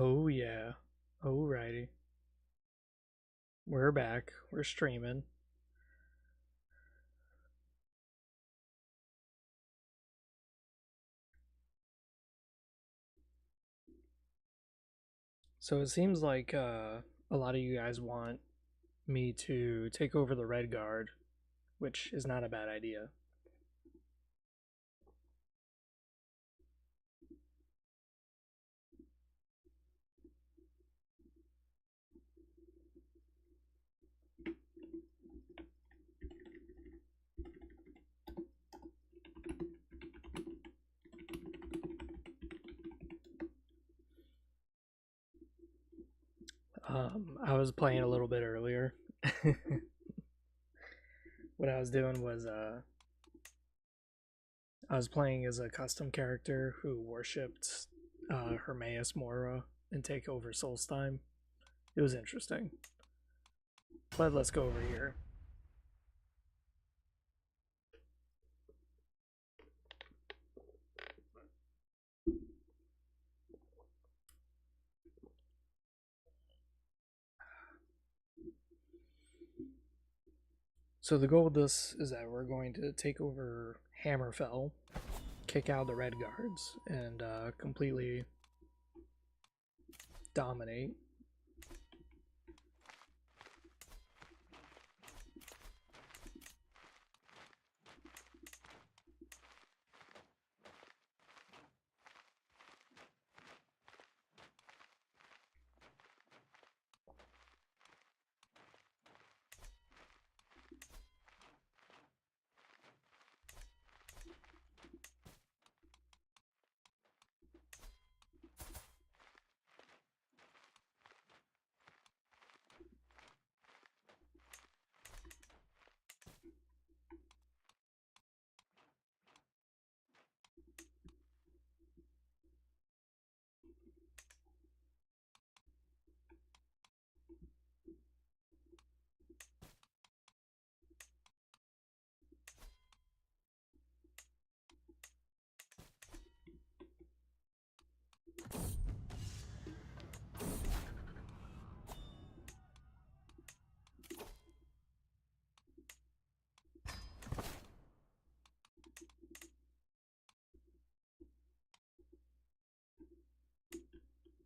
Oh yeah. Alrighty. We're back. We're streaming. So it seems like a lot of you guys want me to take over the Redguard, which is not a bad idea. I was playing a little bit earlier. What I was doing was I was playing as a custom character who worshipped Hermaeus Mora and take over Solstheim. It was interesting. But let's go over here. So the goal of this is that we're going to take over Hammerfell, kick out the Redguards, and completely dominate.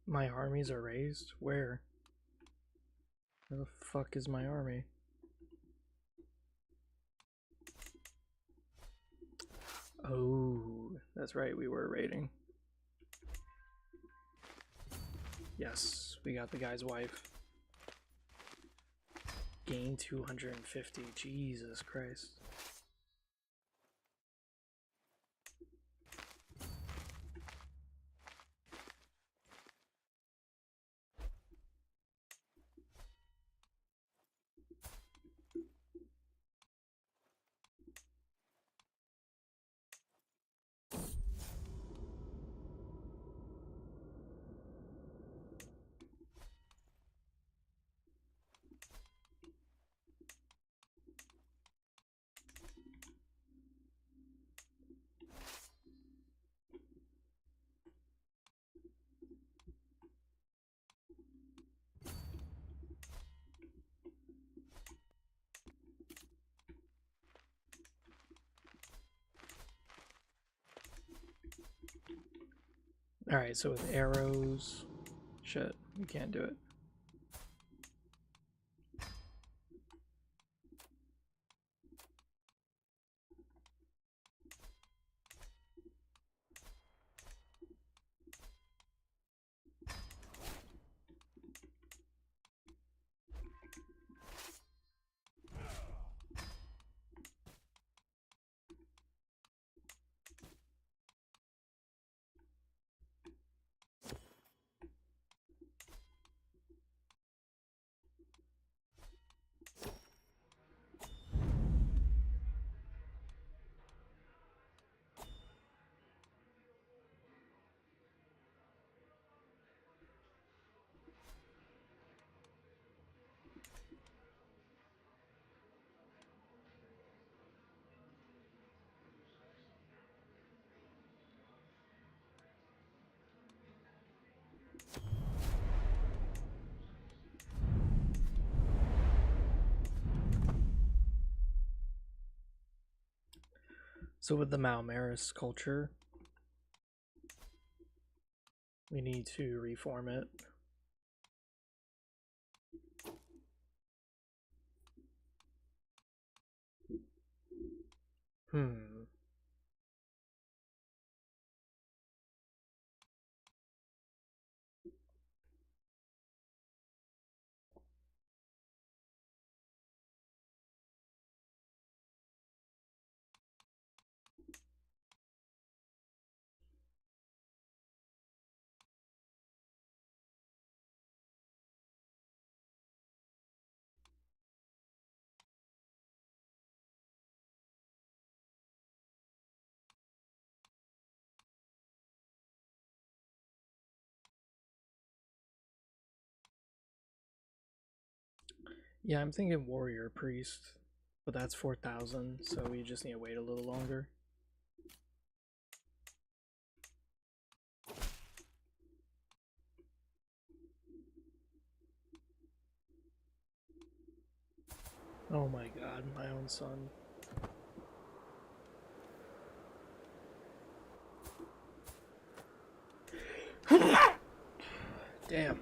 My armies are raised? Where? Where the fuck is my army? Oh, that's right, we were raiding. Yes, we got the guy's wife. Gain 250. Jesus Christ. Alright, so with arrows... Shit, we can't do it. So with the Maomer culture, we need to reform it. Hmm. Yeah, I'm thinking warrior priest, but that's 4,000, so we just need to wait a little longer. Oh my god, my own son. Damn.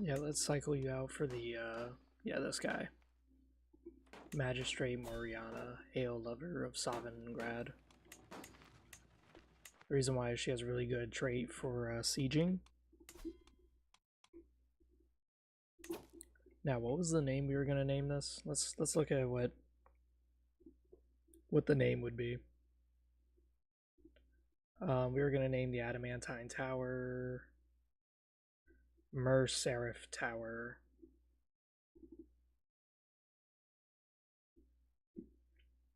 Yeah, let's cycle you out for the, yeah, this guy. Magistrate Moriana, Ale Lover of Savingrad. The reason why she has a really good trait for sieging. Now, what was the name we were gonna name this? Let's look at what the name would be. We were gonna name the Adamantine Tower Seraph Tower.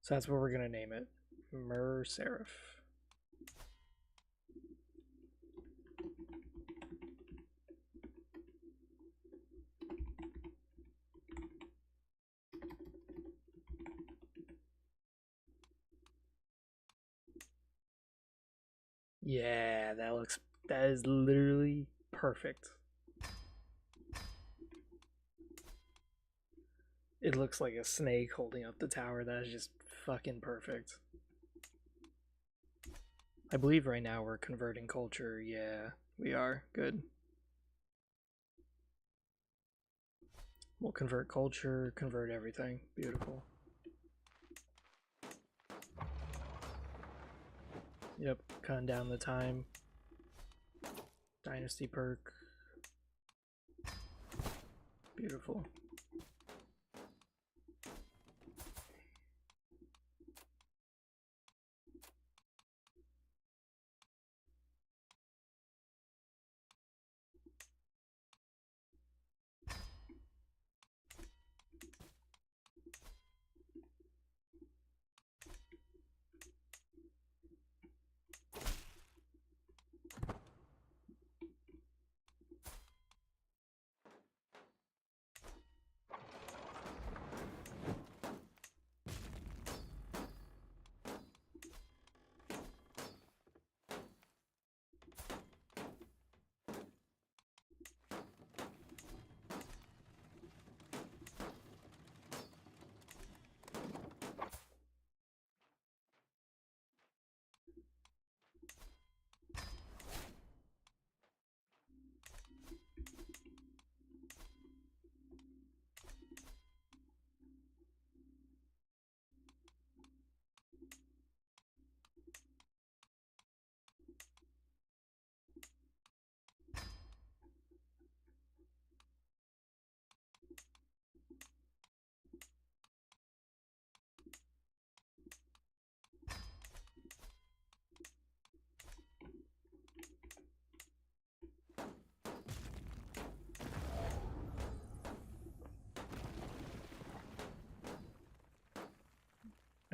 So that's what we're gonna name it. Seraph. Yeah, that is literally perfect. It looks like a snake holding up the tower. That is just fucking perfect. I believe right now we're converting culture. Yeah, we are. Good. We'll convert culture, convert everything. Beautiful. Yep, cutting down the time. Dynasty perk. Beautiful.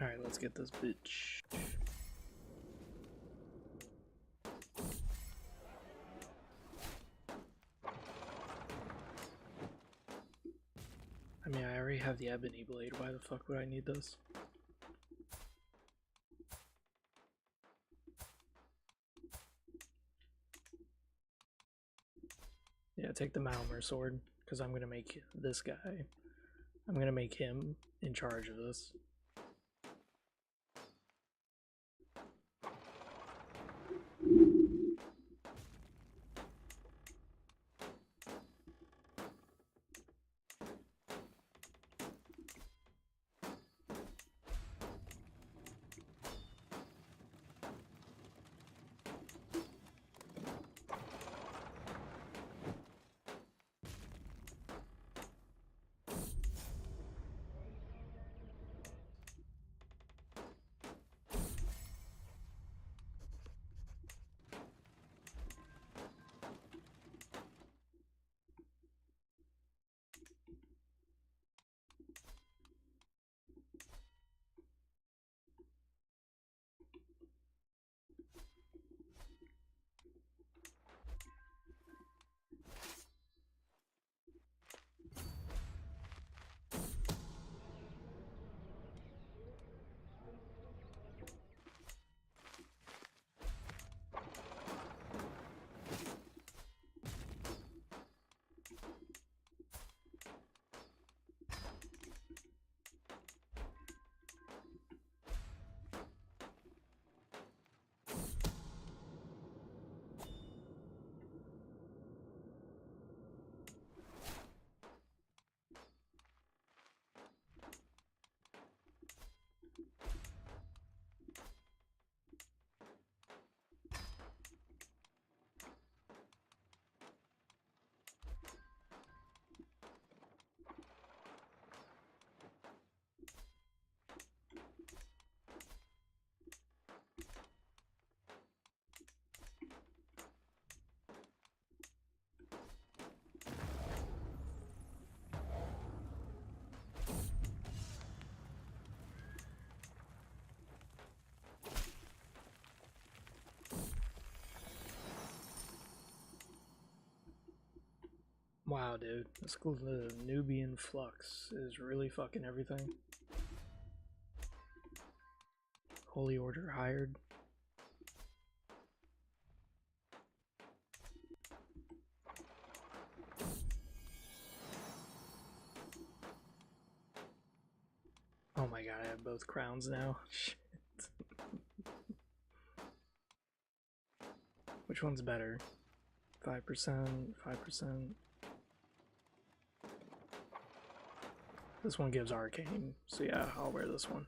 Alright, let's get this bitch. I mean, I already have the ebony blade. Why the fuck would I need this? Yeah, take the Maomer sword, because I'm gonna make this guy. I'm gonna make him in charge of this. Wow, dude, this cool. The Nubian flux is really fucking everything. Holy Order hired. Oh my god, I have both crowns now. Shit. Which one's better? 5%, 5%. This one gives arcane, so yeah, I'll wear this one.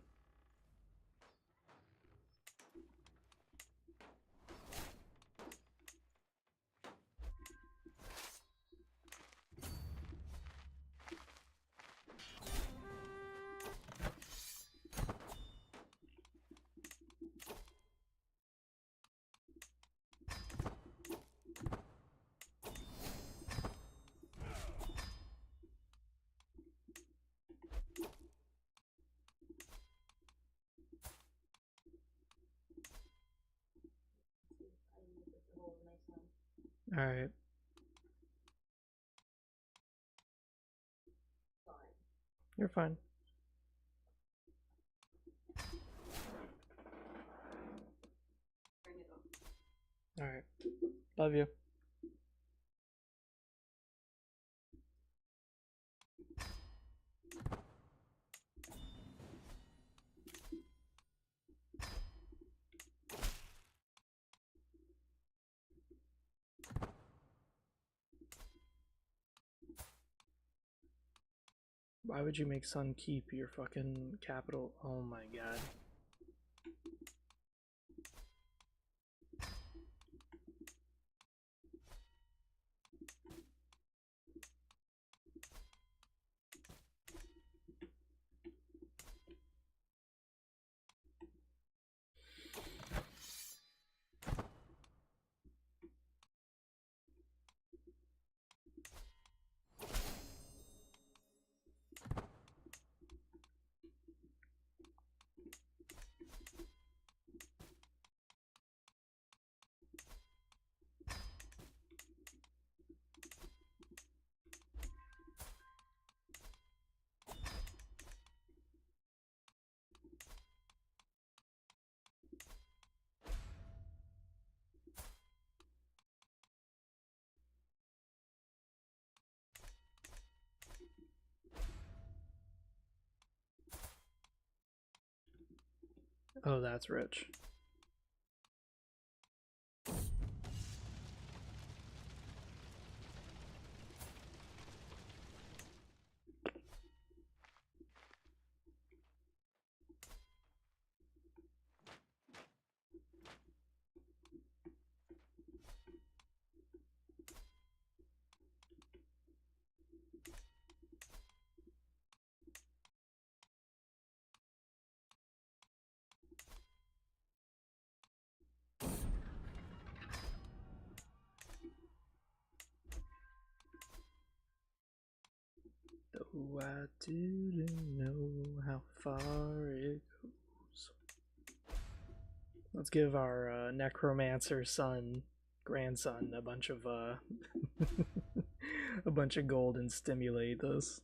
Alright. You're fine. Alright. Love you. Why would you make Sun keep your fucking capital? Oh my god. Oh, that's rich. Though I didn't know how far it goes. Let's give our necromancer grandson, a bunch of a bunch of gold and stimulate this.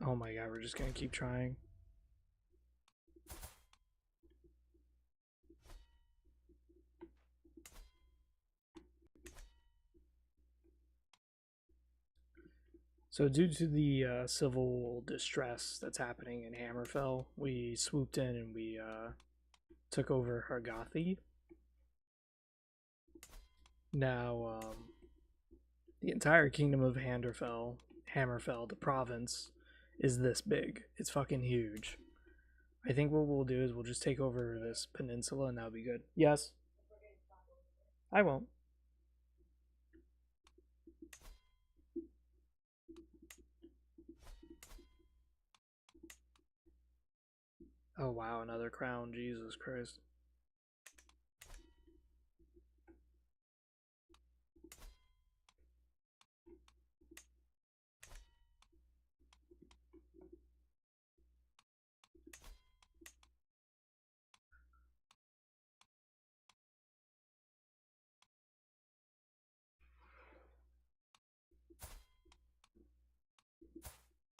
Oh my god, we're just gonna keep trying. So due to the civil distress that's happening in Hammerfell, we swooped in and we took over Hargathi. Now, the entire kingdom of Hammerfell, the province, is this big. It's fucking huge. I think what we'll do is we'll just take over this peninsula and that'll be good. Yes. I won't. Oh wow, another crown. Jesus Christ.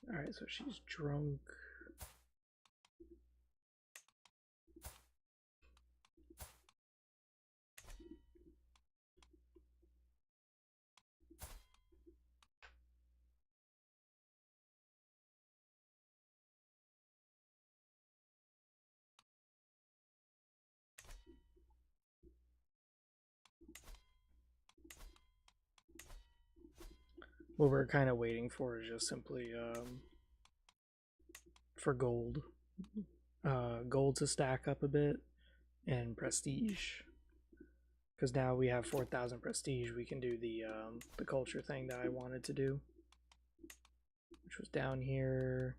Alright, so she's drunk. What we're kind of waiting for is just simply for gold. Gold to stack up a bit and prestige. Because now we have 4,000 prestige, we can do the culture thing that I wanted to do, which was down here.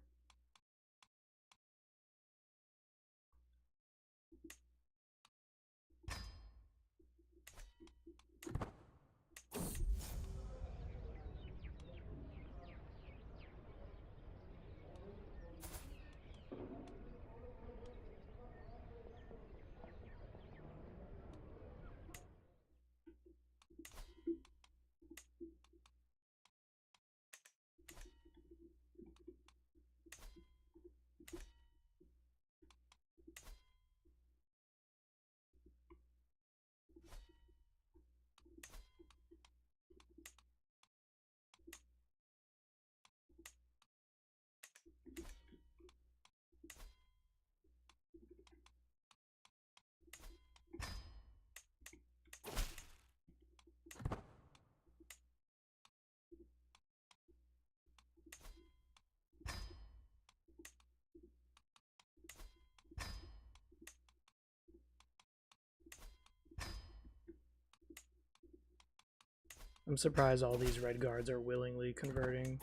I'm surprised all these Redguards are willingly converting.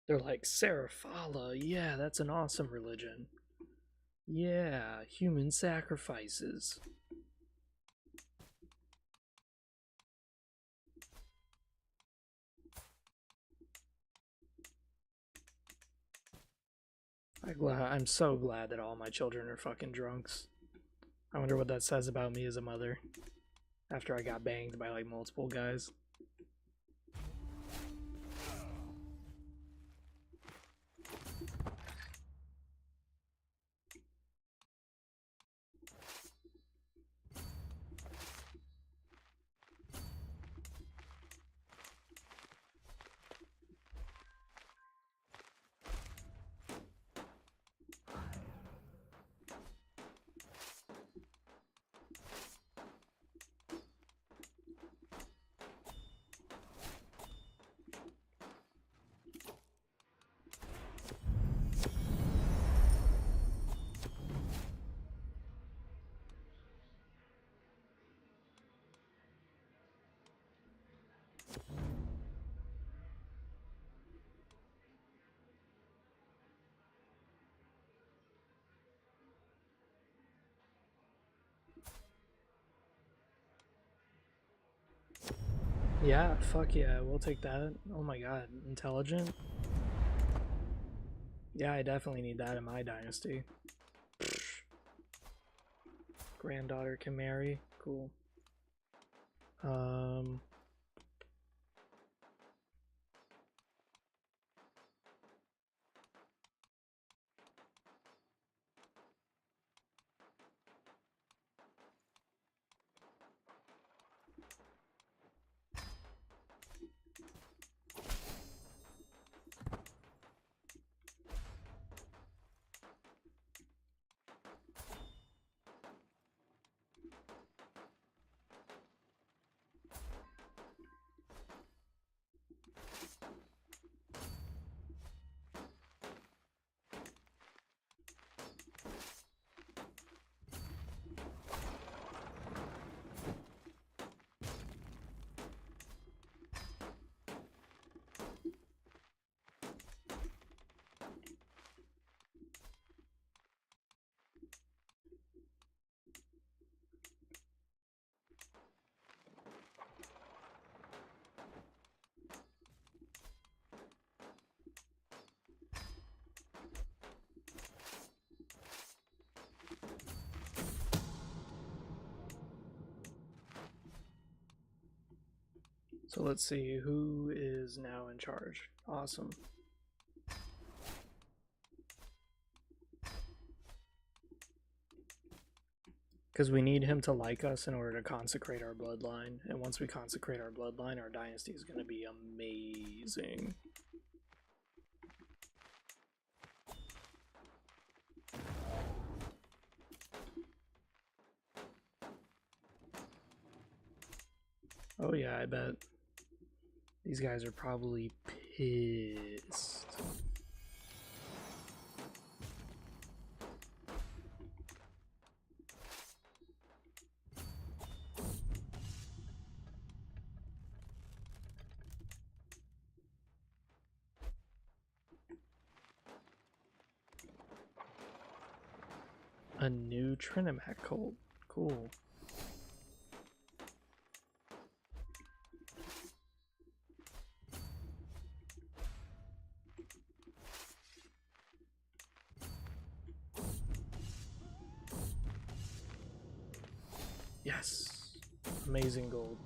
They're like, Seraphala, yeah, that's an awesome religion. Yeah, human sacrifices. I'm so glad that all my children are fucking drunks. I wonder what that says about me as a mother. After I got banged by like multiple guys. Yeah, fuck yeah, we'll take that. Oh my god, intelligent? Yeah, I definitely need that in my dynasty. Granddaughter can marry. Cool. Um, so let's see who is now in charge. Awesome. Because we need him to like us in order to consecrate our bloodline. And once we consecrate our bloodline, our dynasty is going to be amazing. Oh yeah, I bet. These guys are probably pissed. A new Trinimac cult. Cool. Yes. Amazing gold.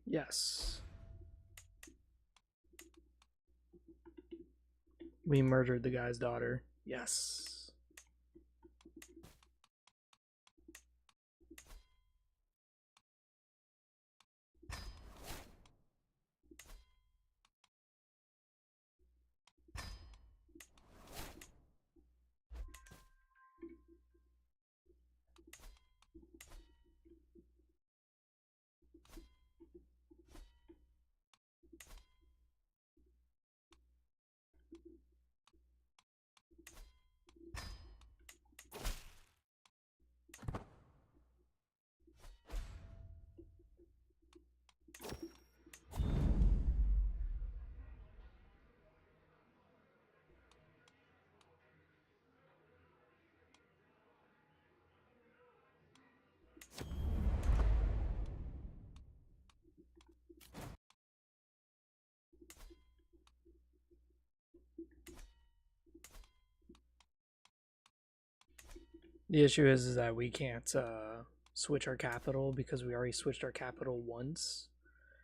Yes. We murdered the guy's daughter. Yes. The issue is that we can't switch our capital because we already switched our capital once,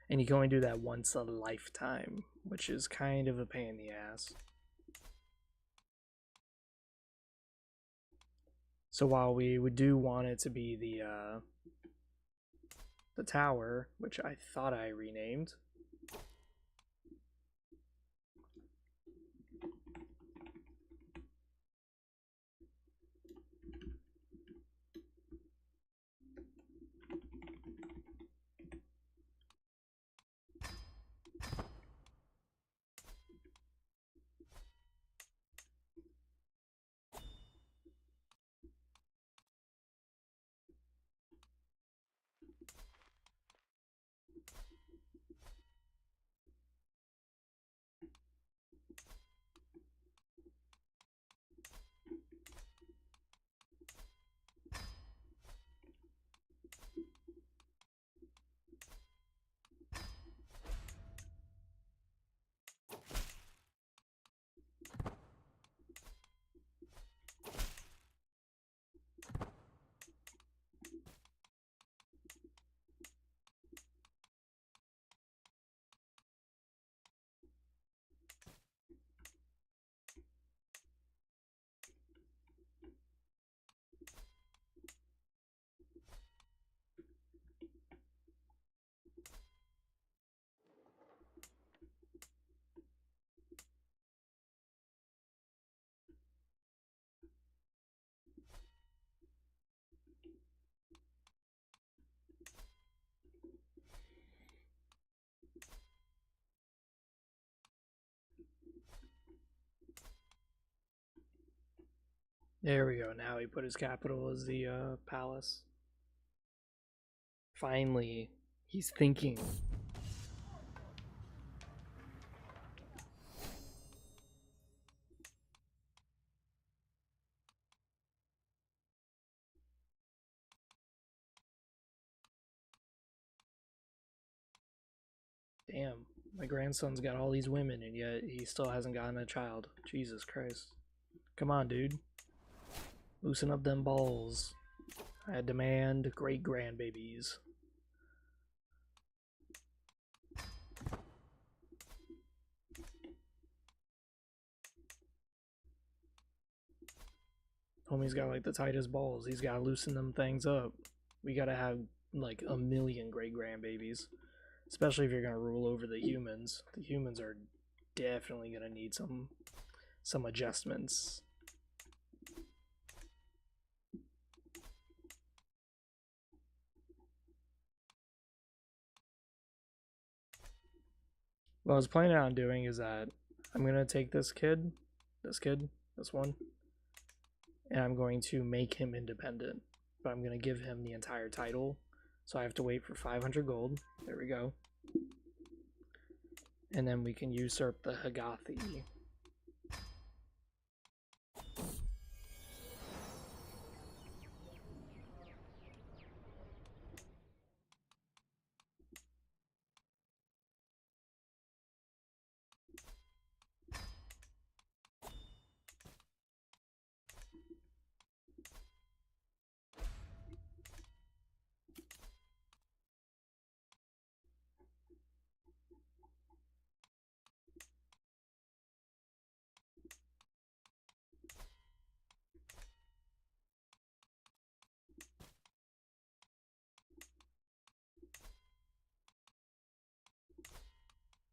and you can only do that once a lifetime, which is kind of a pain in the ass. So while we do want it to be the tower, which I thought I renamed. There we go. Now he put his capital as the palace. Finally, he's thinking. Damn, my grandson's got all these women, and yet he still hasn't gotten a child. Jesus Christ. Come on, dude. Loosen up them balls. I demand great grandbabies. Homie's got like the tightest balls. He's got to loosen them things up. We got to have like a million great grandbabies. Especially if you're going to rule over the humans. The humans are definitely going to need some adjustments. What I was planning on doing is that I'm going to take this one, and I'm going to make him independent. But I'm going to give him the entire title. So I have to wait for 500 gold. There we go. And then we can usurp the Hagathi.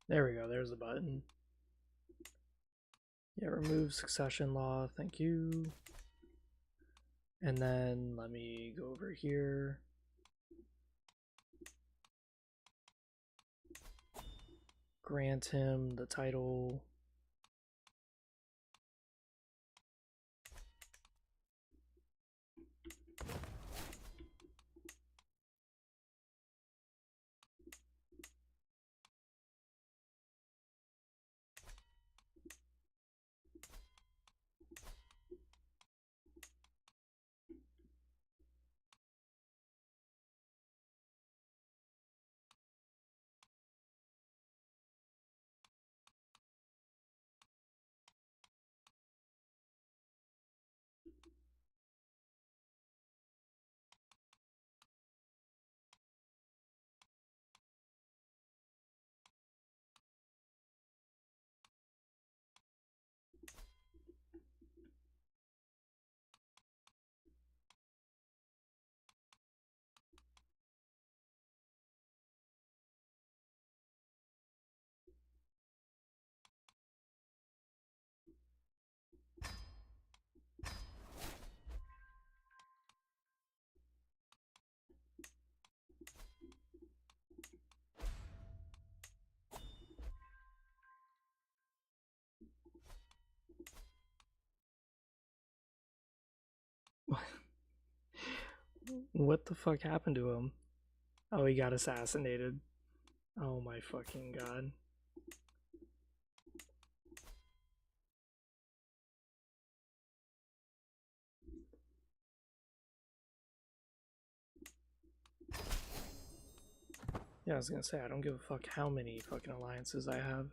There we go, there's the button. Yeah, remove succession law, thank you. And then let me go over here. Grant him the title. What the fuck happened to him? Oh, he got assassinated. Oh my fucking god. Yeah, I was gonna say, I don't give a fuck how many fucking alliances I have.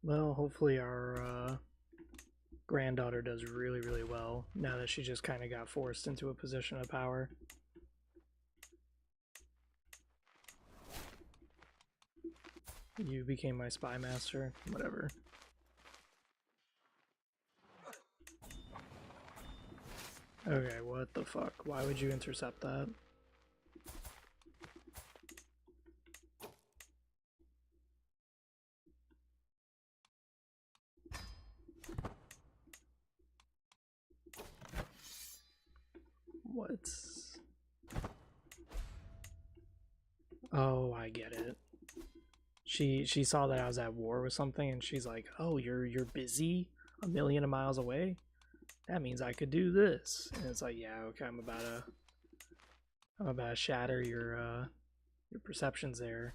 Well, hopefully our granddaughter does really, really well now that she just kind of got forced into a position of power. You became my spy master. Whatever. Okay, what the fuck? Why would you intercept that? What? Oh, I get it. She saw that I was at war with something, and she's like, "Oh, you're busy, a million of miles away. That means I could do this." And it's like, "Yeah, okay, I'm about to shatter your perceptions there."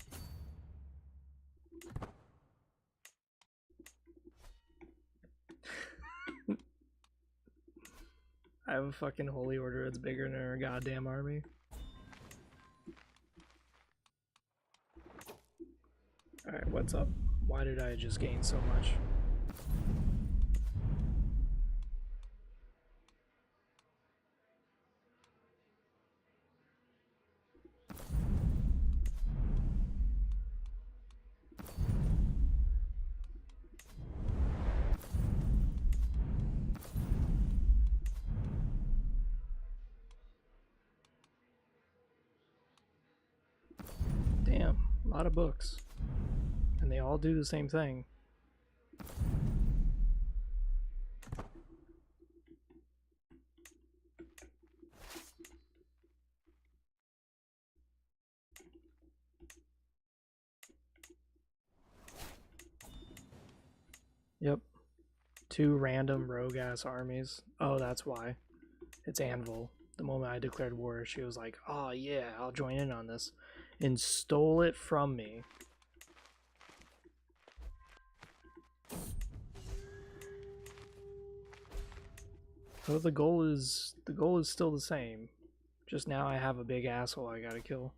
I have a fucking holy order that's bigger than our goddamn army. Alright, what's up? Why did I just gain so much? Damn, a lot of books. And they all do the same thing. Yep. 2 random rogue ass armies. Oh, that's why. It's Anvil. The moment I declared war, she was like, "Oh yeah, I'll join in on this," and stole it from me. So the goal is still the same. Just now I have a big asshole I gotta kill.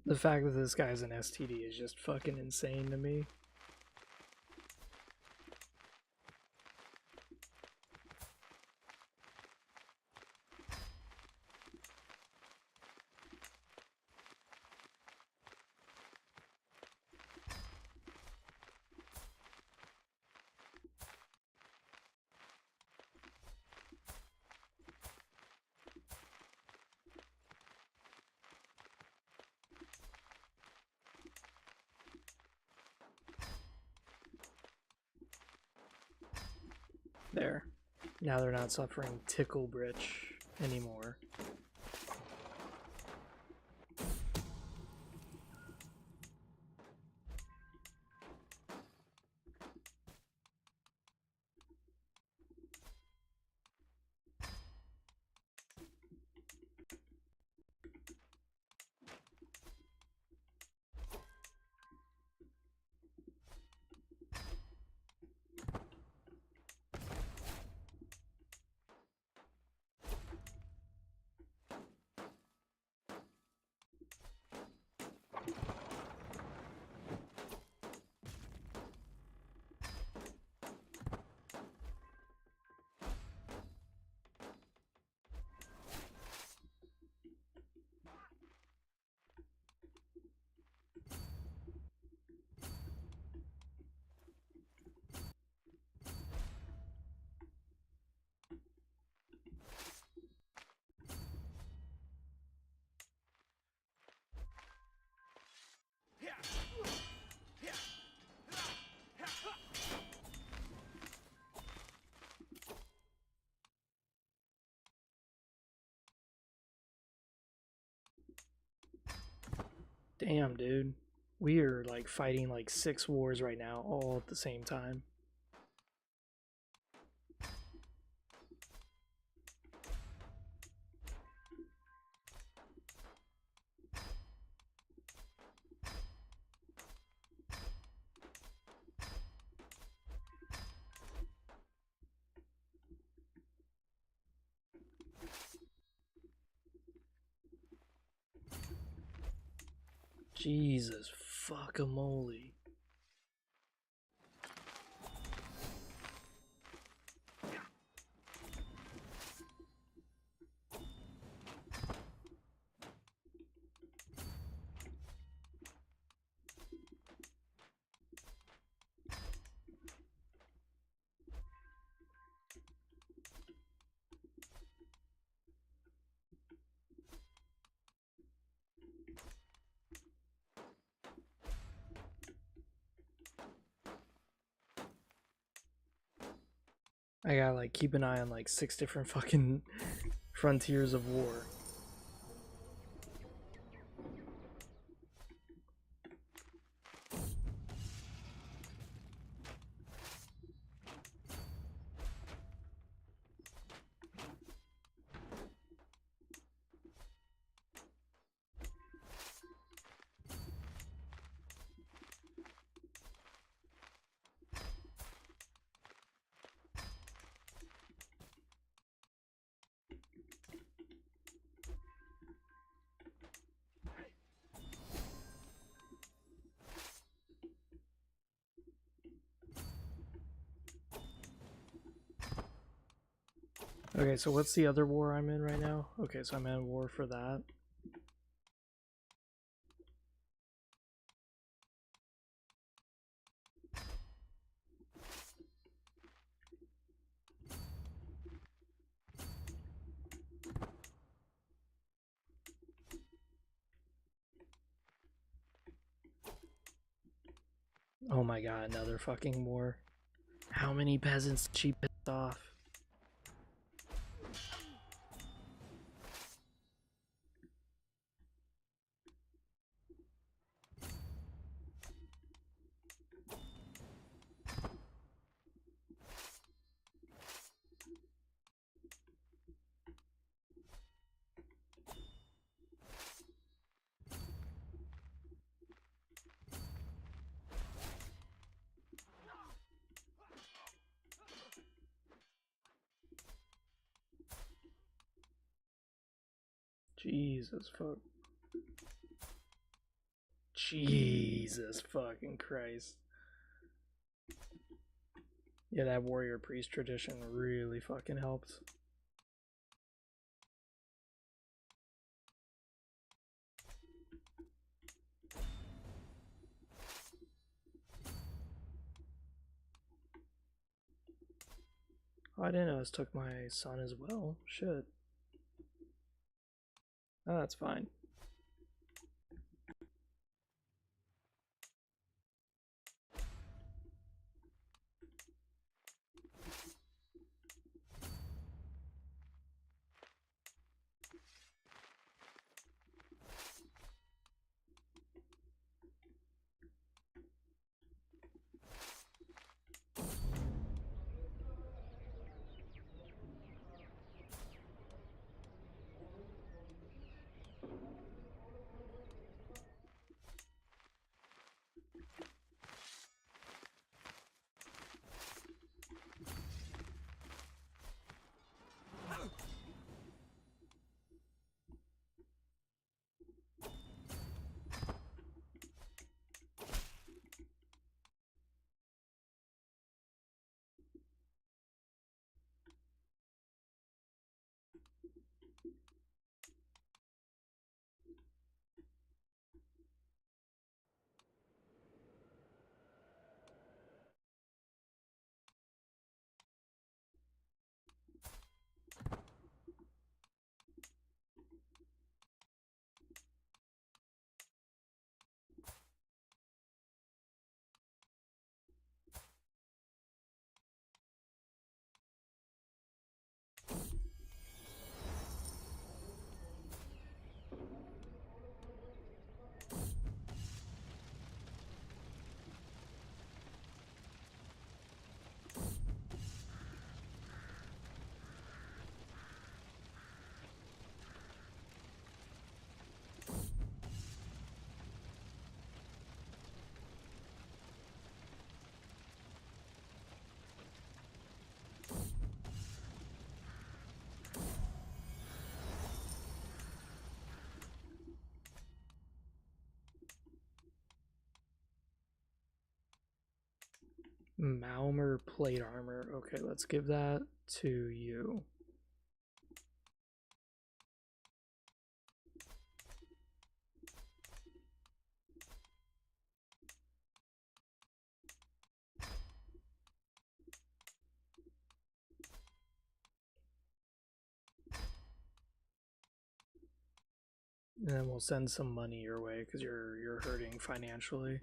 The fact that this guy's an STD is just fucking insane to me. There. Now they're not suffering tickle britch anymore. Damn, dude. We are like fighting like 6 wars right now, all at the same time. Jesus fuckamole. I gotta like keep an eye on like 6 different fucking frontiers of war. Okay, so what's the other war I'm in right now? Okay, so I'm in war for that. Oh my god, another fucking war. How many peasants did she piss off? Jesus fuck. Jesus fucking Christ. Yeah, that warrior priest tradition really fucking helped. Oh, I didn't know this took my son as well. Shit. Oh, that's fine. Maomer plate armor. Okay, let's give that to you. And then we'll send some money your way because you're hurting financially.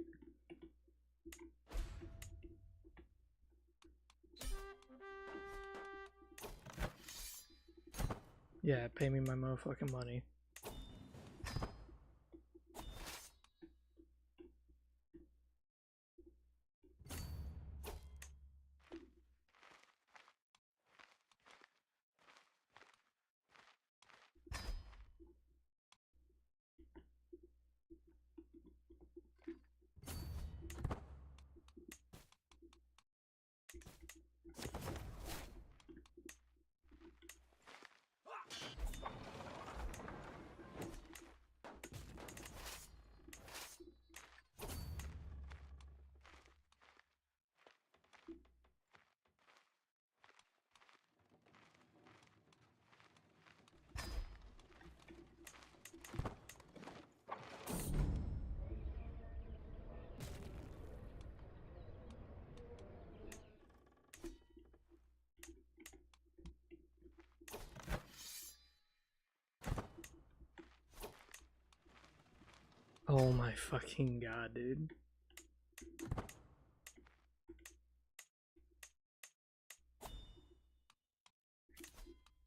Yeah, pay me my motherfucking money. Oh my fucking god, dude.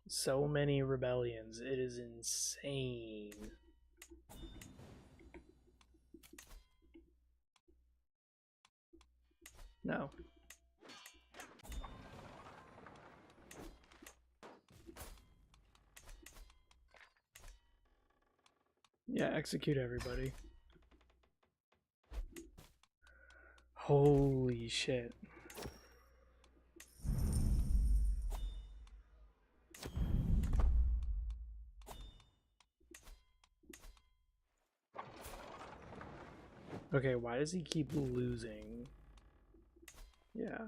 So many rebellions. It is insane. No. Yeah, execute everybody. Holy shit. Okay, why does he keep losing? Yeah.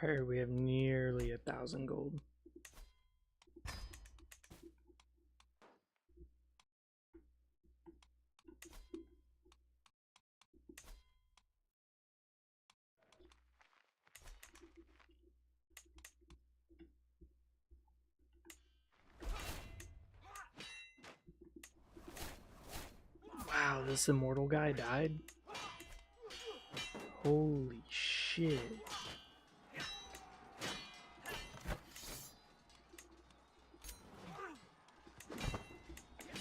Alright, we have nearly 1,000 gold. Wow, this immortal guy died? Holy shit.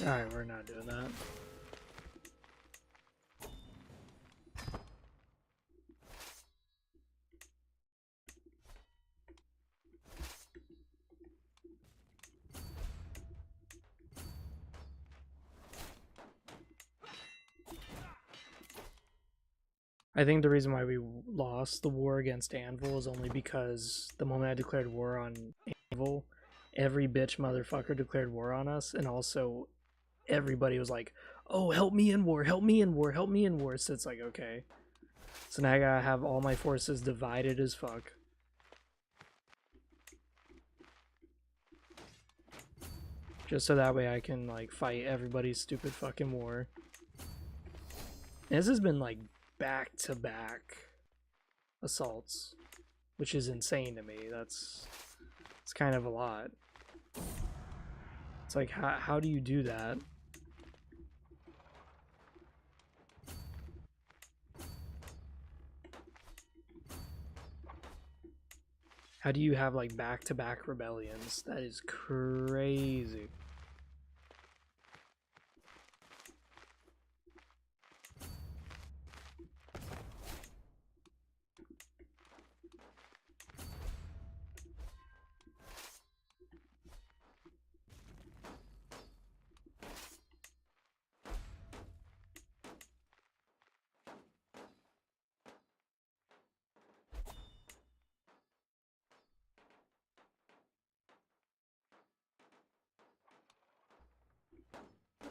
Alright, we're not doing that. I think the reason why we lost the war against Anvil is only because the moment I declared war on Anvil, every bitch motherfucker declared war on us, and also everybody was like, oh, help me in war, help me in war, help me in war. So it's like, okay. So now I gotta have all my forces divided as fuck. Just so that way I can, like, fight everybody's stupid fucking war. And this has been, like, back-to-back assaults, which is insane to me. It's kind of a lot. It's like, how do you do that? How do you have, like, back-to-back rebellions? That is crazy.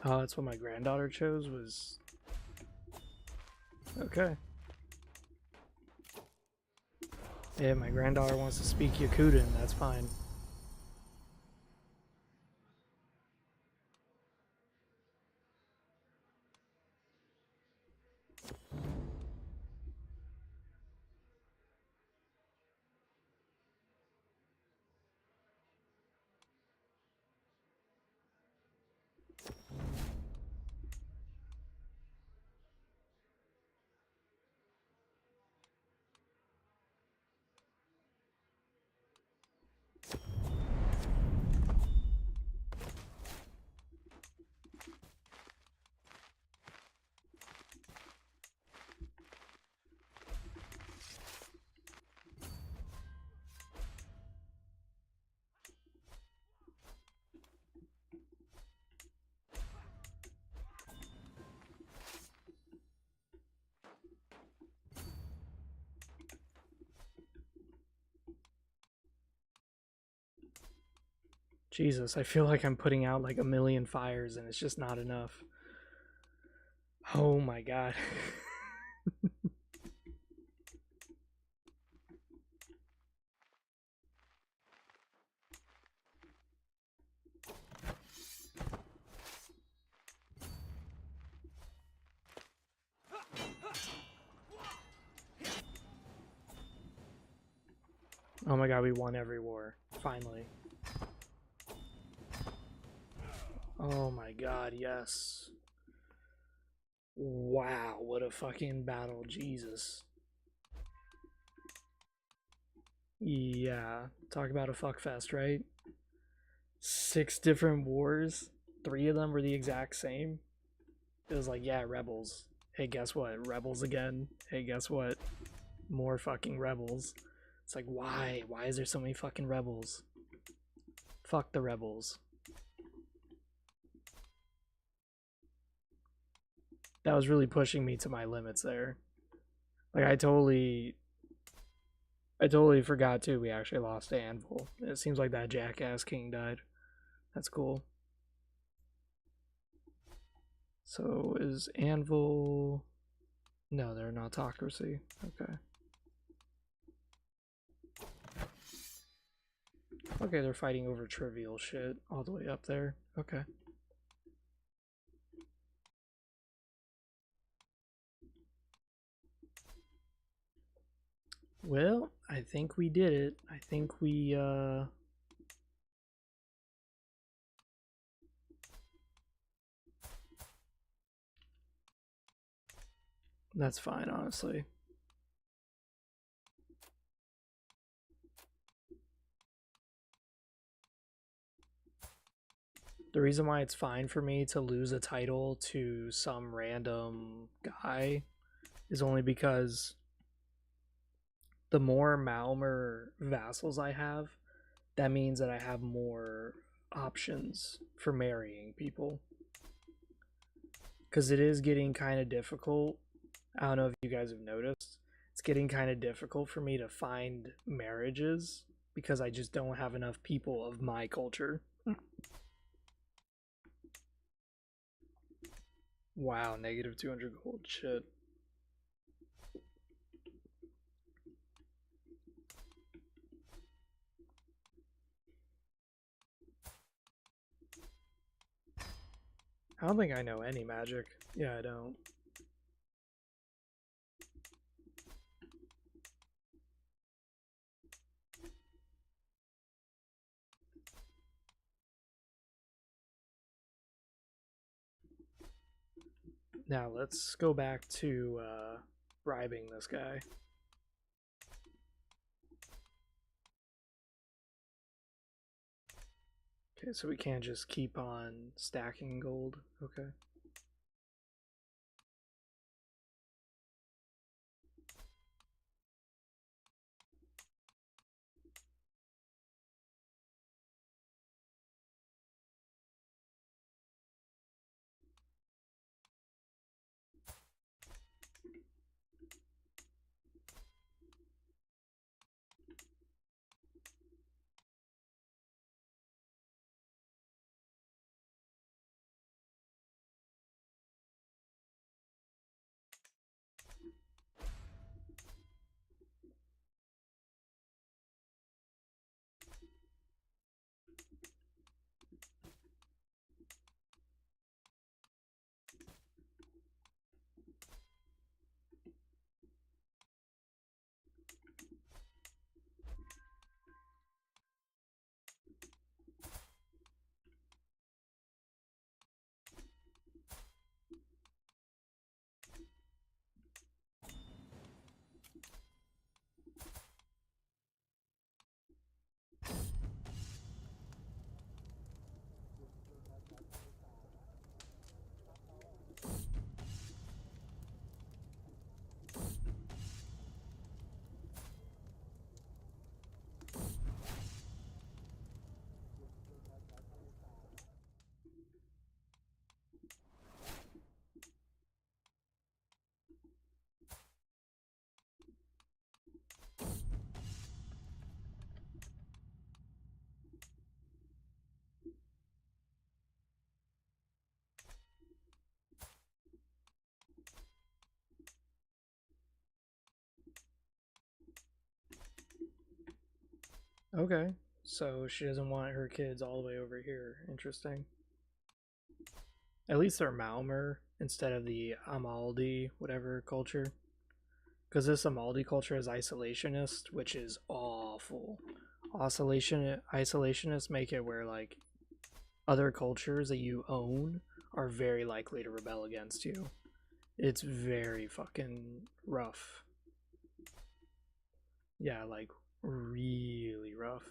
Oh, that's what my granddaughter chose, was... Okay. Yeah, my granddaughter wants to speak Yakuten, that's fine. Jesus, I feel like I'm putting out like a million fires and it's just not enough. Oh my god. Oh my god, we won every war. Finally. Oh my god, yes. Wow, what a fucking battle, Jesus. Yeah, talk about a fuckfest, right? 6 different wars, 3 of them were the exact same. It was like, yeah, rebels. Hey, guess what? Rebels again. Hey, guess what? More fucking rebels. It's like, why? Why is there so many fucking rebels? Fuck the rebels. That was really pushing me to my limits there. Like, I totally forgot too we actually lost to Anvil. It seems like that jackass king died. That's cool. So is Anvil... No, they're an autocracy. Okay. Okay, they're fighting over trivial shit all the way up there. Okay. Well, I think we did it. I think we, that's fine, honestly. The reason why it's fine for me to lose a title to some random guy is only because the more Maomer vassals I have, that means that I have more options for marrying people. Because it is getting kind of difficult I don't know if you guys have noticed. It's getting kind of difficult for me to find marriages because I just don't have enough people of my culture. Wow, negative 200 gold. Shit. I don't think I know any magic. Yeah, I don't. Now let's go back to bribing this guy. Okay, so we can't just keep on stacking gold. Okay. Okay, so she doesn't want her kids all the way over here. Interesting. At least they're Maomer instead of the Amaldi whatever culture. Because this Amaldi culture is isolationist, which is awful. Isolationists make it where like other cultures that you own are very likely to rebel against you. It's very fucking rough. Yeah, like really rough.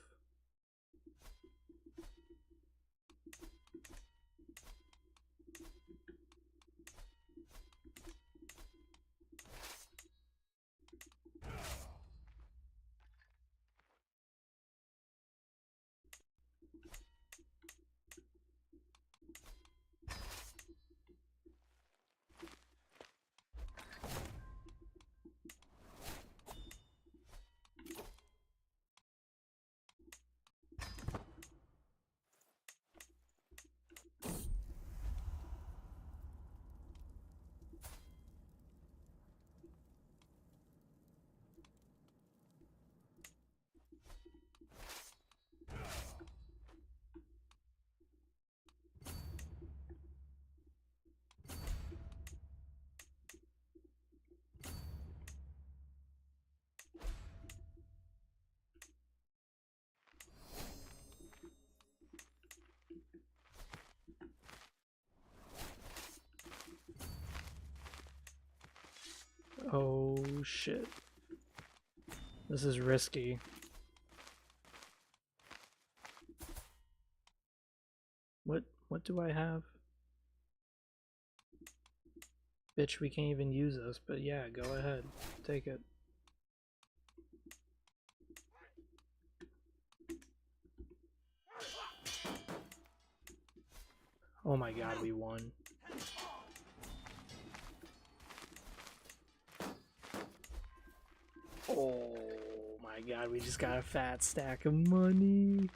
Oh shit. This is risky. What do I have? Bitch, we can't even use this, but yeah, go ahead. Take it. Oh my god, we won. Oh my god, we just got a fat stack of money.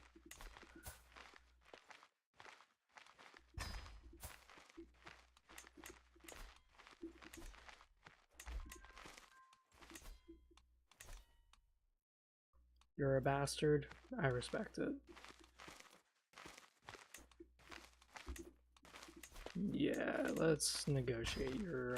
You're a bastard. I respect it. Yeah, let's negotiate your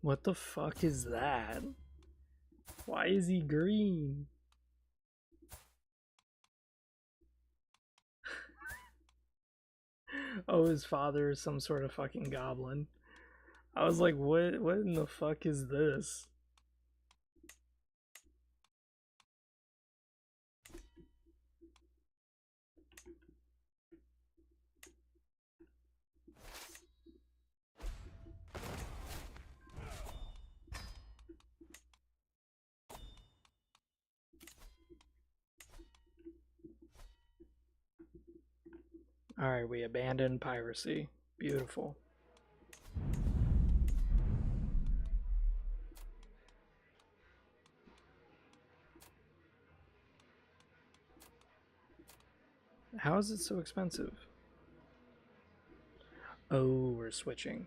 What the fuck is that? Why is he green? Oh, his father is some sort of fucking goblin. I was like, what in the fuck is this? Alright, we abandoned piracy. Beautiful. How is it so expensive? Oh, we're switching.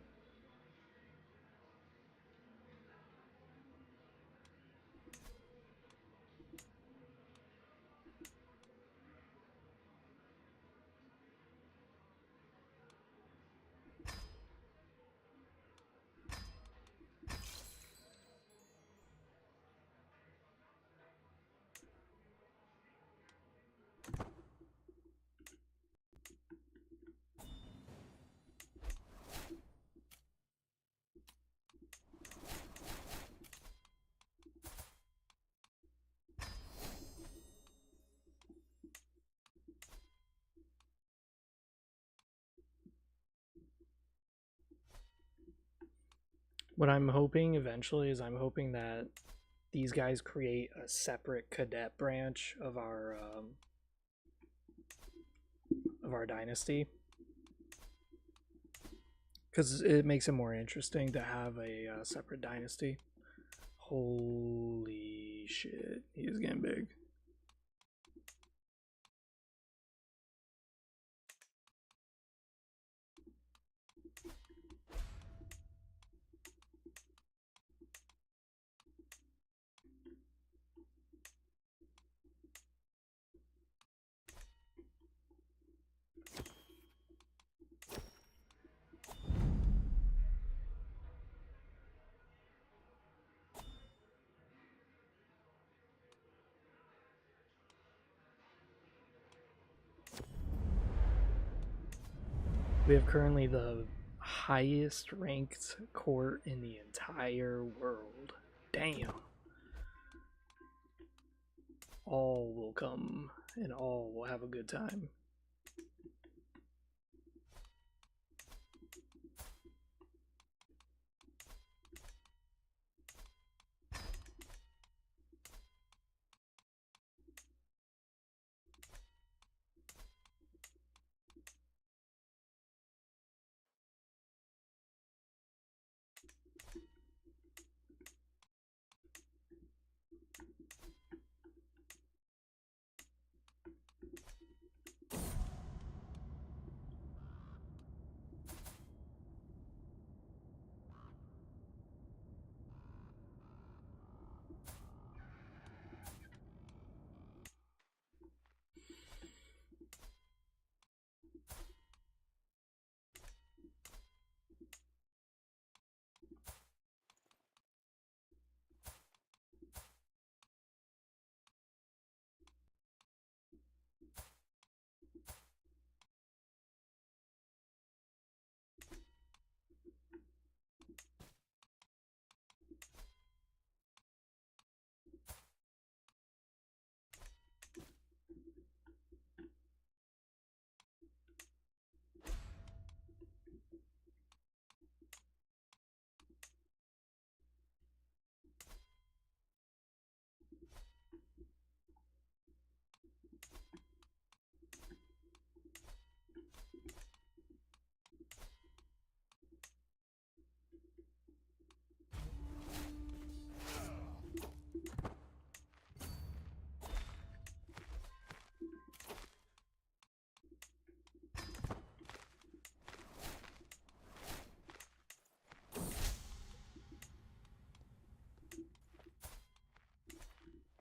What I'm hoping eventually is I'm hoping that these guys create a separate cadet branch of our dynasty, because it makes it more interesting to have a separate dynasty. Holy shit, he's getting big. We have currently the highest ranked court in the entire world. Damn. All will come and all will have a good time.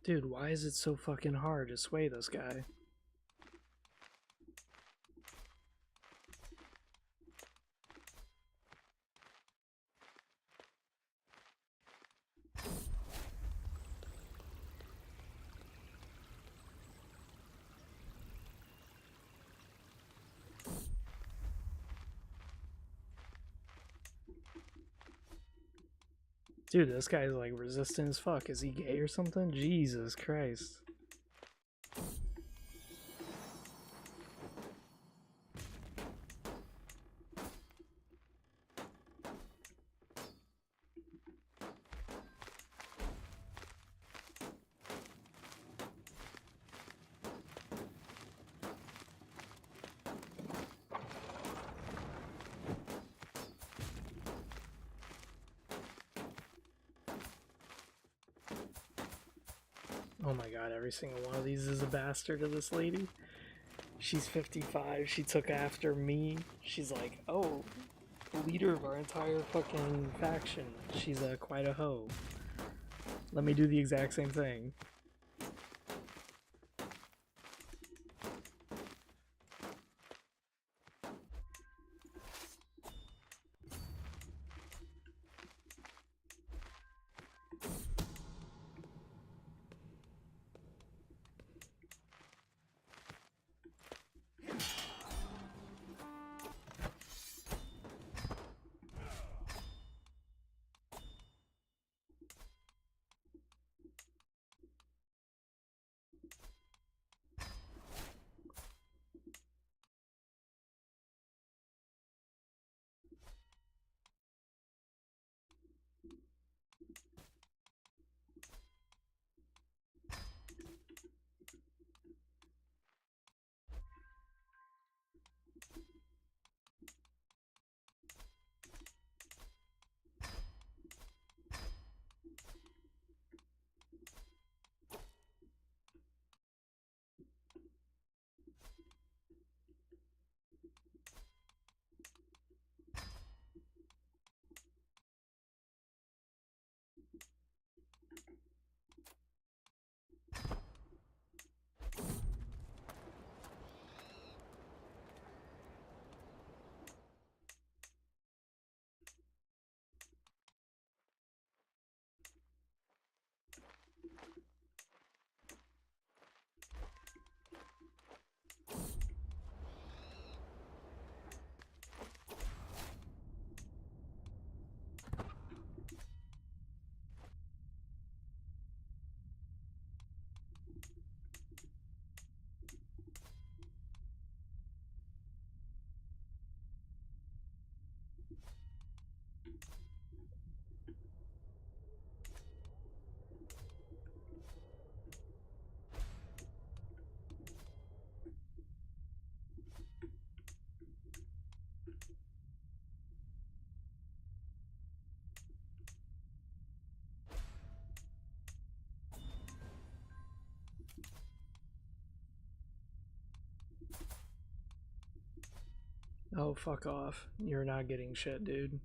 Dude, why is it so fucking hard to sway this guy? Dude, this guy's like resistant as fuck. Is he gay or something? Jesus Christ. Oh my god, every single one of these is a bastard to this lady. She's 55, she took after me. She's like, oh, the leader of our entire fucking faction. She's quite a hoe. Let me do the exact same thing. Oh, fuck off. You're not getting shit, dude.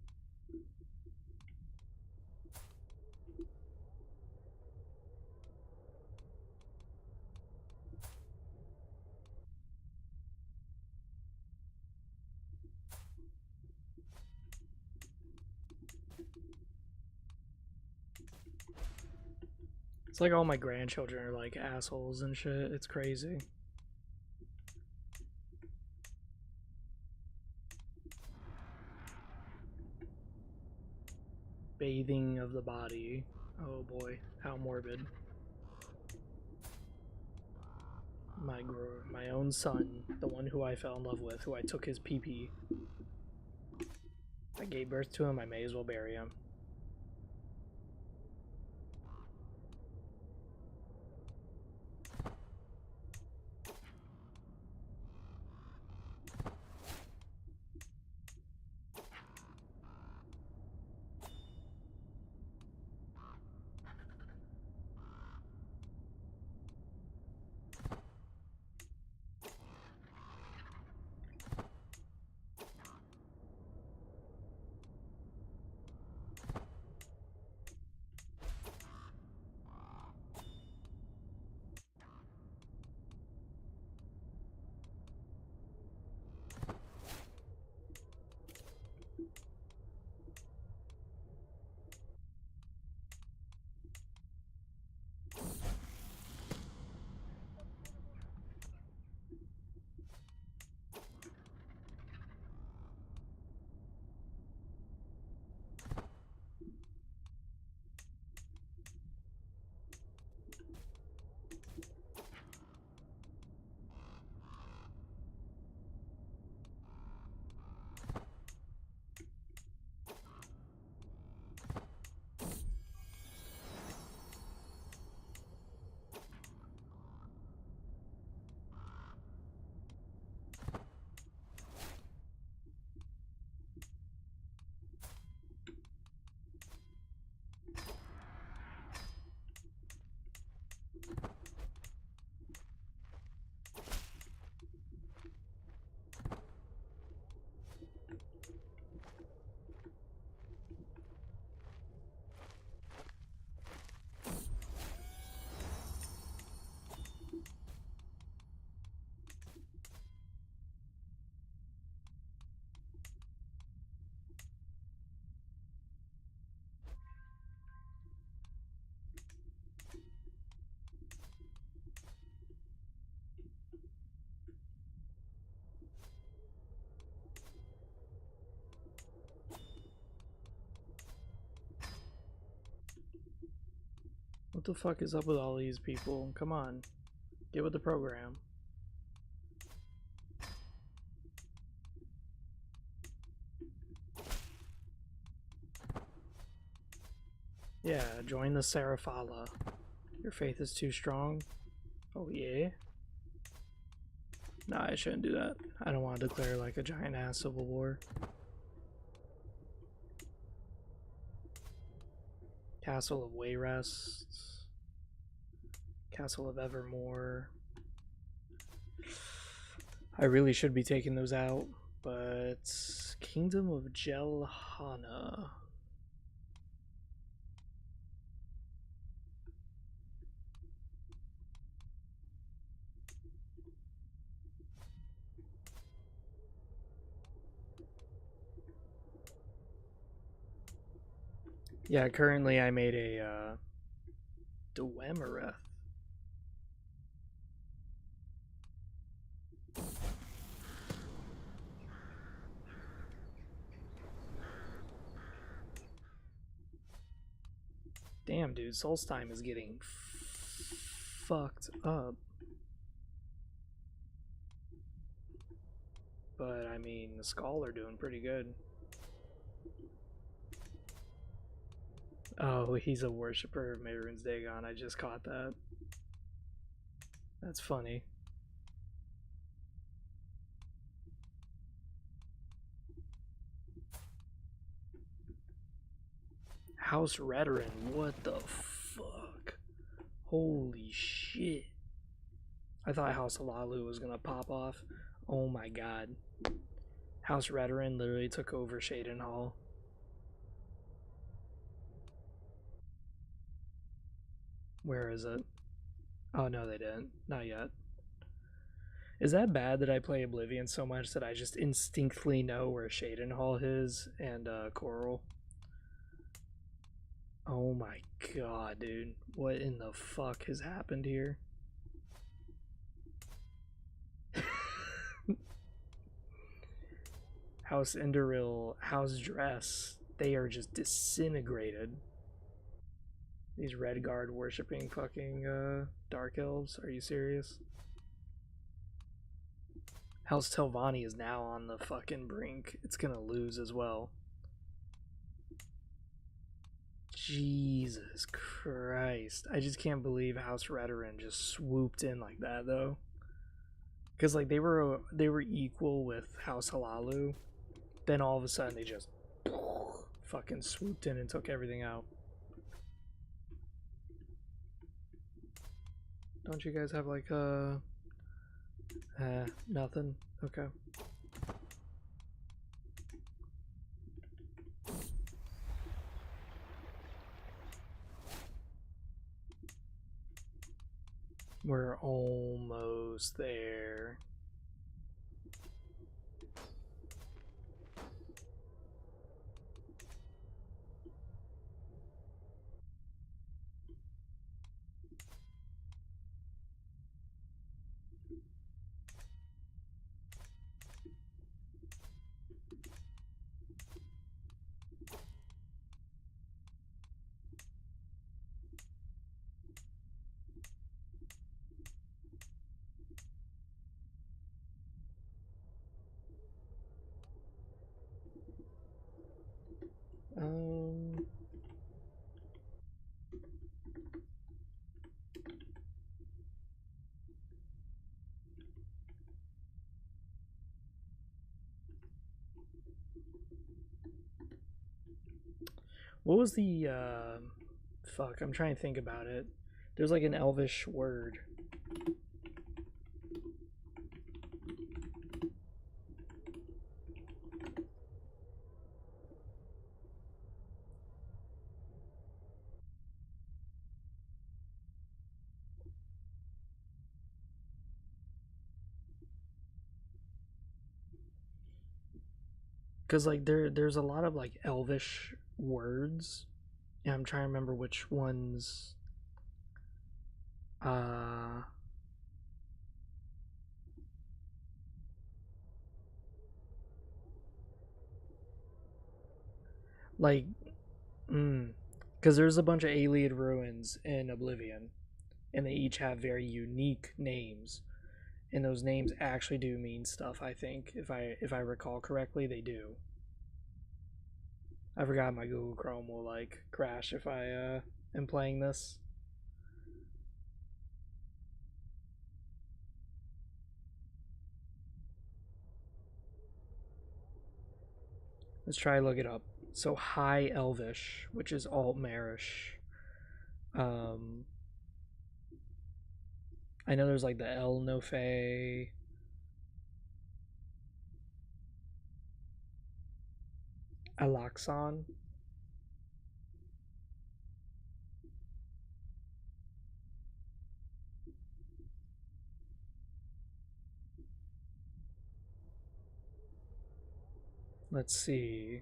It's like all my grandchildren are like assholes and shit. It's crazy. Bathing of the body. Oh boy, how morbid. My own son, the one who I fell in love with, who I took his pee-pee. I gave birth to him, I may as well bury him. What the fuck is up with all these people? Come on. Get with the program. Yeah, join the Seraphala. Your faith is too strong. Oh yeah? Nah, I shouldn't do that. I don't want to declare like a giant ass civil war. Castle of Wayrest. Castle of Evermore. I really should be taking those out, but Kingdom of Jelhana. Yeah, currently I made a Dwemereth. Damn, dude, Solstheim is getting fucked up. But, I mean, the Skull are doing pretty good. Oh, he's a worshiper of Mehrunes Dagon. I just caught that. That's funny. House Redoran, what the fuck? Holy shit. I thought House Alalu was gonna pop off. Oh my god. House Redoran literally took over Shaden Hall. Where is it? Oh no, they didn't. Not yet. Is that bad that I play Oblivion so much that I just instinctively know where Shaden Hall is and Coral? Oh my god, dude. What in the fuck has happened here? House Enderil, House Dress, they are just disintegrated. These Redguard worshipping fucking Dark Elves, are you serious? House Telvanni is now on the fucking brink. It's gonna lose as well. Jesus Christ. I just can't believe House Redoran just swooped in like that though. Cause like they were equal with House Halalu. Then all of a sudden they just fucking swooped in and took everything out. Don't you guys have like nothing? Okay. We're almost there. What was the fuck, I'm trying to think about it. There's like an elvish word. Cause like there's a lot of like elvish words. And I'm trying to remember which ones uh like because there's a bunch of Ayleid ruins in Oblivion, and they each have very unique names, and those names actually do mean stuff. I think if I recall correctly, they do. I forgot my Google Chrome will like crash if I am playing this. Let's try to look it up. So High Elvish, which is Altmerish. Um, I know there's like the El Nofe. Alaxon. Let's see.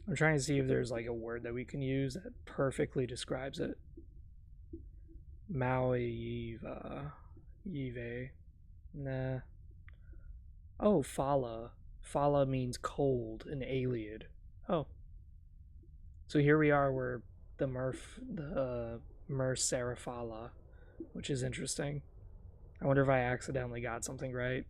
I'm trying to see if there's like a word that we can use that perfectly describes it. Mauiva. Yive. Nah. Oh, Fala. Fala means cold in Ayleid. Oh. So here we are where the Mer Serafala, which is interesting. I wonder if I accidentally got something right.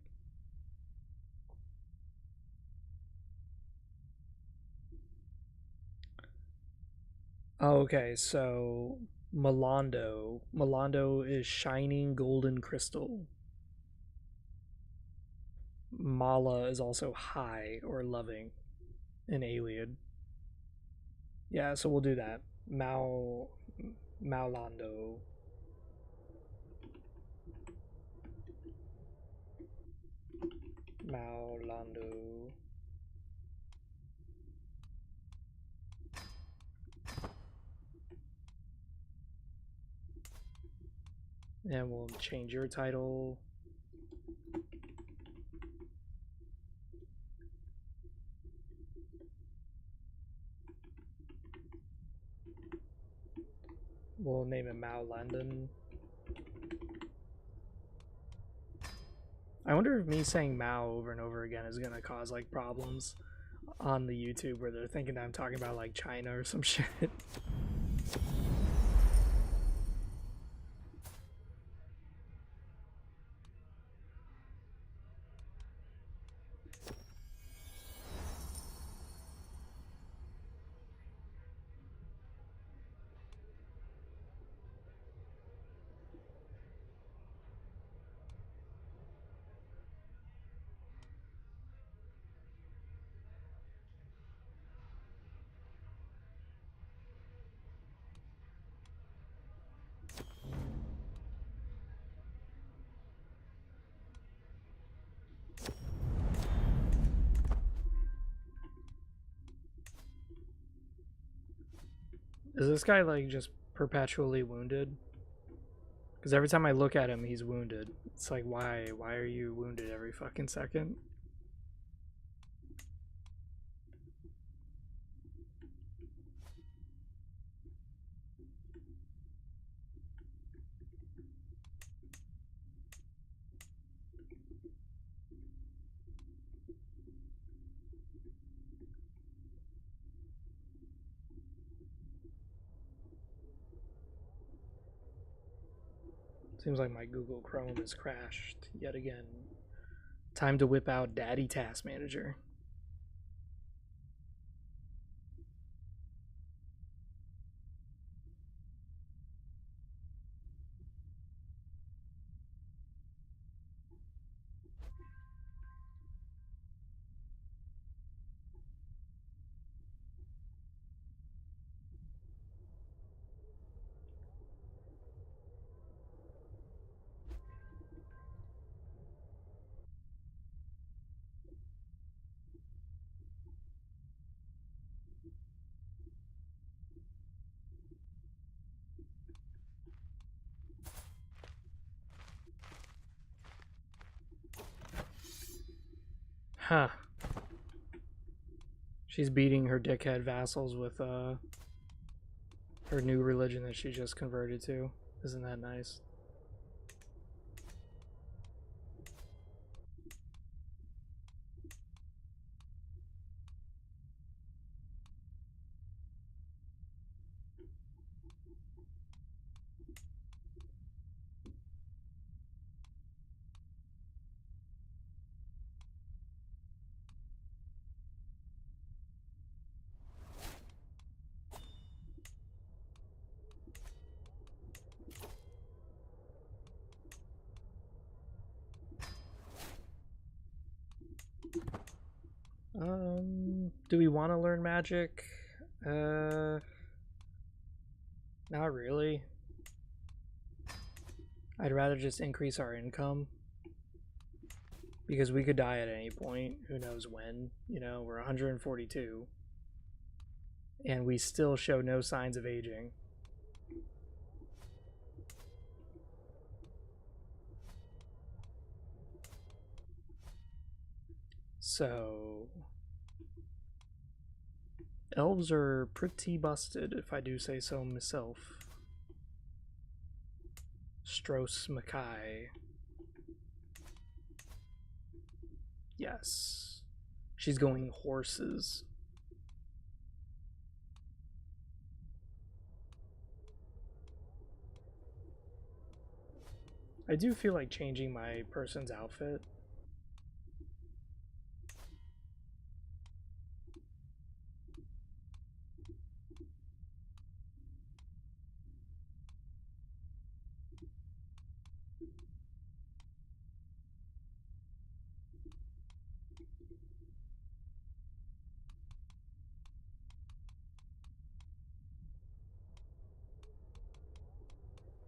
Oh, okay, so Melondo. Melondo is shining golden crystal. Mala is also high or loving in Alien. Yeah, so we'll do that. Maulando. Maulando. And we'll change your title. We'll name it Mao Landon. I wonder if me saying Mao over and over again is gonna cause like problems on the YouTube where they're thinking that I'm talking about like China or some shit. Is this guy like just perpetually wounded? Because every time I look at him, he's wounded. It's like, why? Why are you wounded every fucking second? Seems like my Google Chrome has crashed yet again. Time to whip out Daddy Task Manager. Huh. She's beating her dickhead vassals with her new religion that she just converted to. Isn't that nice? Do we want to learn magic? Not really. I'd rather just increase our income. Because we could die at any point. Who knows when? You know, we're 142. And we still show no signs of aging. So... elves are pretty busted, if I do say so myself. Stros Mackay. Yes. She's going horses. I do feel like changing my person's outfit.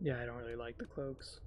Yeah, I don't really like the cloaks.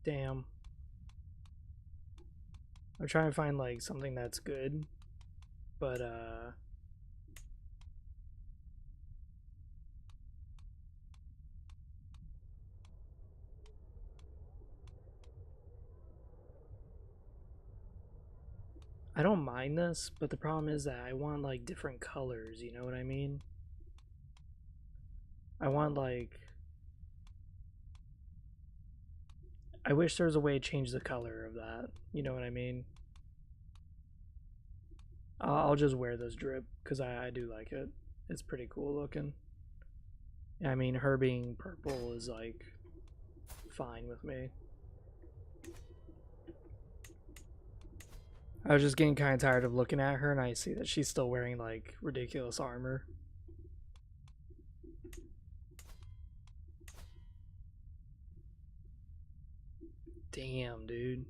Damn. I'm trying to find like something that's good, but I don't mind this, but the problem is that I want like different colors, you know what I mean? I want like I wish there was a way to change the color of that, you know what I mean? I'll just wear this drip because I do like it. It's pretty cool looking. I mean, her being purple is like fine with me. I was just getting kind of tired of looking at her, and I see that she's still wearing like ridiculous armor. Damn, dude.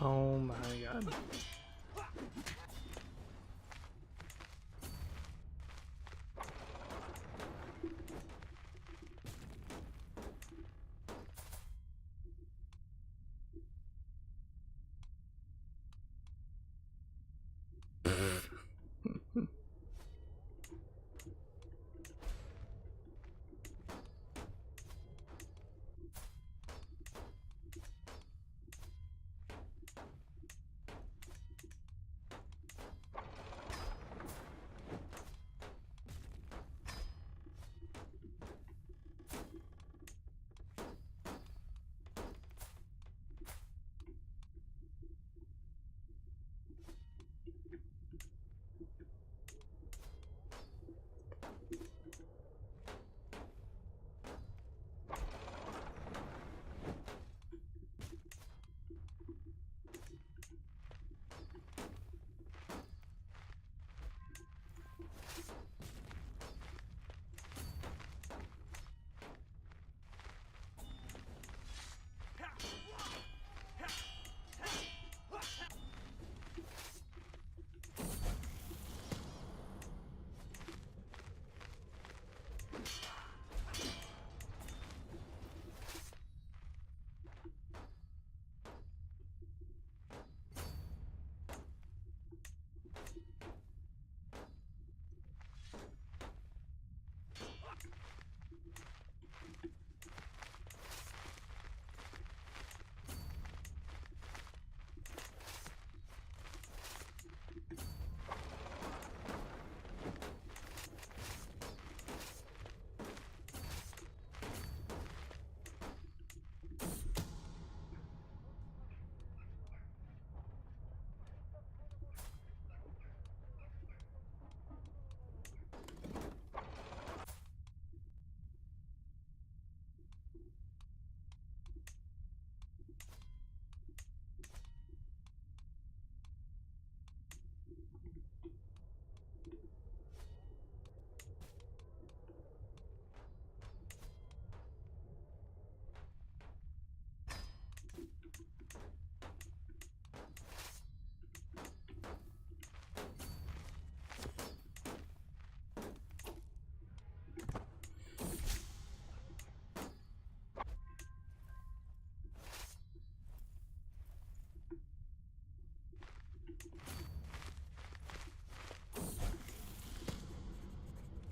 Oh my god.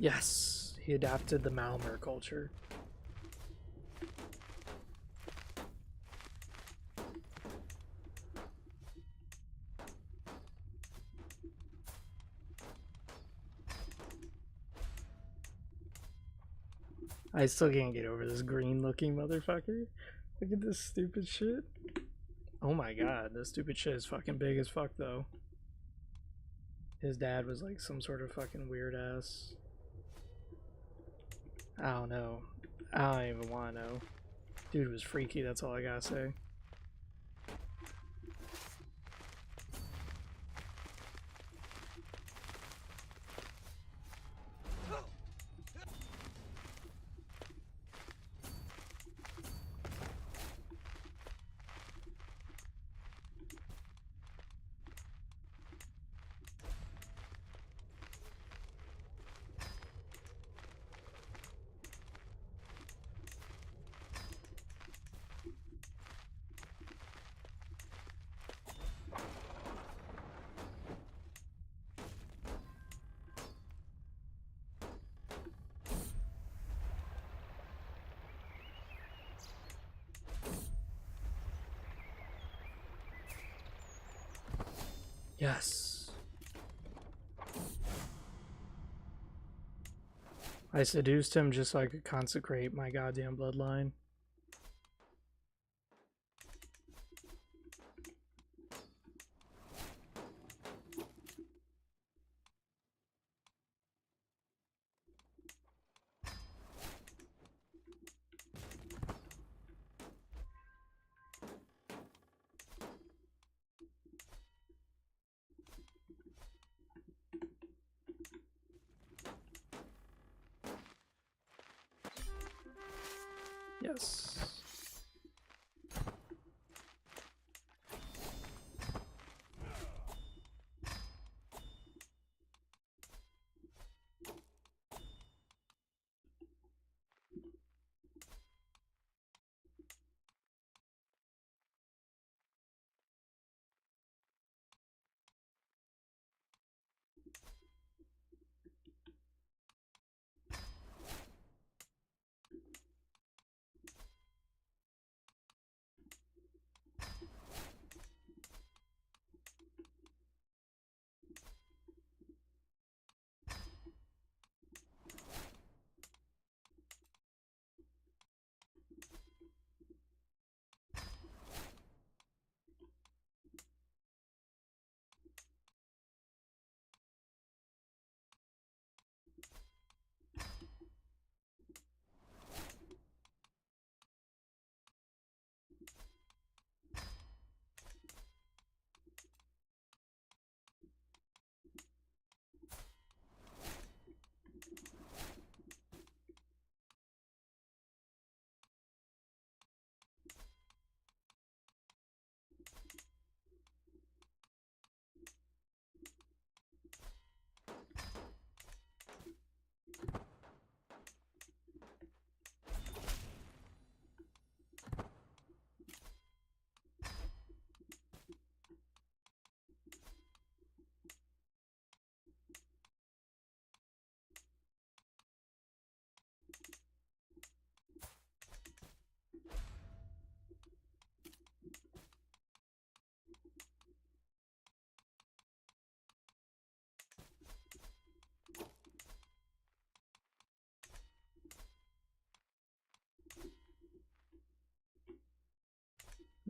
Yes, he adapted the Maomer culture. I still can't get over this green looking motherfucker. Look at this stupid shit. Oh my god, this stupid shit is fucking big as fuck though. His dad was like some sort of fucking weird ass. I don't know. I don't even want to know. Dude was freaky, that's all I gotta say. Yes. I seduced him just so I could consecrate my goddamn bloodline. Yes.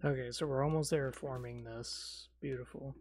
Okay, so we're almost there forming this. Beautiful.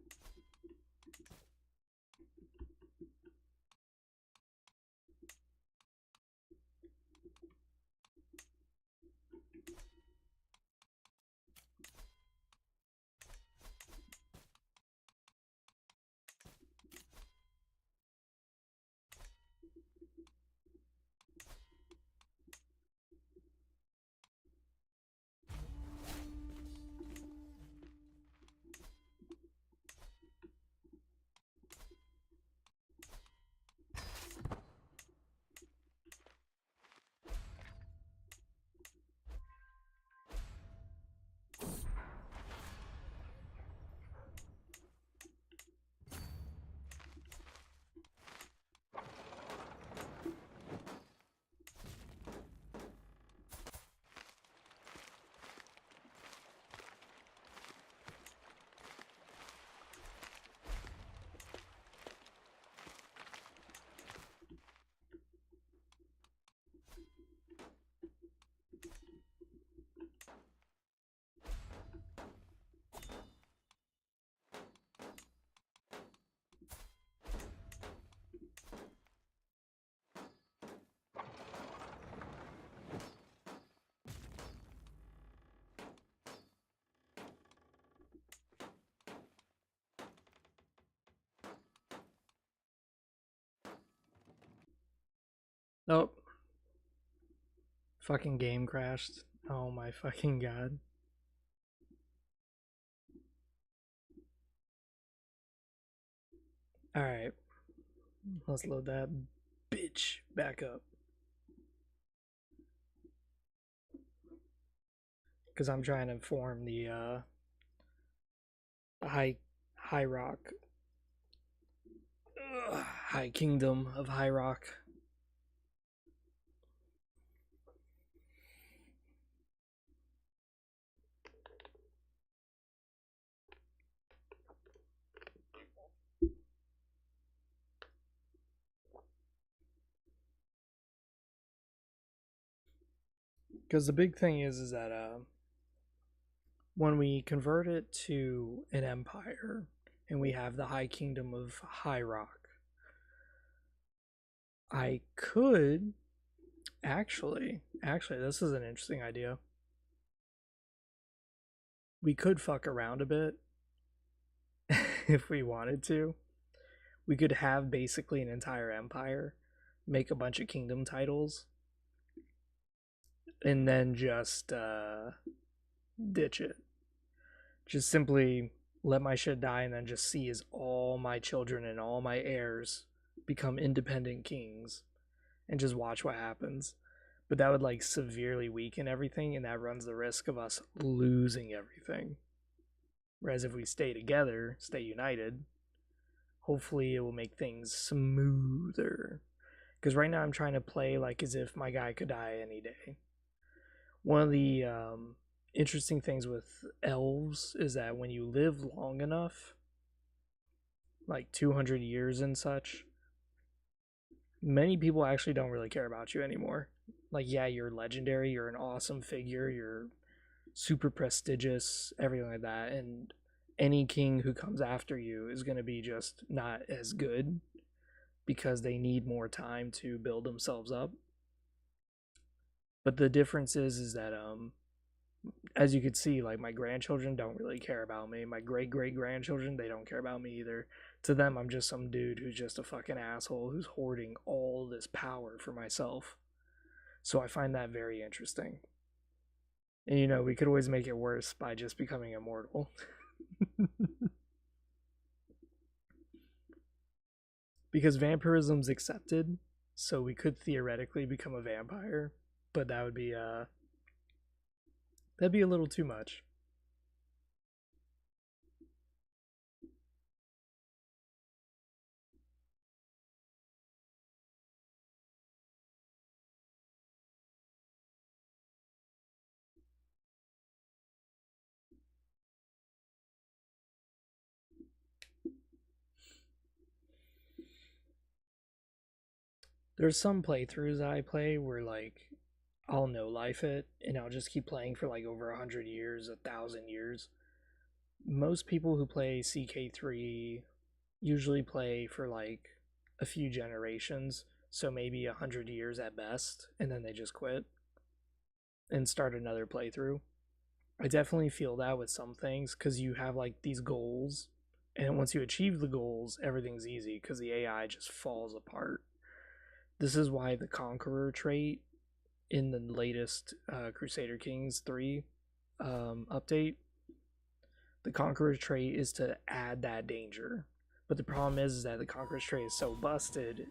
Nope. Fucking game crashed. Oh my fucking god. Alright. Let's load that bitch back up. Because I'm trying to form the high rock high kingdom of high rock. Because the big thing is that when we convert it to an empire and we have the high kingdom of high rock, I could actually this is an interesting idea. We could fuck around a bit if we wanted to. We could have basically an entire empire, make a bunch of kingdom titles, and then just ditch it. Just simply let my shit die and then just see as all my children and all my heirs become independent kings and just watch what happens. But that would like severely weaken everything, and that runs the risk of us losing everything. Whereas if we stay together, stay united, hopefully it will make things smoother. Because right now I'm trying to play like as if my guy could die any day. One of the interesting things with elves is that when you live long enough, like 200 years and such, many people actually don't really care about you anymore. Like, yeah, you're legendary, you're an awesome figure, you're super prestigious, everything like that, and any king who comes after you is going to be just not as good because they need more time to build themselves up. But the difference is that as you could see, like my grandchildren don't really care about me. My great great grandchildren, they don't care about me either. To them, I'm just some dude who's just a fucking asshole who's hoarding all this power for myself. So I find that very interesting. And you know, we could always make it worse by just becoming immortal. Because vampirism's accepted, so we could theoretically become a vampire, but that'd be a little too much. There's some playthroughs that I play where like I'll no life it and I'll just keep playing for like over 100 years, 1,000 years. Most people who play CK3 usually play for like a few generations, so maybe 100 years at best, and then they just quit and start another playthrough. I definitely feel that with some things because you have like these goals, and once you achieve the goals, everything's easy because the AI just falls apart. This is why the Conqueror trait in the latest Crusader Kings 3 update, the Conqueror trait is to add that danger. But the problem is that the Conqueror's trait is so busted,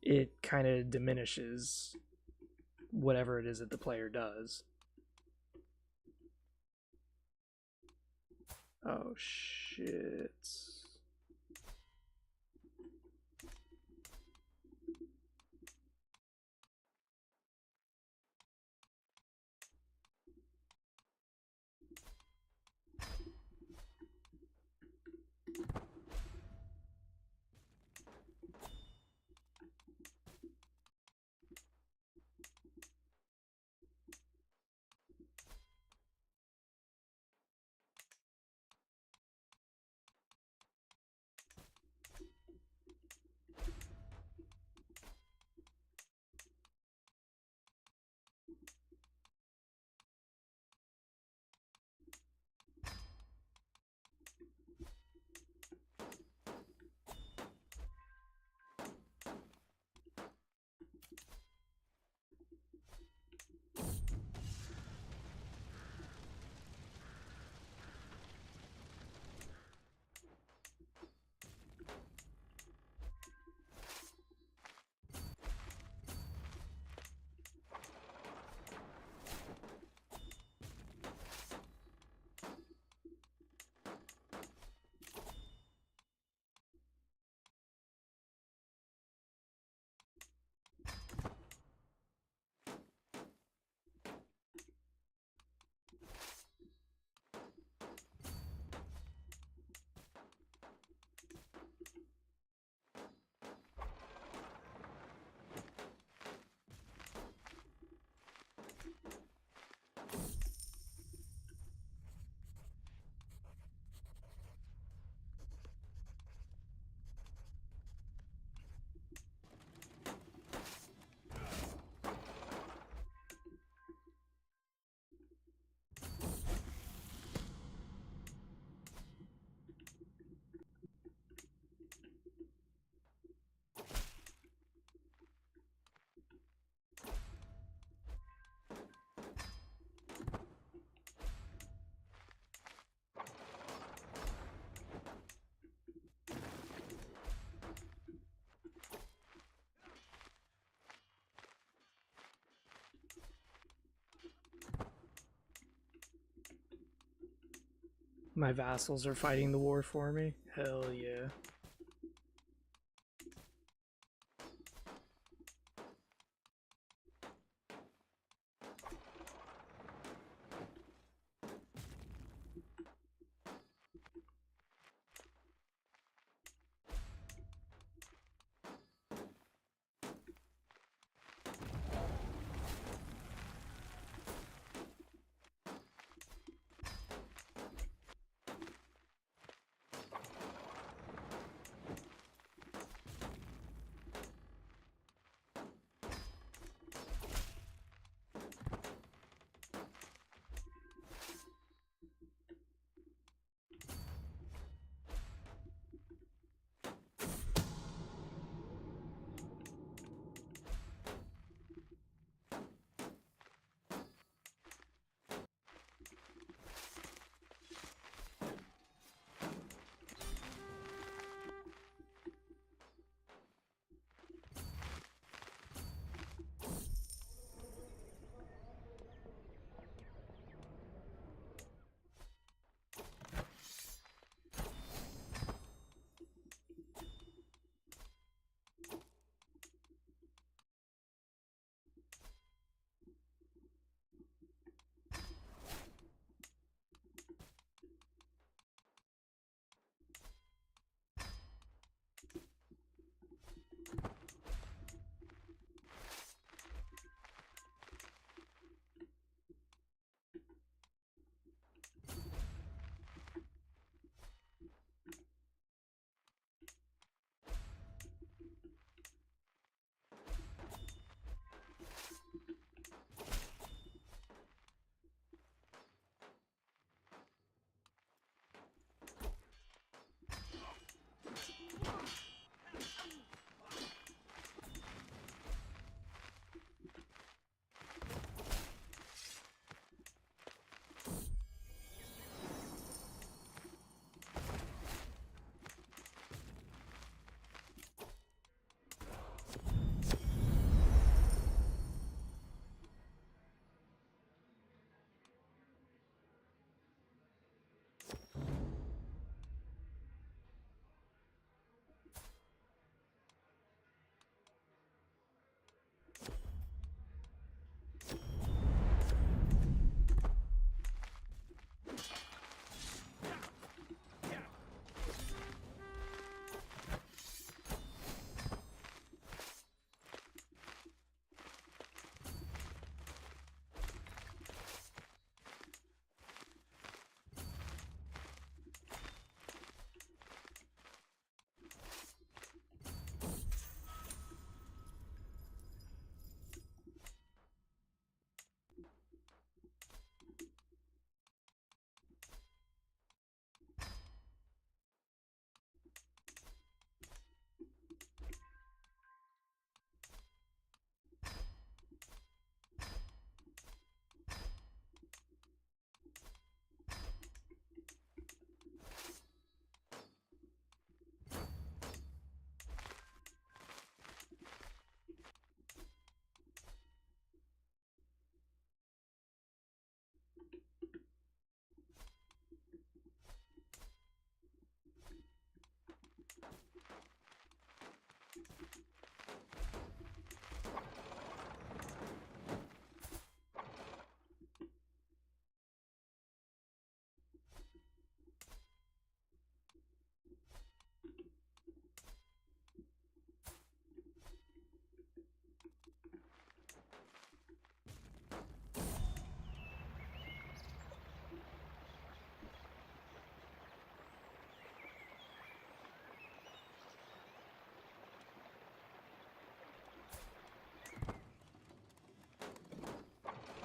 it kind of diminishes whatever it is that the player does. Oh shit. My vassals are fighting the war for me. Hell yeah.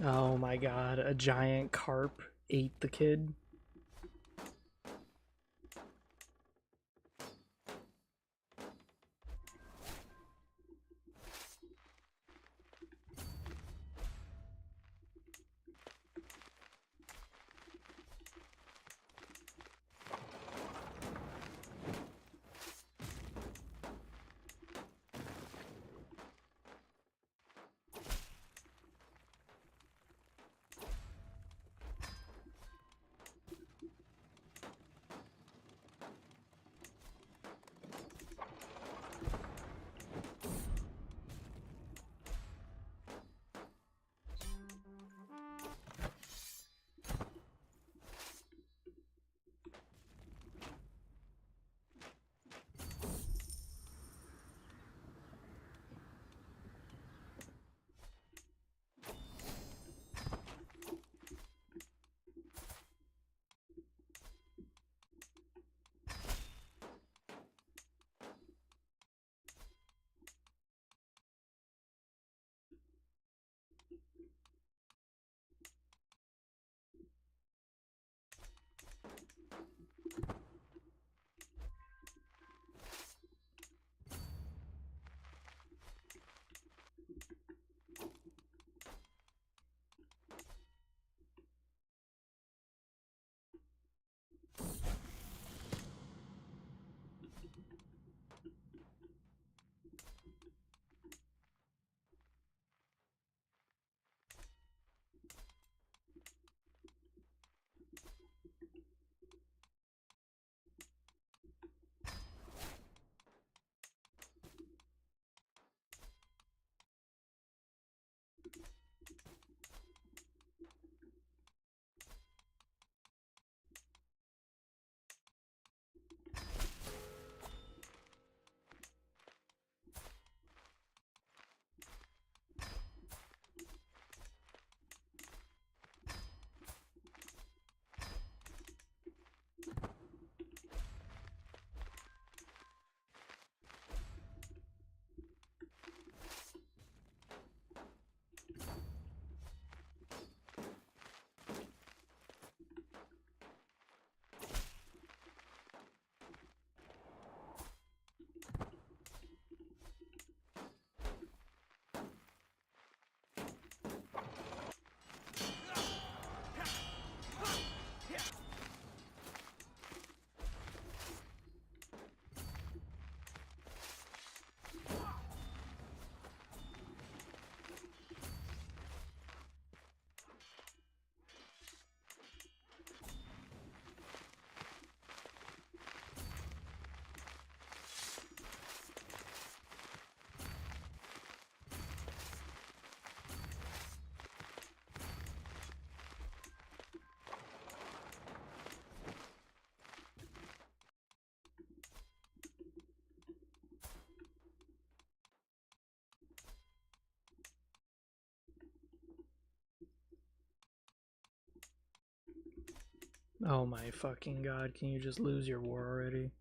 Oh my god, a giant carp ate the kid. Oh my fucking god, can you just lose your war already?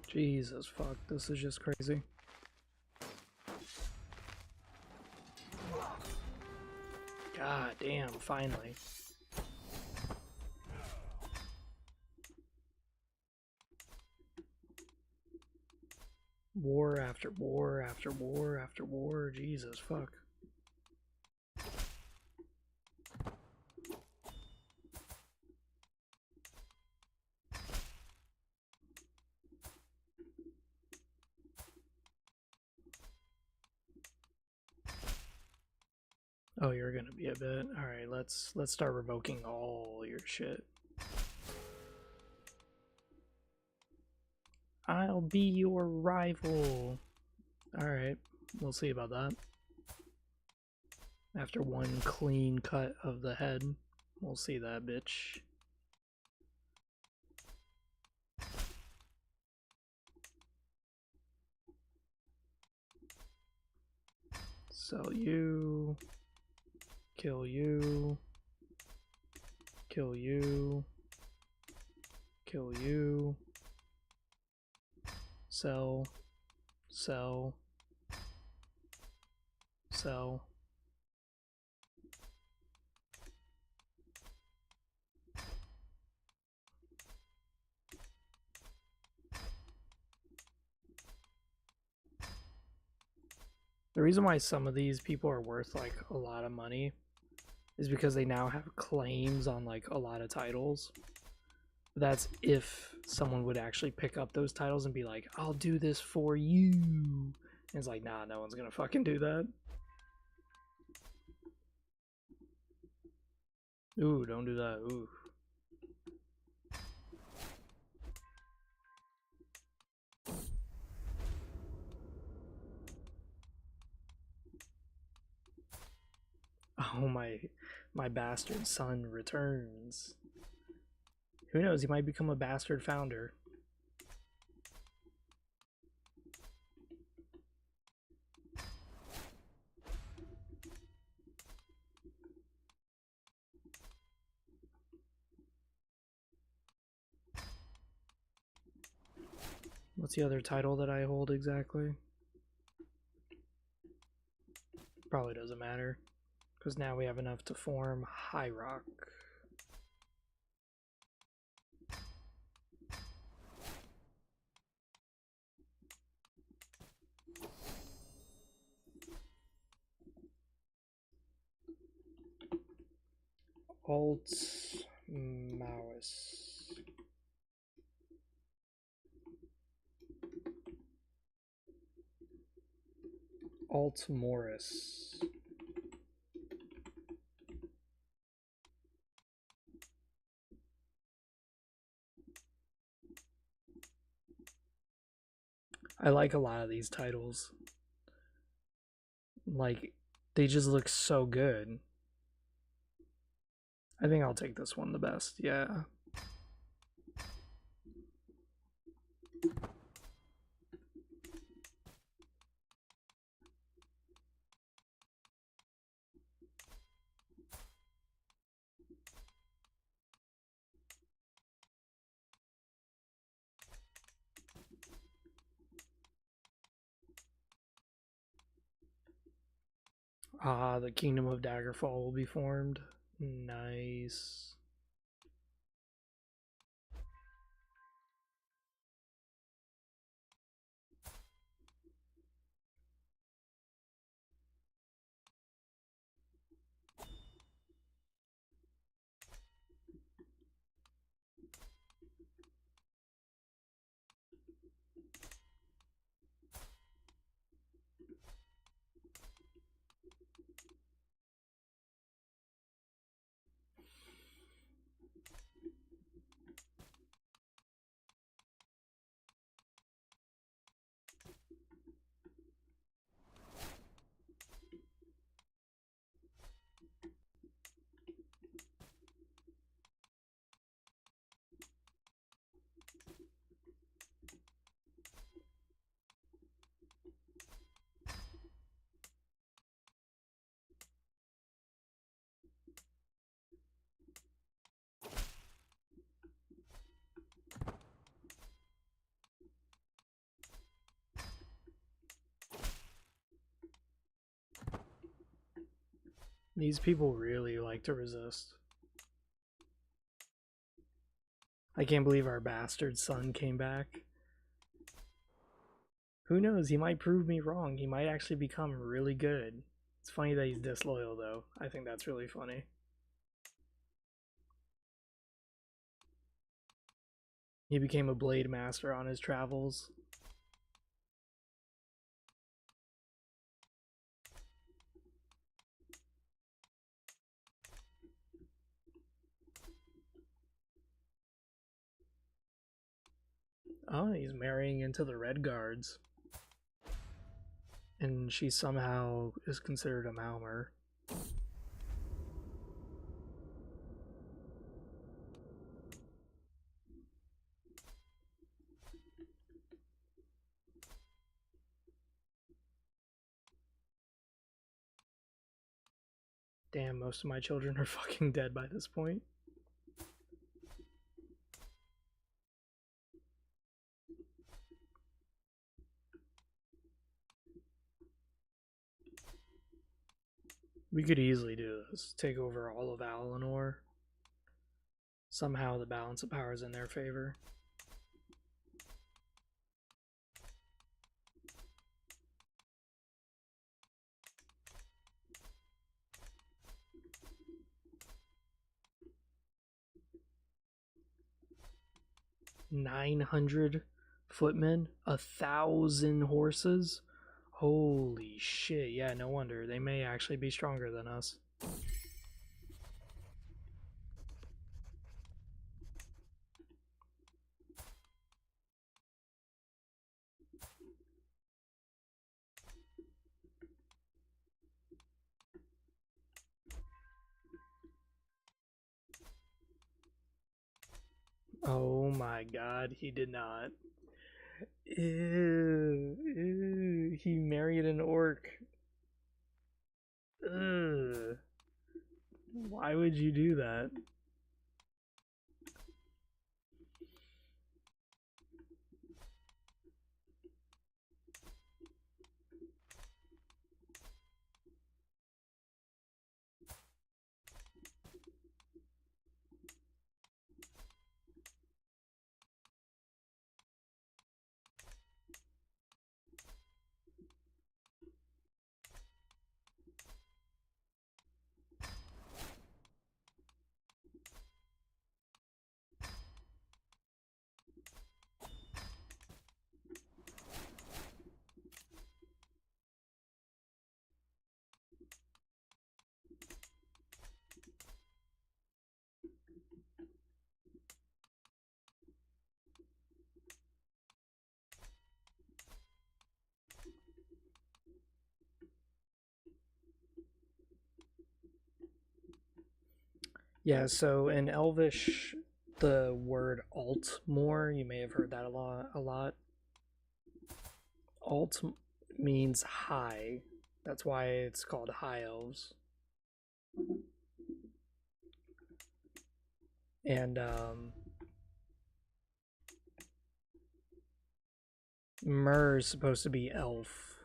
Jesus fuck, this is just crazy. God damn, finally. War after war after war after war, Jesus fuck. Oh, you're gonna be a bit. Alright, let's start revoking all your shit. I'll be your rival. Alright, we'll see about that. After one clean cut of the head, we'll see that bitch. Sell you. Kill you. Kill you. Kill you. Sell. Sell. Sell. The reason why some of these people are worth like a lot of money is because they now have claims on like a lot of titles. That's if someone would actually pick up those titles and be like, I'll do this for you. And it's like, nah, no one's gonna fucking do that. Ooh, don't do that. Ooh. Oh, my bastard son returns. Who knows, he might become a bastard founder. What's the other title that I hold exactly? Probably doesn't matter, because now we have enough to form High Rock. Alt Maois. Alt Morris. I like a lot of these titles. Like, they just look so good. I think I'll take this one the best, yeah. Ah, the Kingdom of Daggerfall will be formed. Nice. These people really like to resist. I can't believe our bastard son came back. Who knows? He might prove me wrong. He might actually become really good. It's funny that he's disloyal, though. I think that's really funny. He became a blade master on his travels. Oh, he's marrying into the Redguards. And she somehow is considered a Maomer. Damn, most of my children are fucking dead by this point. We could easily do this. Take over all of Alinor. Somehow the balance of power is in their favor. $900 footmen, 1,000 horses. Holy shit! Yeah, no wonder they may actually be stronger than us. Oh my god, he did not. Ew, ew, he married an orc. Ugh. Why would you do that? Yeah, so in Elvish, the word alt more, you may have heard that a lot. Alt means high. That's why it's called high elves. And Mer is supposed to be elf,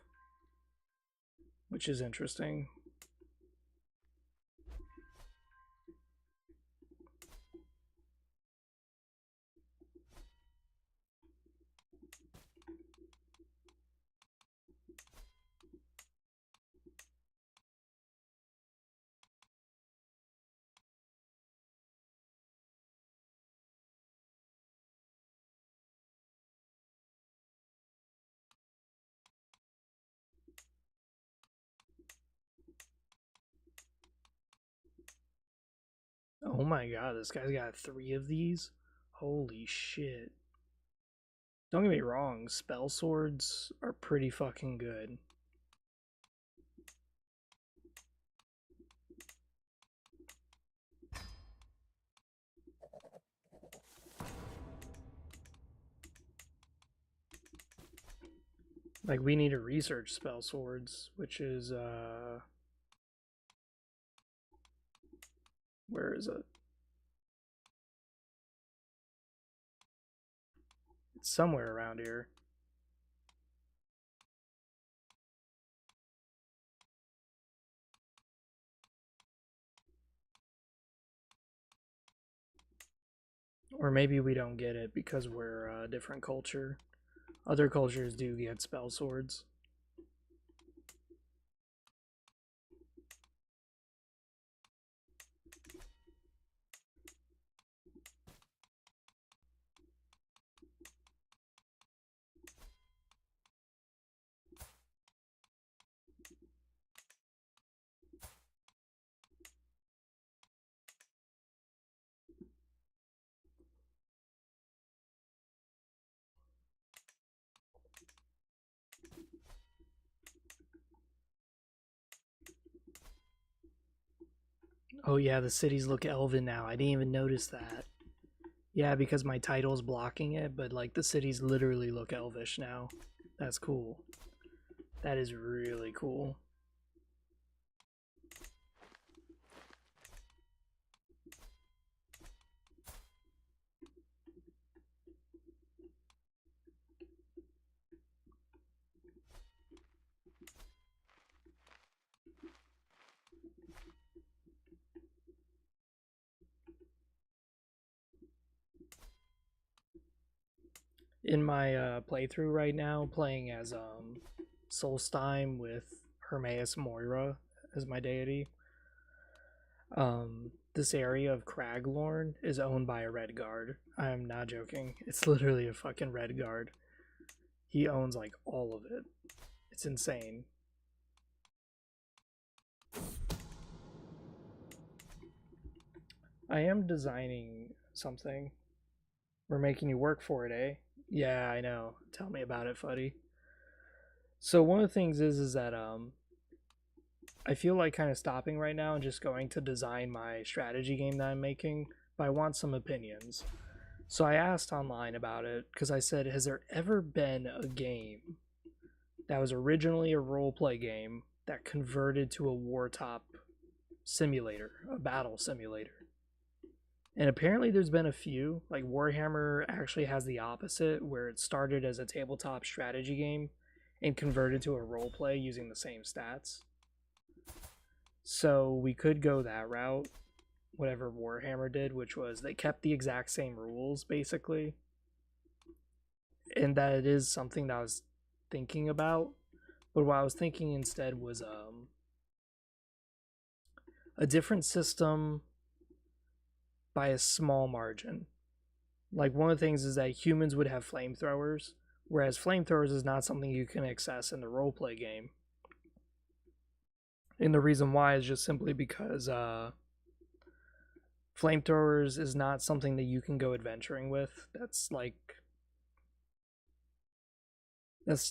which is interesting. Oh my god, this guy's got 3 of these? Holy shit. Don't get me wrong, spell swords are pretty fucking good. Like, we need to research spell swords, which is, where is it? It's somewhere around here. Or maybe we don't get it because we're a different culture. Other cultures do get spell swords. Oh yeah, the cities look elven now. I didn't even notice that. Yeah, because my title's blocking it, but like the cities literally look elvish now. That's cool. That is really cool. In my playthrough right now, playing as Solstheim with Hermaeus Moira as my deity, this area of Craglorn is owned by a Redguard. I'm not joking. It's literally a fucking Redguard. He owns like all of it. It's insane. I am designing something. We're making you work for it, eh? Yeah, I know. Tell me about it, Fuddy. So one of the things is that I feel like kind of stopping right now and just going to design my strategy game that I'm making, but I want some opinions. So I asked online about it because I said, has there ever been a game that was originally a roleplay game that converted to a wartop simulator, a battle simulator? And apparently there's been a few. Like Warhammer actually has the opposite, where it started as a tabletop strategy game and converted to a roleplay using the same stats. So we could go that route, whatever Warhammer did, which was they kept the exact same rules basically. And that it is something that I was thinking about. But what I was thinking instead was a different system by a small margin. Like one of the things is that humans would have flamethrowers, whereas flamethrowers is not something you can access in the roleplay game. And the reason why is just simply because flamethrowers is not something that you can go adventuring with. That's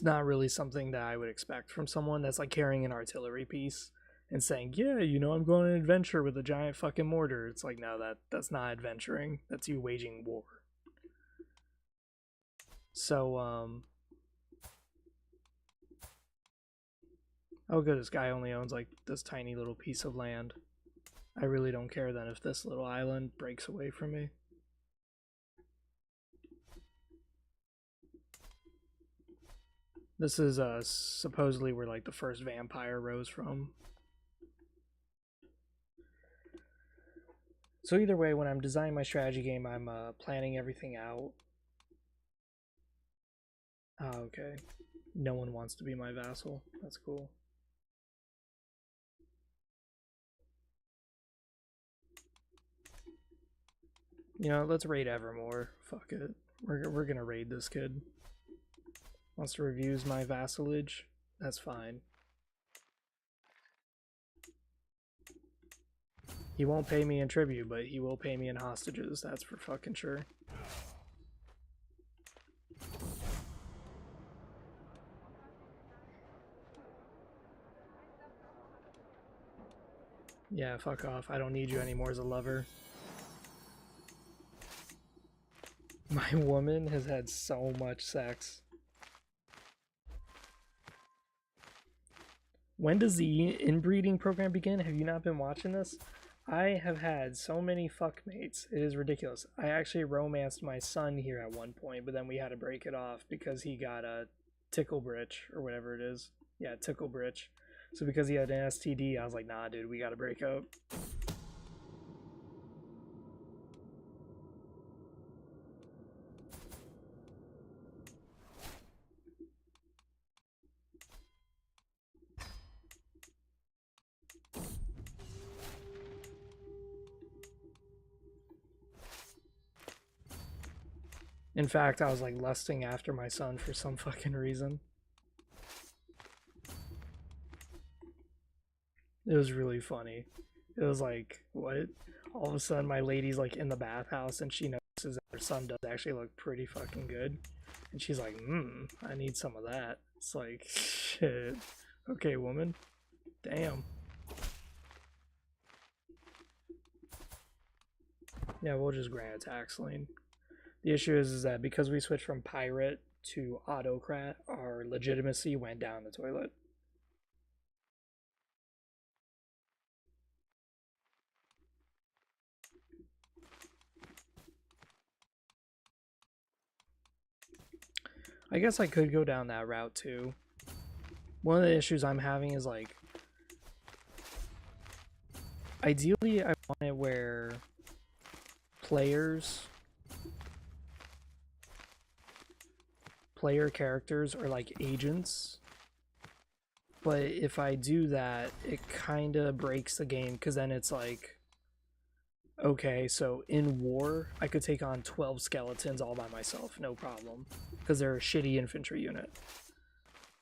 not really something that I would expect from someone. That's like carrying an artillery piece. and saying, yeah, you know, I'm going on an adventure with a giant fucking mortar. It's like, no, that's not adventuring. That's you waging war. So, oh good, this guy only owns like this tiny little piece of land. I really don't care then if this little island breaks away from me. This is supposedly where like the first vampire rose from. So either way, when I'm designing my strategy game, I'm planning everything out. Oh, okay. No one wants to be my vassal. That's cool. You know, let's raid Evermore. Fuck it. We're gonna raid this kid. Wants to reviews my vassalage? That's fine. He won't pay me in tribute, but he will pay me in hostages. That's for fucking sure. Yeah, fuck off. I don't need you anymore as a lover. My woman has had so much sex. When does the inbreeding program begin? Have you not been watching this? I have had so many fuckmates. It is ridiculous. I actually romanced my son here at one point, but then we had to break it off because he got a tickle britch or whatever it is. Yeah, tickle britch. So because he had an STD, I was like, nah, dude, we gotta break up. In fact, I was like lusting after my son for some fucking reason. It was really funny. It was like, what? All of a sudden, my lady's like in the bathhouse and she notices that her son does actually look pretty fucking good. And she's like, I need some of that. It's like, shit. Okay, woman. Damn. Yeah, we'll just grant a tax lane. The issue is that because we switched from pirate to autocrat, our legitimacy went down the toilet. I guess I could go down that route too. One of the issues I'm having is like, ideally I want it where player characters are like agents, but if I do that, it kind of breaks the game because then it's like, okay, so in war, I could take on 12 skeletons all by myself, no problem, because they're a shitty infantry unit.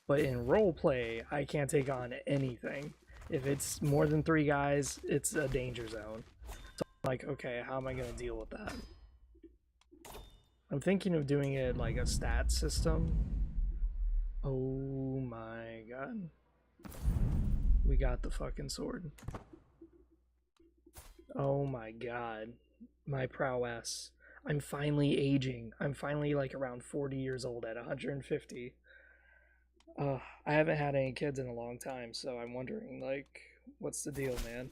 But in roleplay, I can't take on anything. If it's more than 3 guys, it's a danger zone. So I'm like, okay, how am I going to deal with that? I'm thinking of doing it like a stat system. Oh my god. We got the fucking sword. Oh my god. My prowess. I'm finally aging. I'm finally like around 40 years old at 150. I haven't had any kids in a long time, so I'm wondering, like, what's the deal, man?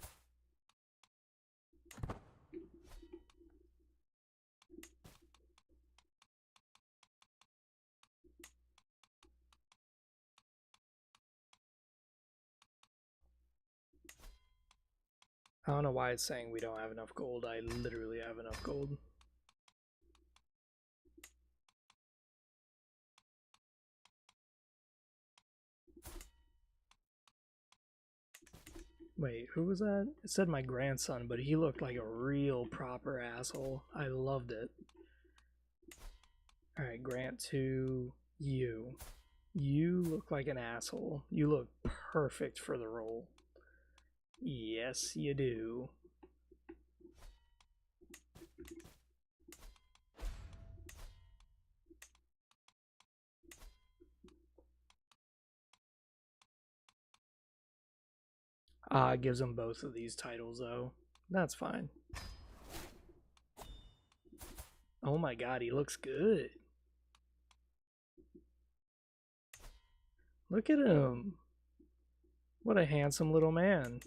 I don't know why it's saying we don't have enough gold. I literally have enough gold. Wait, who was that? It said my grandson, but he looked like a real proper asshole. I loved it. Alright, grant to you. You look like an asshole. You look perfect for the role. Yes, you do. It gives him both of these titles, though. That's fine. Oh my god, he looks good. Look at him. What a handsome little man.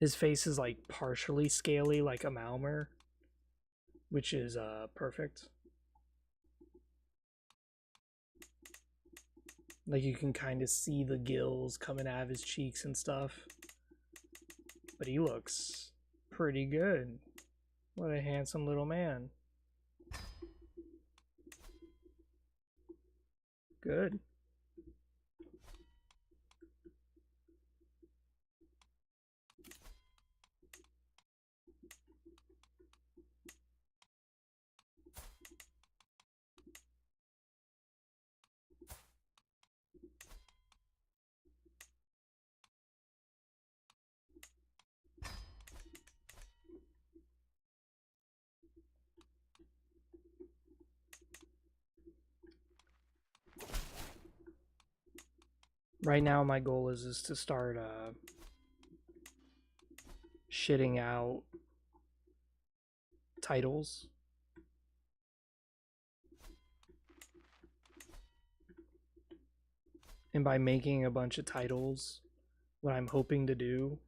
His face is like partially scaly like a Maomer, which is perfect. Like you can kind of see the gills coming out of his cheeks and stuff. But he looks pretty good. What a handsome little man. Good. Right now my goal is to start shitting out titles. And by making a bunch of titles, what I'm hoping to do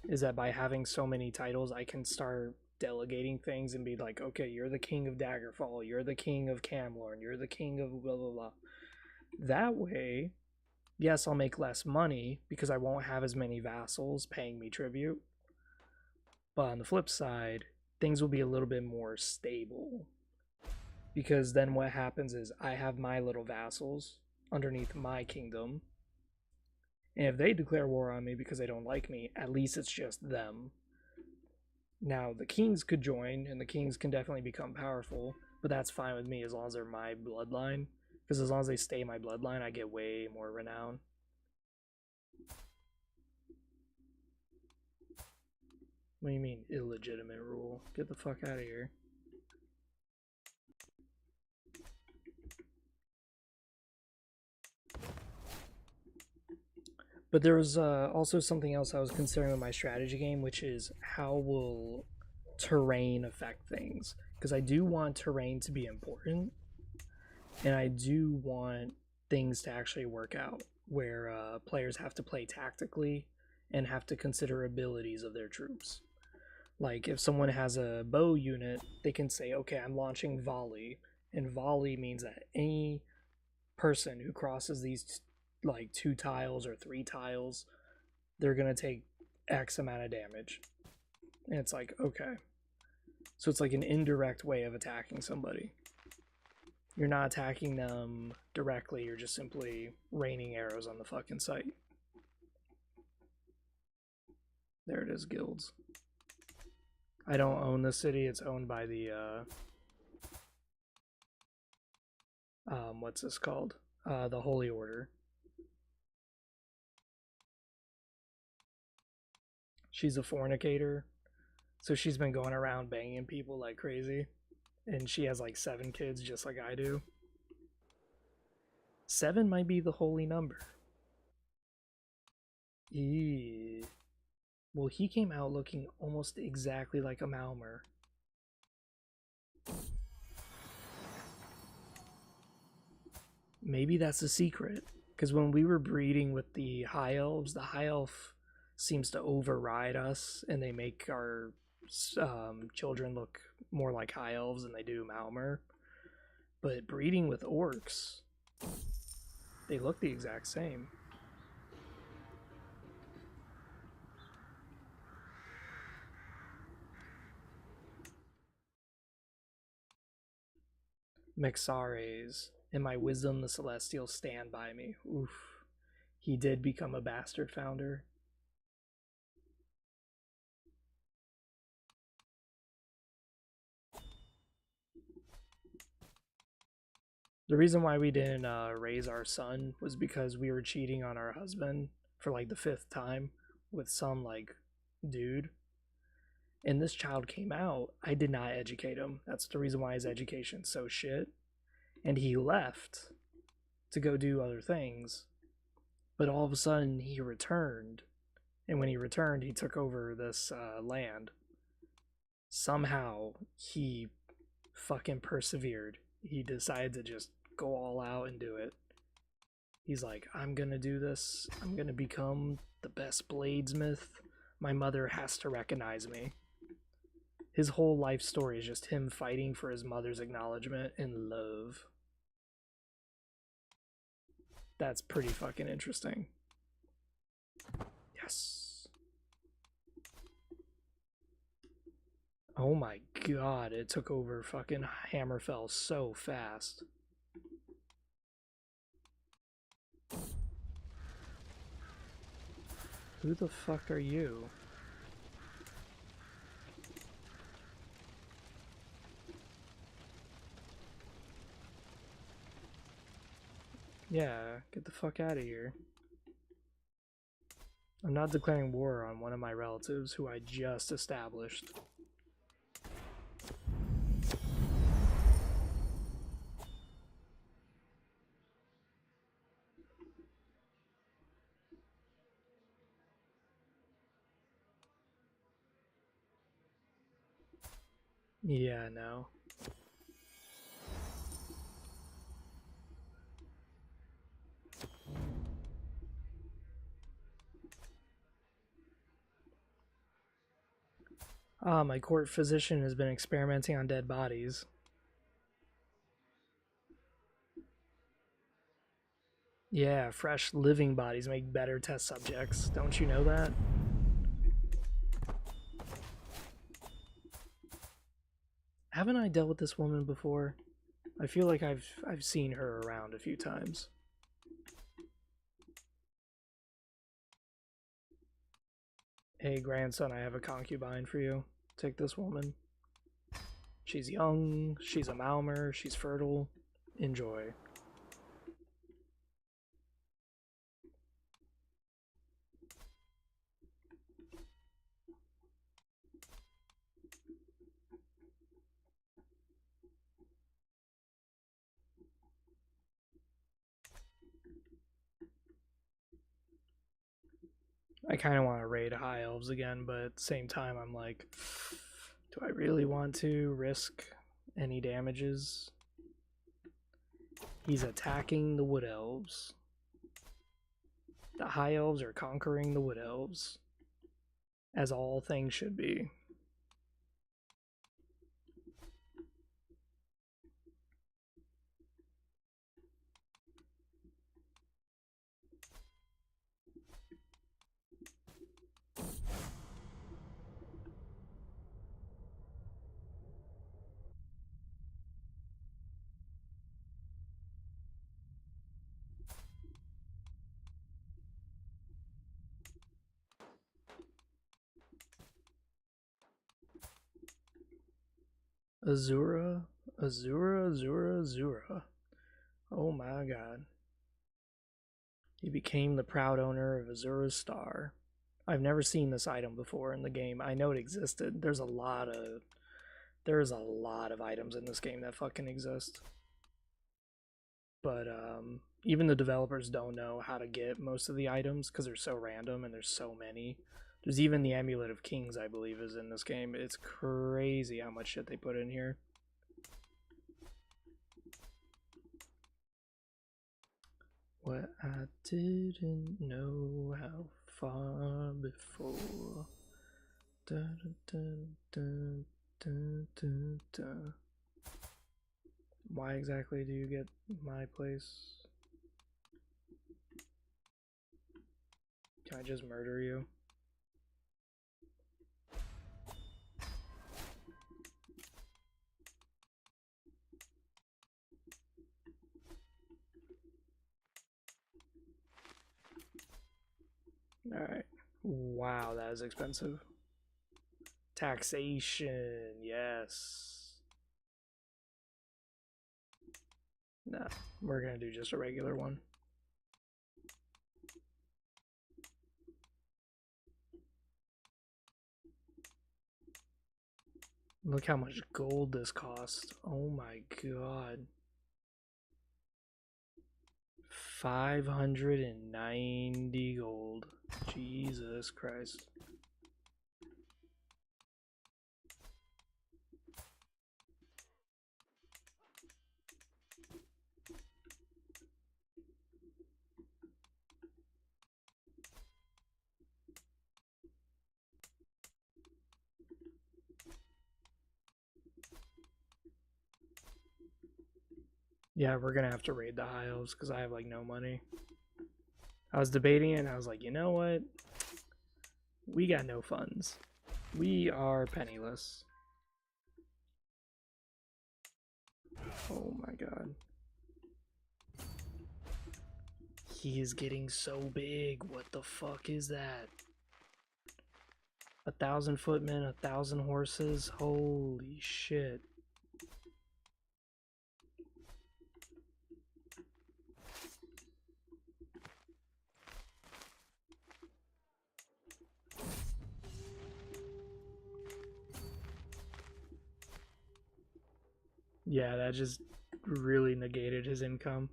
is that by having so many titles, I can start delegating things and be like, okay, you're the king of Daggerfall, you're the king of Camlorn, you're the king of blah blah blah. That way, yes, I'll make less money because I won't have as many vassals paying me tribute. But on the flip side, things will be a little bit more stable. Because then what happens is I have my little vassals underneath my kingdom. And if they declare war on me because they don't like me, at least it's just them. Now, the kings could join, and the kings can definitely become powerful, but that's fine with me as long as they're my bloodline. Because as long as they stay my bloodline, I get way more renown. What do you mean, illegitimate rule? Get the fuck out of here. But there was also something else I was considering with my strategy game, which is how will terrain affect things? Because I do want terrain to be important, and I do want things to actually work out, where players have to play tactically and have to consider abilities of their troops. Like if someone has a bow unit, they can say, okay, I'm launching volley, and volley means that any person who crosses these like 2 tiles or 3 tiles, they're gonna take X amount of damage. And it's like, okay. So it's like an indirect way of attacking somebody. You're not attacking them directly, you're just simply raining arrows on the fucking site. There it is, guilds. I don't own the city, it's owned by the what's this called? The Holy Order. She's a fornicator, so she's been going around banging people like crazy, and she has like 7 kids just like I do. 7 might be the holy number. Eee. Well, he came out looking almost exactly like a Maomer. Maybe that's the secret, because when we were breeding with the high elves, the high elf seems to override us, and they make our children look more like high elves than they do Maomer. But breeding with orcs, they look the exact same. Mexares, and my wisdom the celestial stand by me. Oof. He did become a bastard founder. The reason why we didn't raise our son was because we were cheating on our husband for like the 5th time with some like dude. And this child came out. I did not educate him. That's the reason why his education's so shit. And he left. to go do other things. But all of a sudden, he returned. And when he returned, he took over this land. Somehow, he fucking persevered. He decided to just go all out and do it. He's like, I'm gonna do this. I'm gonna become the best bladesmith. My mother has to recognize me. His whole life story is just him fighting for his mother's acknowledgement and love. That's pretty fucking interesting. Yes. Oh my god, it took over fucking Hammerfell so fast. Who the fuck are you? Yeah, get the fuck out of here. I'm not declaring war on one of my relatives who I just established. Yeah, no. Ah, my court physician has been experimenting on dead bodies. Yeah, fresh living bodies make better test subjects. Don't you know that? Haven't I dealt with this woman before? I feel like I've seen her around a few times. Hey grandson, I have a concubine for you. Take this woman. She's young, she's a Maomer, she's fertile. Enjoy. I kind of want to raid High Elves again, but at the same time, I'm like, do I really want to risk any damages? He's attacking the Wood Elves. The High Elves are conquering the Wood Elves, as all things should be. Azura, Azura, Azura, Azura. Oh my god. He became the proud owner of Azura's Star. I've never seen this item before in the game. I know it existed. There's a lot of items in this game that fucking exist. But even the developers don't know how to get most of the items because they're so random and there's so many. There's even the Amulet of Kings, I believe, is in this game. It's crazy how much shit they put in here. What I didn't know how far before. Da, da, da, da, da, da. Why exactly do you get my place? Can I just murder you? Alright. Wow, that is expensive. Taxation, yes. No, we're gonna do just a regular one. Look how much gold this costs. Oh my god. 590 gold. Jesus Christ. Yeah, we're gonna have to raid the high elves because I have like no money. I was debating it and I was like, you know what? We got no funds. We are penniless. Oh my god. He is getting so big. What the fuck is that? 1,000 footmen, 1,000 horses. Holy shit. Yeah, that just really negated his income.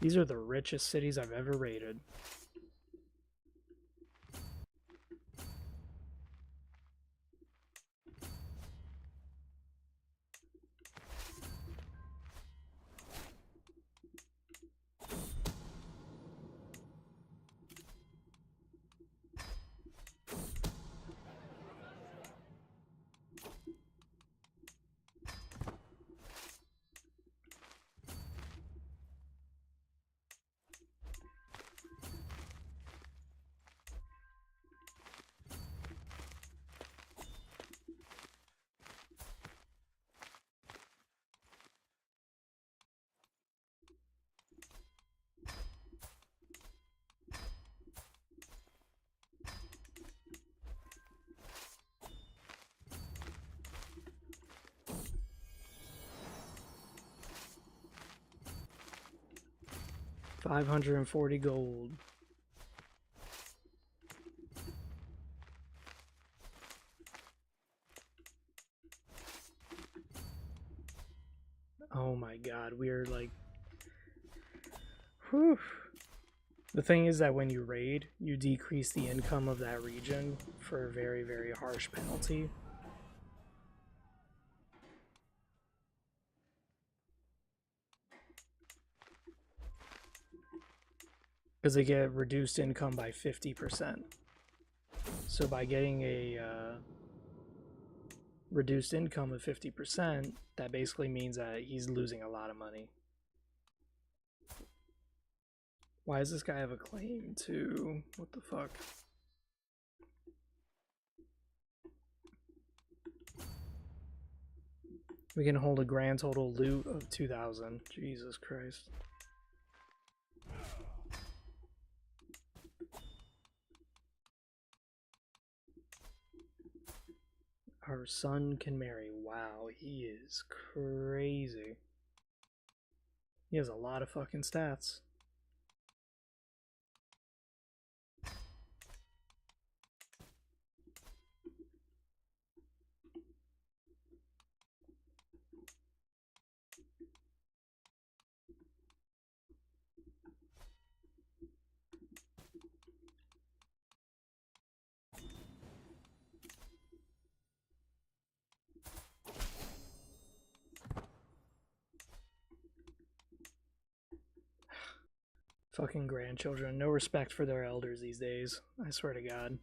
These are the richest cities I've ever raided. $540 gold. Oh my god, we're like... Whew. The thing is that when you raid, you decrease the income of that region for a very, very harsh penalty. Because they get reduced income by 50%. So by getting a reduced income of 50%, that basically means that he's losing a lot of money. Why does this guy have a claim to... What the fuck? We can hold a grand total loot of 2,000. Jesus Christ. Our son can marry. Wow, he is crazy. He has a lot of fucking stats. Fucking grandchildren. No respect for their elders these days. I swear to God.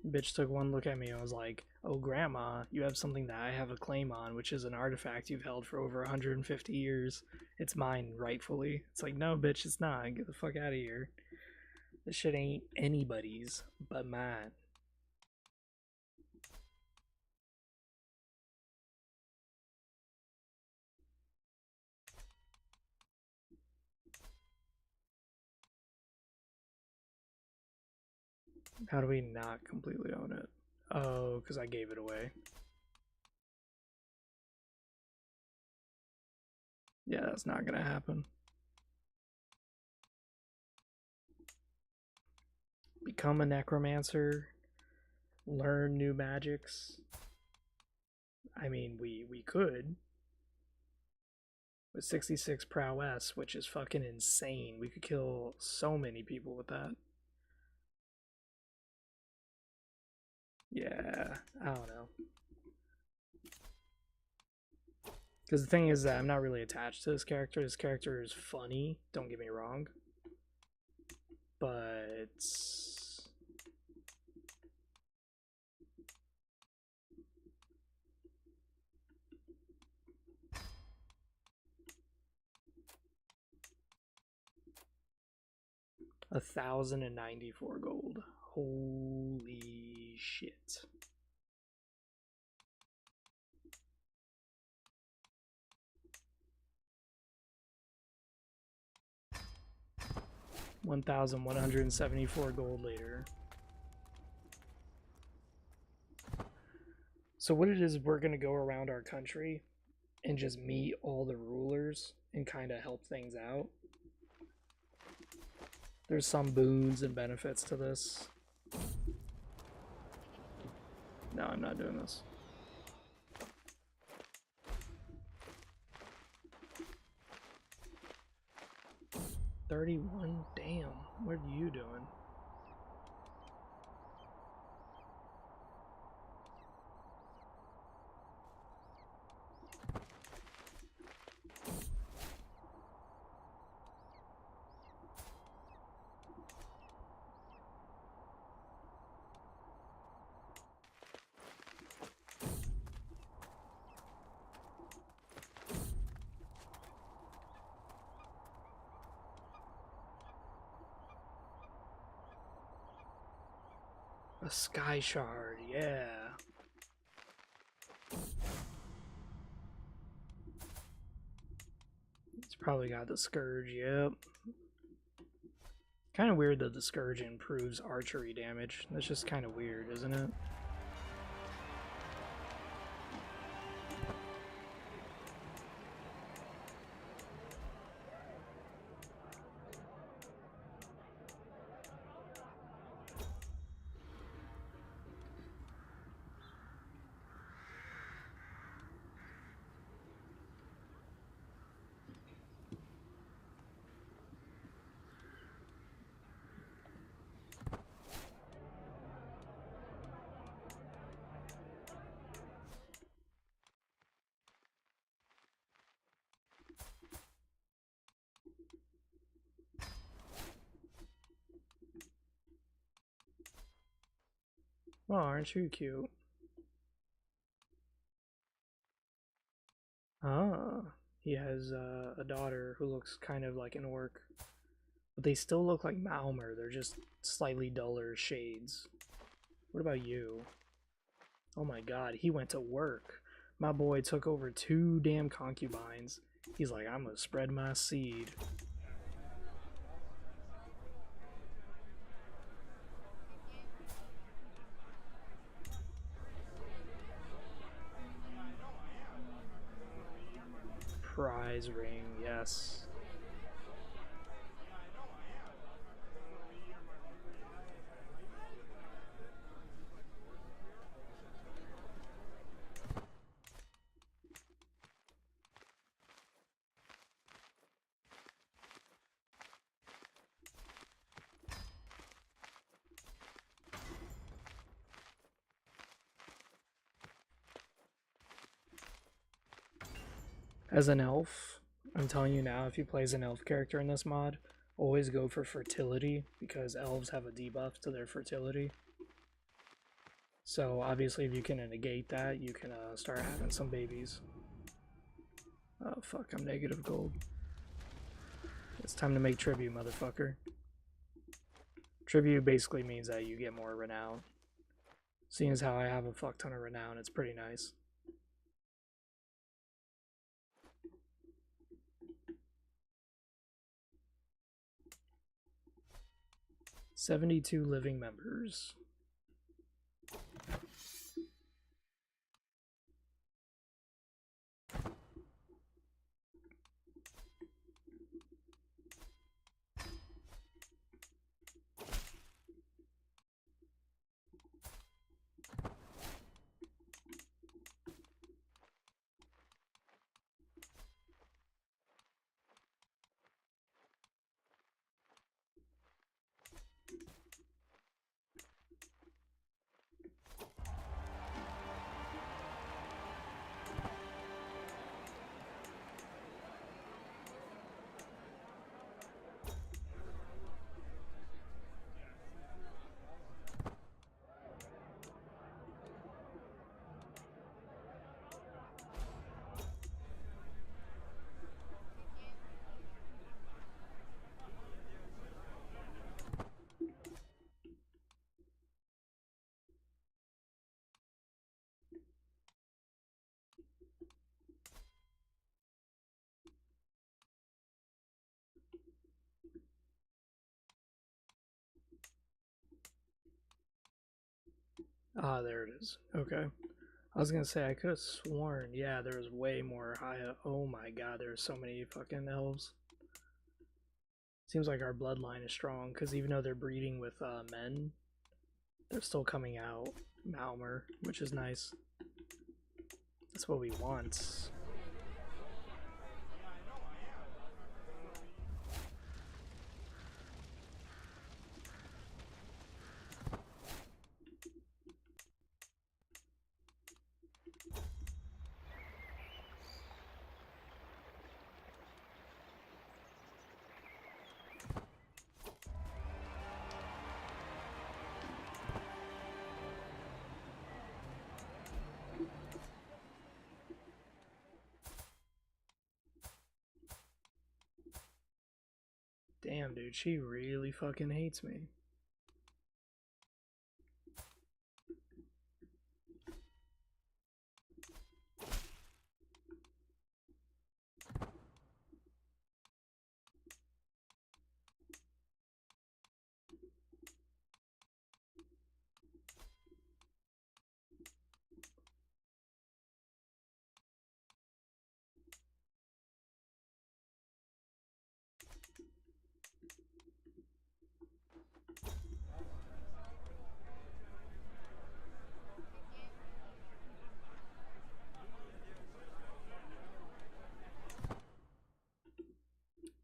Bitch took one look at me and was like, oh, grandma, you have something that I have a claim on, which is an artifact you've held for over 150 years. It's mine, rightfully. It's like, no, bitch, it's not. Get the fuck out of here. This shit ain't anybody's but mine. How do we not completely own it? Oh, because I gave it away. Yeah, that's not gonna happen. Become a necromancer. learn new magics. I mean, we could. With 66 prowess, which is fucking insane. We could kill so many people with that. Yeah, I don't know. Because the thing is that I'm not really attached to this character. This character is funny, don't get me wrong. But 1,094 gold. Holy shit. $1,174 gold later. So what it is, we're gonna go around our country and just meet all the rulers and kind of help things out. There's some boons and benefits to this. No, I'm not doing this. $31? Damn, what are you doing? A sky shard, yeah. It's probably got the scourge, yep. Kind of weird that the scourge improves archery damage. That's just kind of weird, isn't it? Well, aren't you cute? Ah, he has a daughter who looks kind of like an orc. But they still look like Maomer, they're just slightly duller shades. What about you? Oh my god, he went to work. My boy took over 2 damn concubines. He's like, I'm gonna spread my seed. Prize ring, yes. As an elf, I'm telling you now, if you play as an elf character in this mod, always go for fertility, because elves have a debuff to their fertility. So obviously if you can negate that, you can start having some babies. Oh fuck, I'm negative gold. It's time to make tribute, motherfucker. Tribute basically means that you get more renown. Seeing as how I have a fuck ton of renown, it's pretty nice. $72 living members. Ah, there it is. Okay. I was gonna say I could have sworn, yeah, there was way more high. Oh my god, there's so many fucking elves. Seems like our bloodline is strong because even though they're breeding with men, they're still coming out Maomer, which is nice. That's what we want. Damn, dude, she really fucking hates me.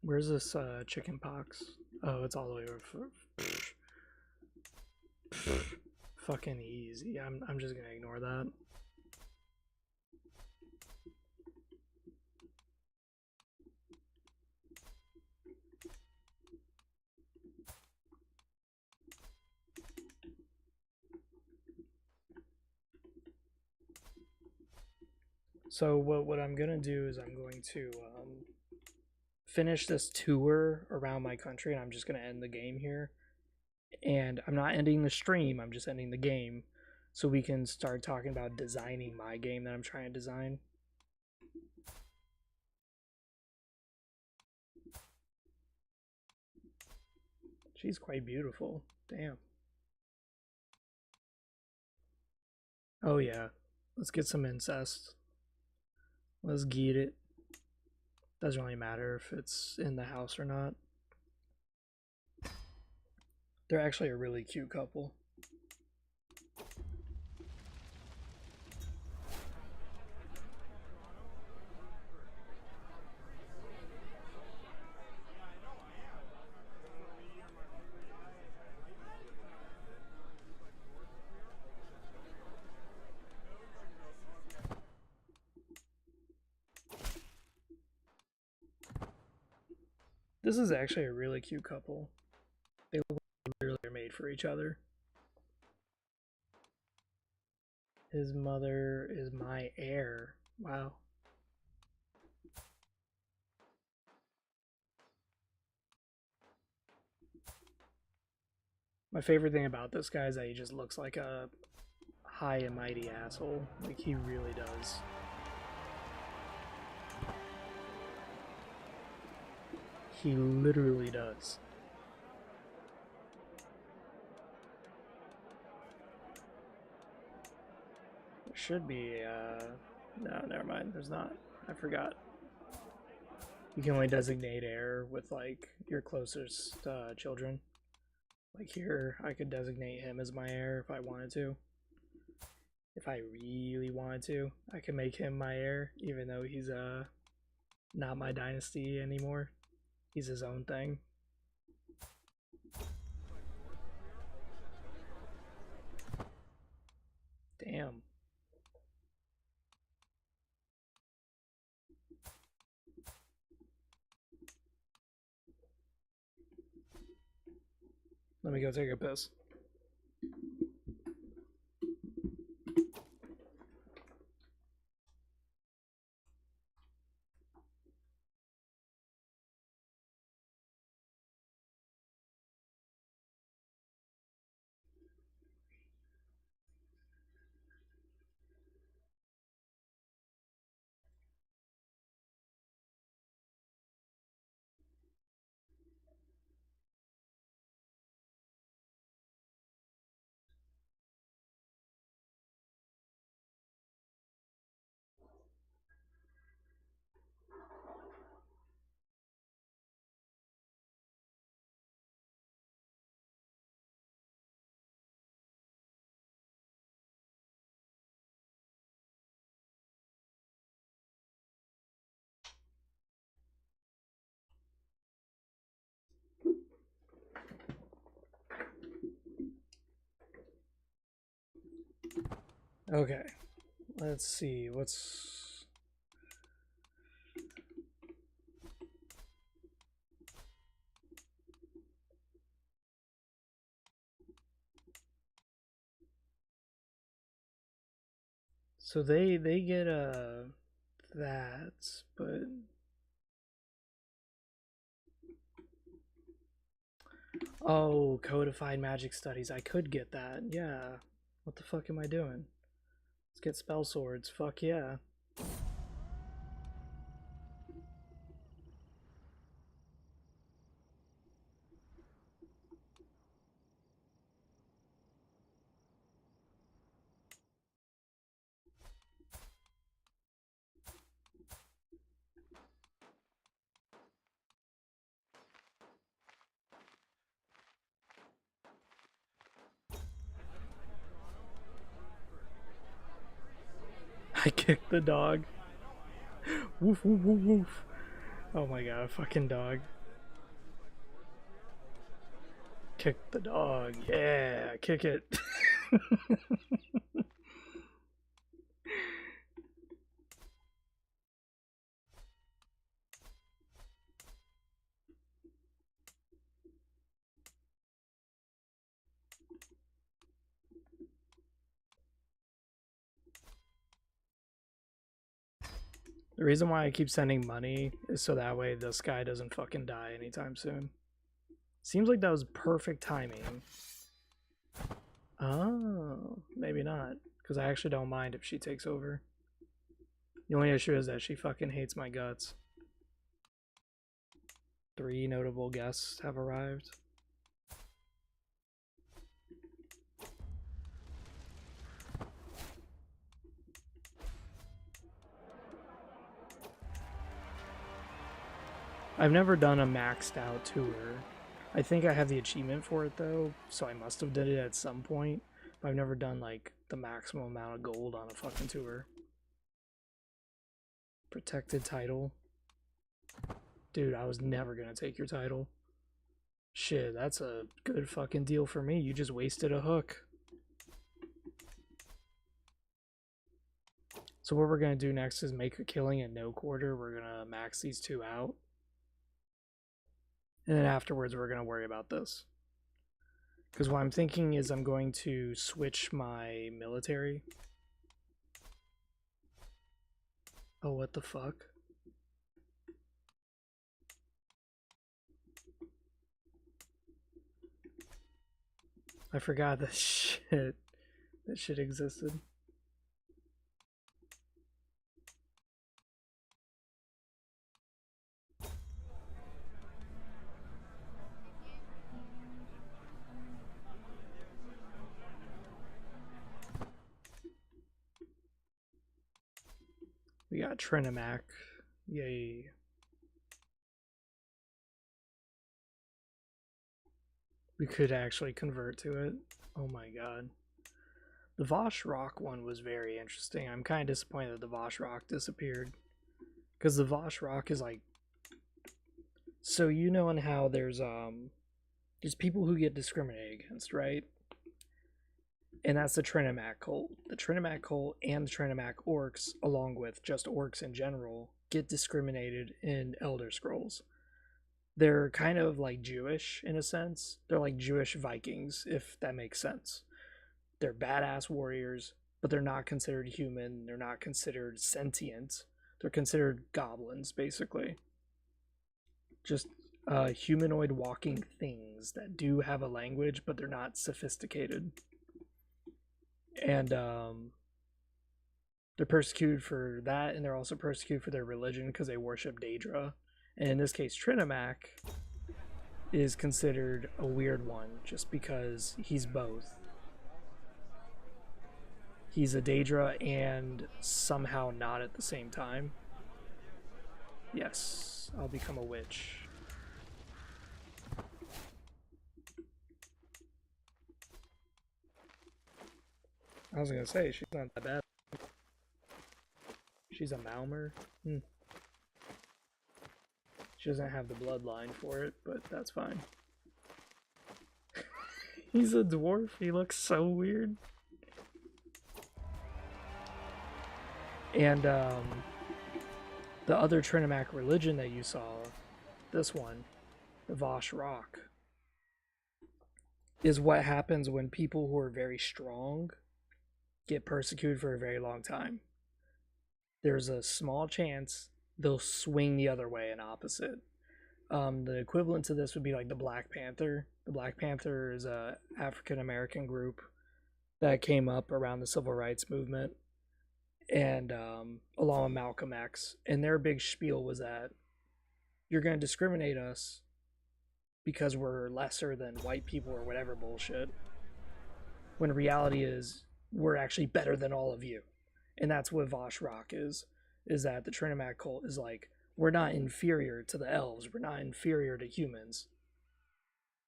Where's this chicken pox? Oh, it's all the way over. Fucking easy. I'm just gonna ignore that. So what I'm gonna do is I'm going to finish this tour around my country, and I'm just gonna end the game here. And I'm not ending the stream. I'm just ending the game, so we can start talking about designing my game that I'm trying to design. She's quite beautiful. Damn. Oh yeah. Let's get some incest. Let's get it. Doesn't really matter if it's in the house or not. They're actually a really cute couple. This is actually a really cute couple. They literally are made for each other. His mother is my heir. Wow. My favorite thing about this guy is that he just looks like a high and mighty asshole. Like, he really does. He literally does. There should be, no, never mind. There's not. I forgot. You can only designate heir with, like, your closest children. Like here, I could designate him as my heir if I wanted to. If I really wanted to, I could make him my heir, even though he's not my dynasty anymore. He's his own thing. Damn. Let me go take a piss. Okay, let's see what's. So they get that, but oh, codified magic studies. I could get that. Yeah. What the fuck am I doing? Let's get spell swords. Fuck yeah. I kicked the dog. Woof woof woof woof. Oh my god, fucking dog. Kick the dog. Yeah, kick it. The reason why I keep sending money is so that way this guy doesn't fucking die anytime soon. Seems like that was perfect timing. Oh, maybe not. Because I actually don't mind if she takes over. The only issue is that she fucking hates my guts. 3 notable guests have arrived. I've never done a maxed out tour. I think I have the achievement for it though, so I must have did it at some point. But I've never done like the maximum amount of gold on a fucking tour. Protected title. Dude, I was never gonna take your title. Shit, that's a good fucking deal for me. You just wasted a hook. So what we're gonna do next is make a killing at no quarter. We're gonna max these 2 out. And then afterwards we're gonna worry about this. Because what I'm thinking is I'm going to switch my military. Oh, what the fuck? I forgot that shit. That shit existed. We got Trinimac. Yay. We could actually convert to it. Oh my god. The Vosh Rock one was very interesting. I'm kind of disappointed that the Vosh Rock disappeared. Because the Vosh Rock is like... So you know how there's people who get discriminated against, right? And that's the Trinimac cult. The Trinimac cult and the Trinimac orcs, along with just orcs in general, get discriminated in Elder Scrolls. They're kind of like Jewish in a sense. They're like Jewish Vikings, if that makes sense. They're badass warriors, but they're not considered human. They're not considered sentient. They're considered goblins, basically. Just humanoid walking things that do have a language, but they're not sophisticated. And they're persecuted for that, and they're also persecuted for their religion because they worship Daedra. And in this case, Trinimac is considered a weird one just because he's both. He's a Daedra and somehow not at the same time. Yes, I'll become a witch. I was gonna say, she's not that bad. She's a Maomer. She doesn't have the bloodline for it, but that's fine. He's a dwarf. He looks so weird. And the other Trinimac religion that you saw, this one, the Vosh Rock, is what happens when people who are very strong get persecuted for a very long time. There's a small chance they'll swing the other way and opposite. The equivalent to this would be like the Black Panther. The Black Panther is a African American group that came up around the civil rights movement, and along with Malcolm X. And their big spiel was that you're going to discriminate us because we're lesser than white people or whatever bullshit, when reality is we're actually better than all of you. And that's what Vosh Rock is that the Trinimac cult is like, we're not inferior to the elves, we're not inferior to humans.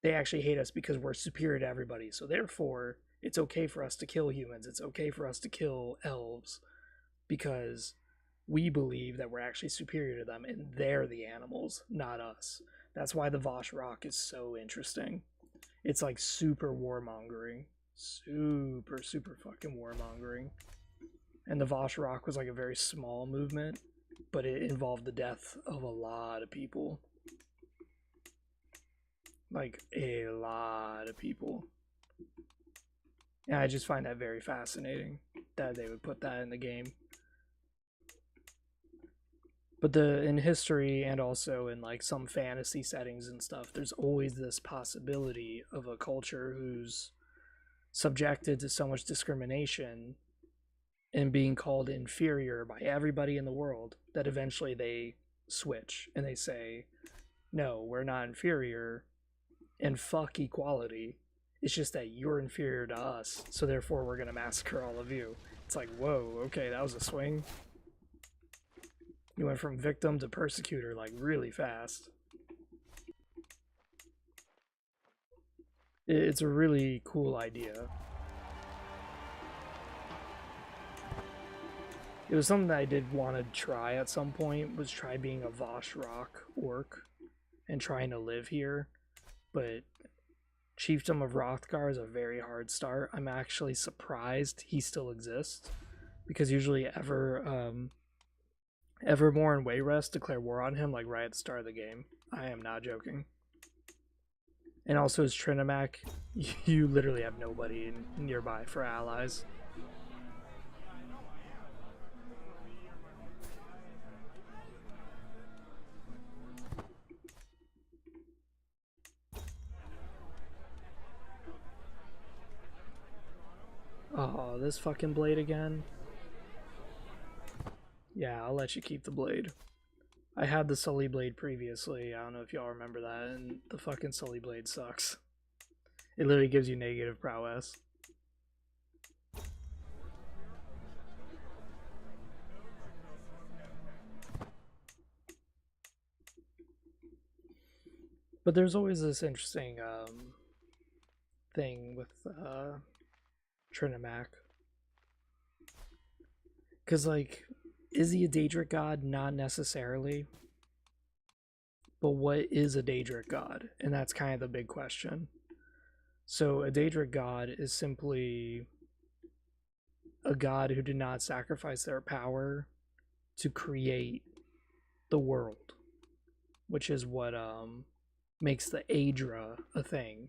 They actually hate us because we're superior to everybody. So therefore, it's okay for us to kill humans, it's okay for us to kill elves, because we believe that we're actually superior to them and they're the animals, not us. That's why the Vosh Rock is so interesting. It's like super warmongering. Super, super fucking warmongering. And the Vosh Rock was like a very small movement, but it involved the death of a lot of people. Like, a lot of people. And I just find that very fascinating that they would put that in the game. But in history and also in like some fantasy settings and stuff, there's always this possibility of a culture who's subjected to so much discrimination and being called inferior by everybody in the world that eventually they switch and they say, no, we're not inferior, and fuck equality. It's just that you're inferior to us, so therefore we're going to massacre all of you. It's like, whoa, okay, that was a swing. You went from victim to persecutor like really fast. It's a really cool idea. It was something that I did want to try at some point, was try being a Vosh Rock orc and trying to live here. But Chiefdom of Hrothgar is a very hard start. I'm actually surprised he still exists, because usually Evermore and Wayrest declare war on him like right at the start of the game. I am not joking. And also as Trinimac, you literally have nobody nearby for allies. Oh, this fucking blade again. Yeah, I'll let you keep the blade. I had the Sully blade previously. I don't know if y'all remember that, and the fucking Sully blade sucks. It literally gives you negative prowess. But there's always this interesting thing with Trinimac. Because, like, is he a Daedric god? Not necessarily. But what is a Daedric god? And that's kind of the big question. So a Daedric god is simply a god who did not sacrifice their power to create the world, which is what makes the Aedra a thing.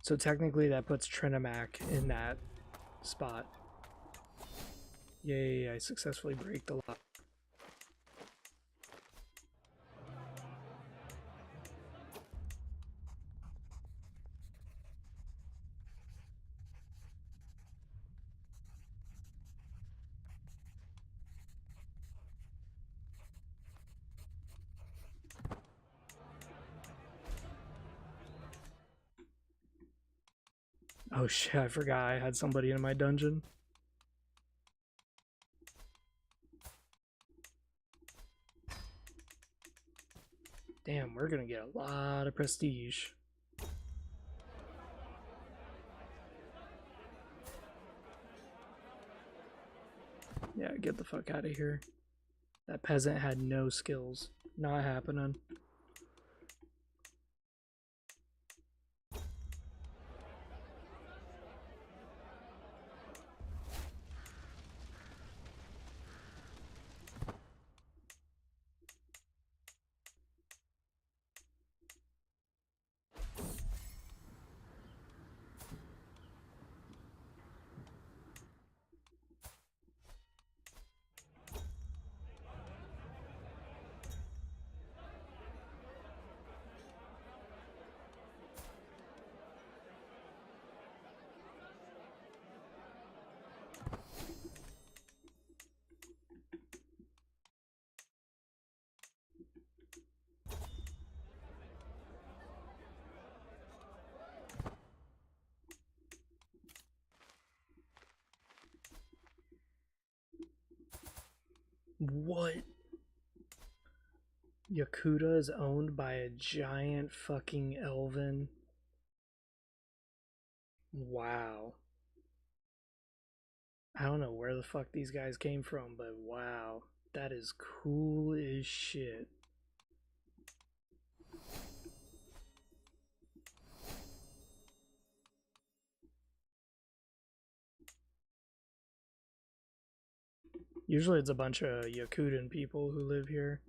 So technically that puts Trinimac in that spot. Yay, I successfully break the lock. Oh shit, I forgot I had somebody in my dungeon. Damn, we're gonna get a lot of prestige. Yeah, get the fuck out of here. That peasant had no skills. Not happening. Yakuta is owned by a giant fucking elven. Wow. I don't know where the fuck these guys came from, but wow. That is cool as shit. Usually it's a bunch of Yakutan people who live here.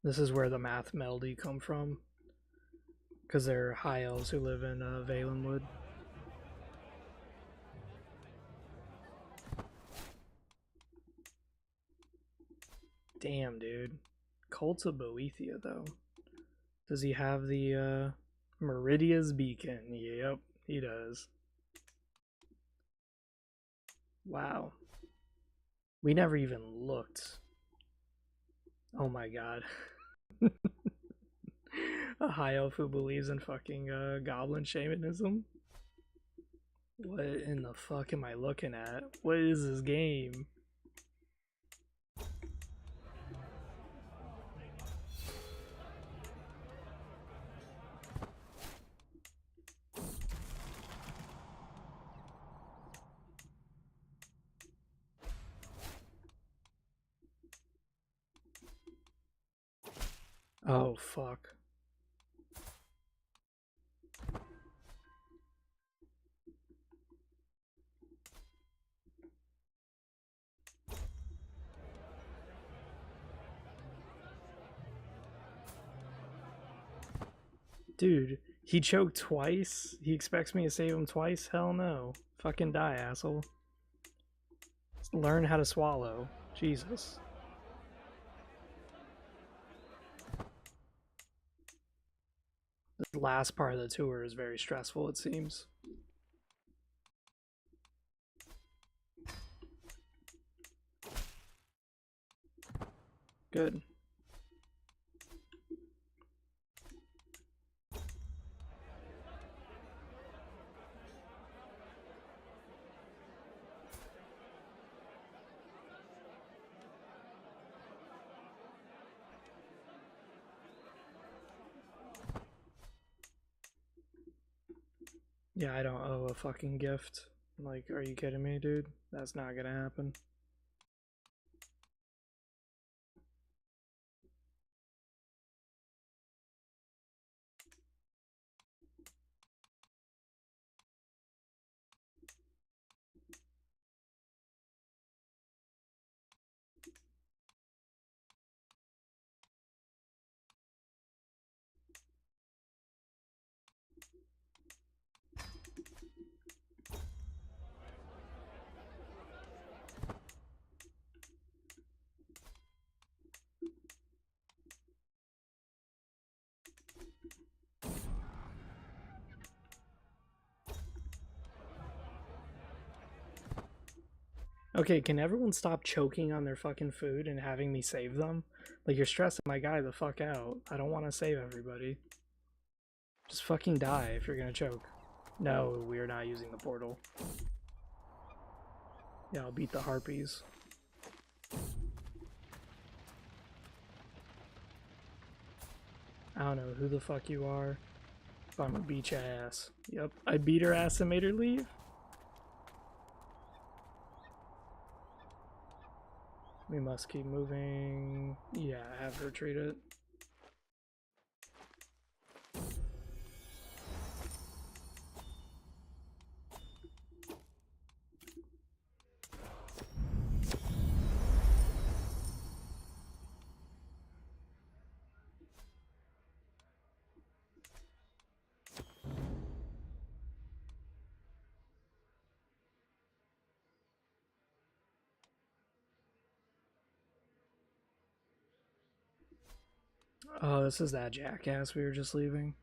This is where the math melody come from. Because they're high elves who live in Valenwood. Damn, dude. Cult of Boethia, though. Does he have the Meridia's Beacon? Yep, he does. Wow. We never even looked. Oh my god. A high elf who believes in fucking goblin shamanism? What in the fuck am I looking at? What is this game? Oh fuck. Dude, he choked twice? He expects me to save him twice? Hell no. Fucking die, asshole. Learn how to swallow. Jesus. The last part of the tour is very stressful, it seems. Good. Yeah, I don't owe a fucking gift. Like, are you kidding me, dude? That's not gonna happen. Okay, can everyone stop choking on their fucking food and having me save them? Like, you're stressing my guy the fuck out. I don't want to save everybody. Just fucking die if you're gonna choke. No, we are not using the portal. Yeah, I'll beat the harpies. I don't know who the fuck you are, but I'm gonna beat your ass. Yep, I beat her ass and made her leave. We must keep moving. Yeah, have her treat it. Oh, this is that jackass we were just leaving.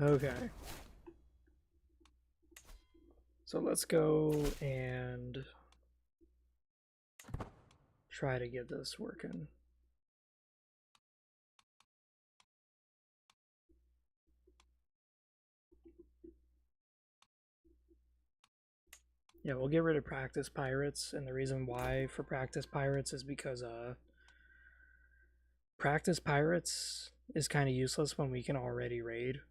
Okay. So let's go and try to get this working. Yeah, we'll get rid of practice pirates, and the reason why for practice pirates is because practice pirates is kind of useless when we can already raid.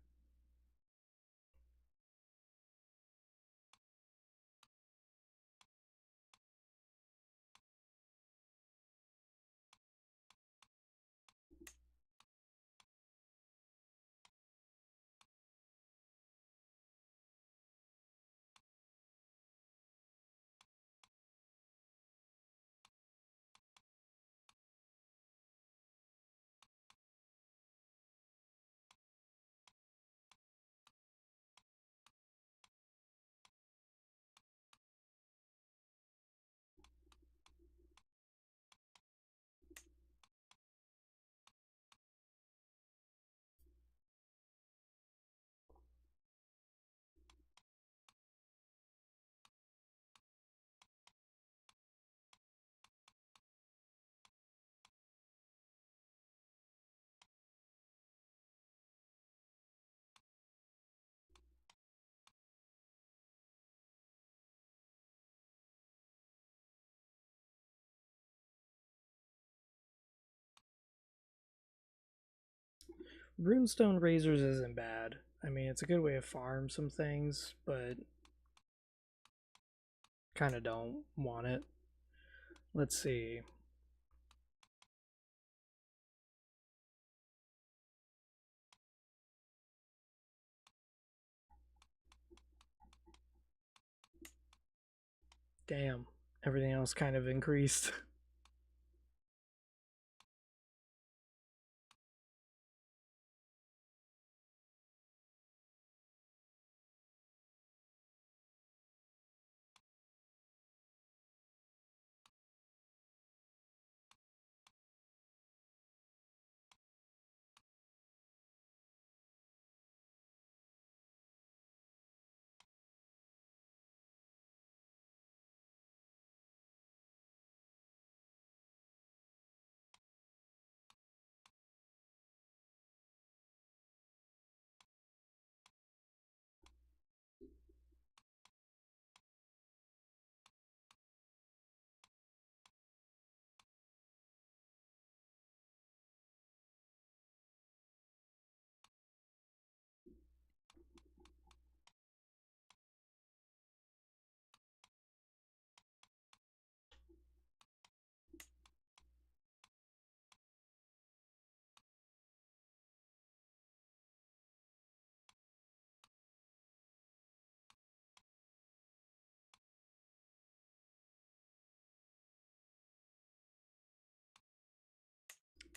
Runestone razors isn't bad. I mean, it's a good way to farm some things, but kind of don't want it. Let's see. Damn, everything else kind of increased.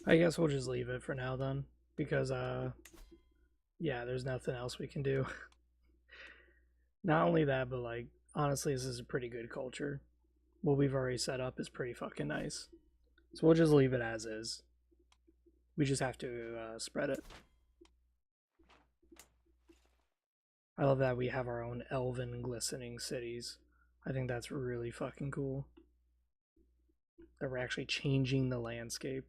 I guess we'll just leave it for now then, because yeah, there's nothing else we can do. Not only that, but like honestly, this is a pretty good culture. What we've already set up is pretty fucking nice. So we'll just leave it as is. We just have to spread it. I love that we have our own elven glistening cities. I think that's really fucking cool. That we're actually changing the landscape.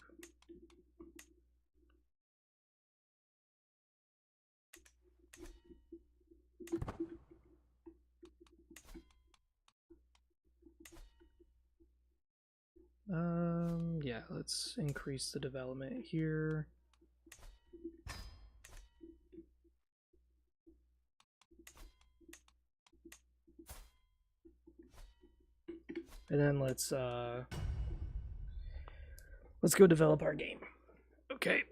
Yeah, let's increase the development here. And then let's go develop our game. Okay.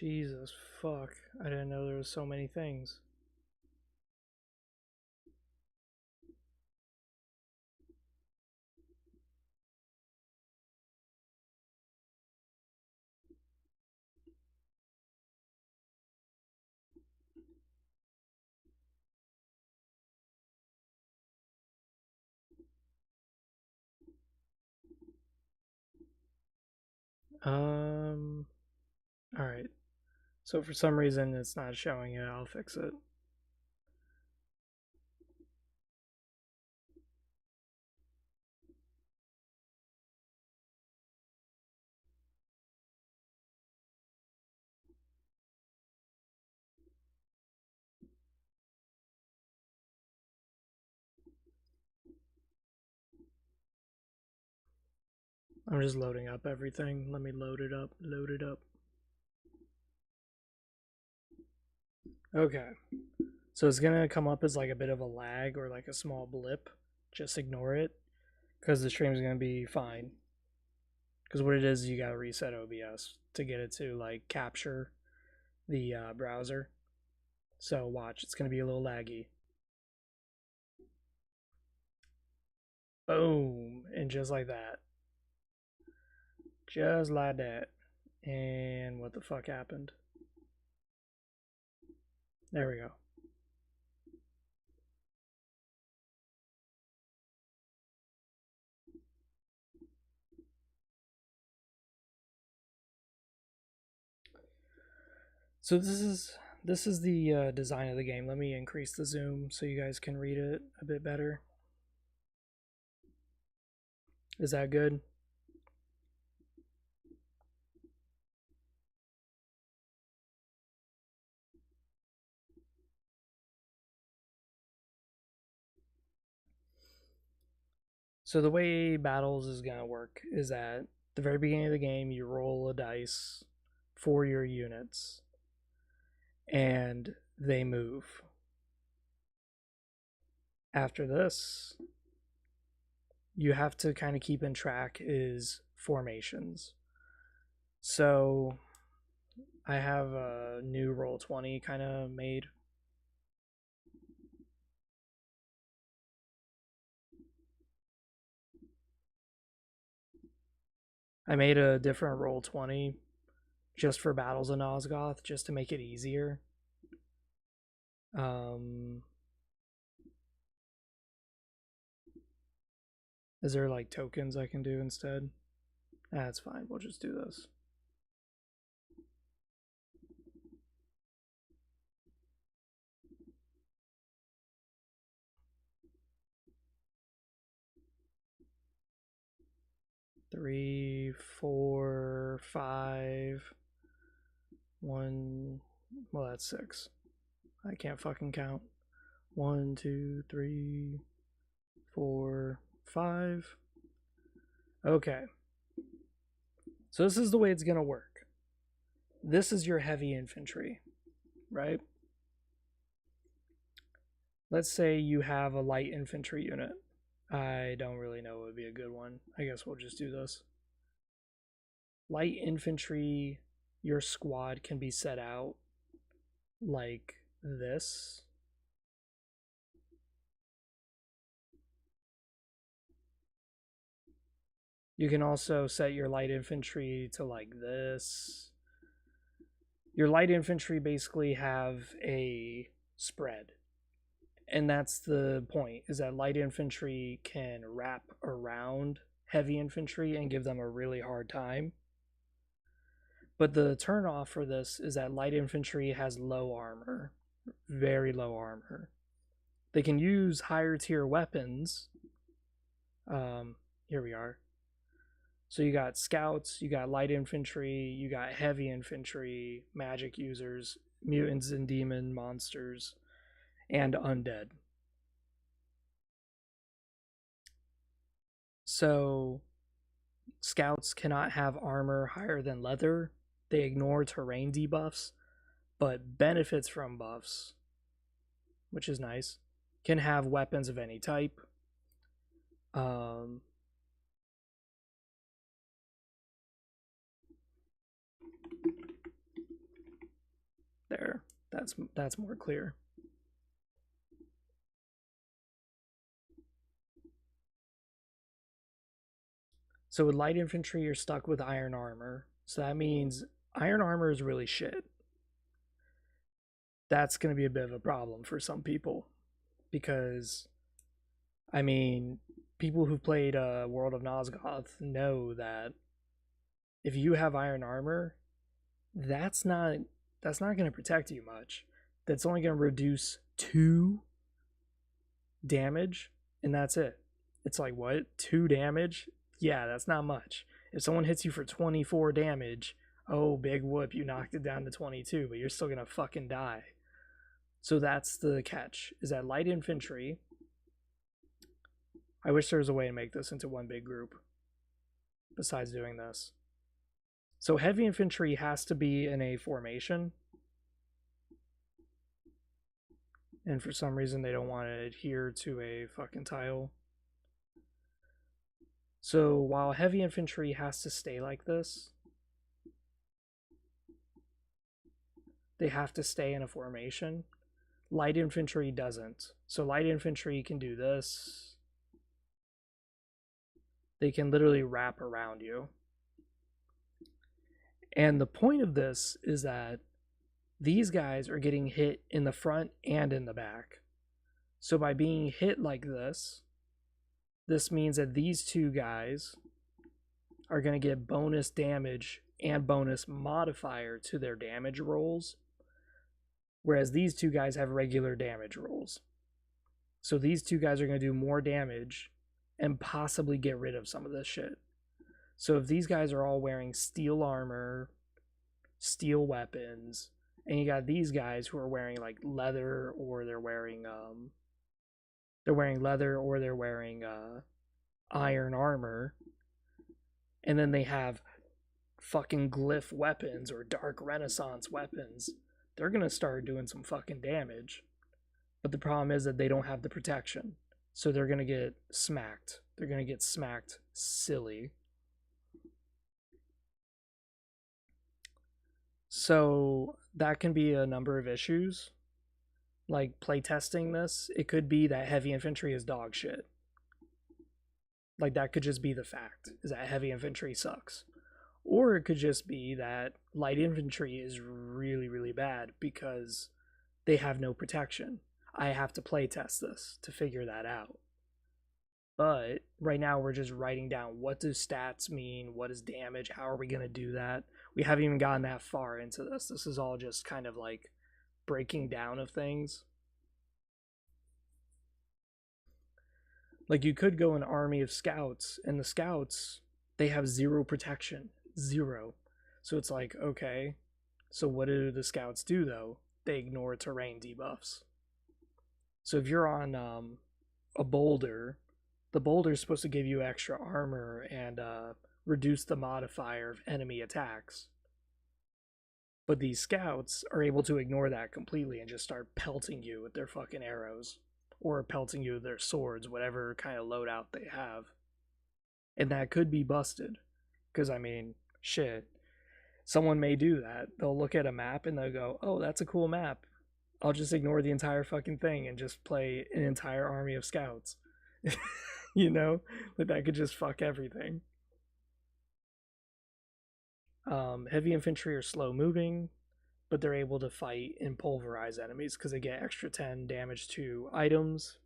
Jesus fuck. I didn't know there was so many things. Alright. So for some reason it's not showing it, I'll fix it. I'm just loading up everything. Let me load it up, load it up. Okay. So it's gonna come up as like a bit of a lag or like a small blip. Just ignore it, because the stream's gonna be fine. Because what it is, you gotta reset OBS to get it to like capture the browser. So watch, it's gonna be a little laggy. Boom, and just like that. Just like that. And what the fuck happened? There we go. So this is the design of the game. Let me increase the zoom so you guys can read it a bit better. Is that good? So the way battles is gonna work is at the very beginning of the game you roll a dice for your units and they move. After this, you have to kind of keep in track is formations. So I have a new roll 20 kind of made. I made a different roll 20 just for battles in Osgoth, just to make it easier. Is there like tokens I can do instead? That's fine, we'll just do this. Three, four, five, one. Well, that's six. I can't fucking count. 1, 2, 3, 4, 5. Okay. So this is the way it's gonna work. This is your heavy infantry, right? Let's say you have a light infantry unit. I don't really know what would be a good one. I guess we'll just do this. Light infantry, your squad can be set out like this. You can also set your light infantry to like this. Your light infantry basically have a spread. And that's the point, is that light infantry can wrap around heavy infantry and give them a really hard time. But the turnoff for this is that light infantry has low armor, very low armor. They can use higher tier weapons. Here we are. So you got scouts, you got light infantry, you got heavy infantry, magic users, mutants and demon monsters, and undead. So scouts cannot have armor higher than leather. They ignore terrain debuffs, but benefits from buffs, which is nice. Can have weapons of any type. There. That's more clear. So with light infantry, you're stuck with iron armor. So that means iron armor is really shit. That's going to be a bit of a problem for some people because, I mean, people who've played World of Nosgoth know that if you have iron armor, that's not going to protect you much. That's only going to reduce 2 damage, and that's it. It's like, what? 2 damage? Yeah, that's not much. If someone hits you for 24 damage, oh, big whoop, you knocked it down to 22, but you're still going to fucking die. So that's the catch, is that light infantry, I wish there was a way to make this into one big group besides doing this. So heavy infantry has to be in a formation. And for some reason they don't want to adhere to a fucking tile. So while heavy infantry has to stay like this, they have to stay in a formation. Light infantry doesn't. So light infantry can do this. They can literally wrap around you. And the point of this is that these guys are getting hit in the front and in the back. So by being hit like this means that these 2 guys are going to get bonus damage and bonus modifier to their damage rolls, whereas these 2 guys have regular damage rolls. So these 2 guys are going to do more damage and possibly get rid of some of this shit. So if these guys are all wearing steel armor, steel weapons, and you got these guys who are wearing like leather, or they're wearing iron armor, and then they have fucking glyph weapons or dark renaissance weapons, they're gonna start doing some fucking damage. But the problem is that they don't have the protection, so they're gonna get smacked. They're gonna get smacked silly. So that can be a number of issues. Like playtesting this, it could be that heavy infantry is dog shit. Like that could just be the fact, is that heavy infantry sucks. Or it could just be that light infantry is really, really bad because they have no protection. I have to playtest this to figure that out. But right now we're just writing down, what do stats mean? What is damage? How are we going to do that? We haven't even gotten that far into this. This is all just kind of like breaking down of things. Like you could go an army of scouts, and the scouts, they have 0 protection. 0. So it's like, okay, so what do the scouts do though? They ignore terrain debuffs. So if you're on a boulder, the boulder is supposed to give you extra armor and reduce the modifier of enemy attacks. But these scouts are able to ignore that completely and just start pelting you with their fucking arrows, or pelting you with their swords, whatever kind of loadout they have. And that could be busted. Because, I mean, shit. Someone may do that. They'll look at a map and they'll go, oh, that's a cool map. I'll just ignore the entire fucking thing and just play an entire army of scouts. You know? Like that could just fuck everything. Heavy infantry are slow moving, but they're able to fight and pulverize enemies because they get extra 10 damage to items.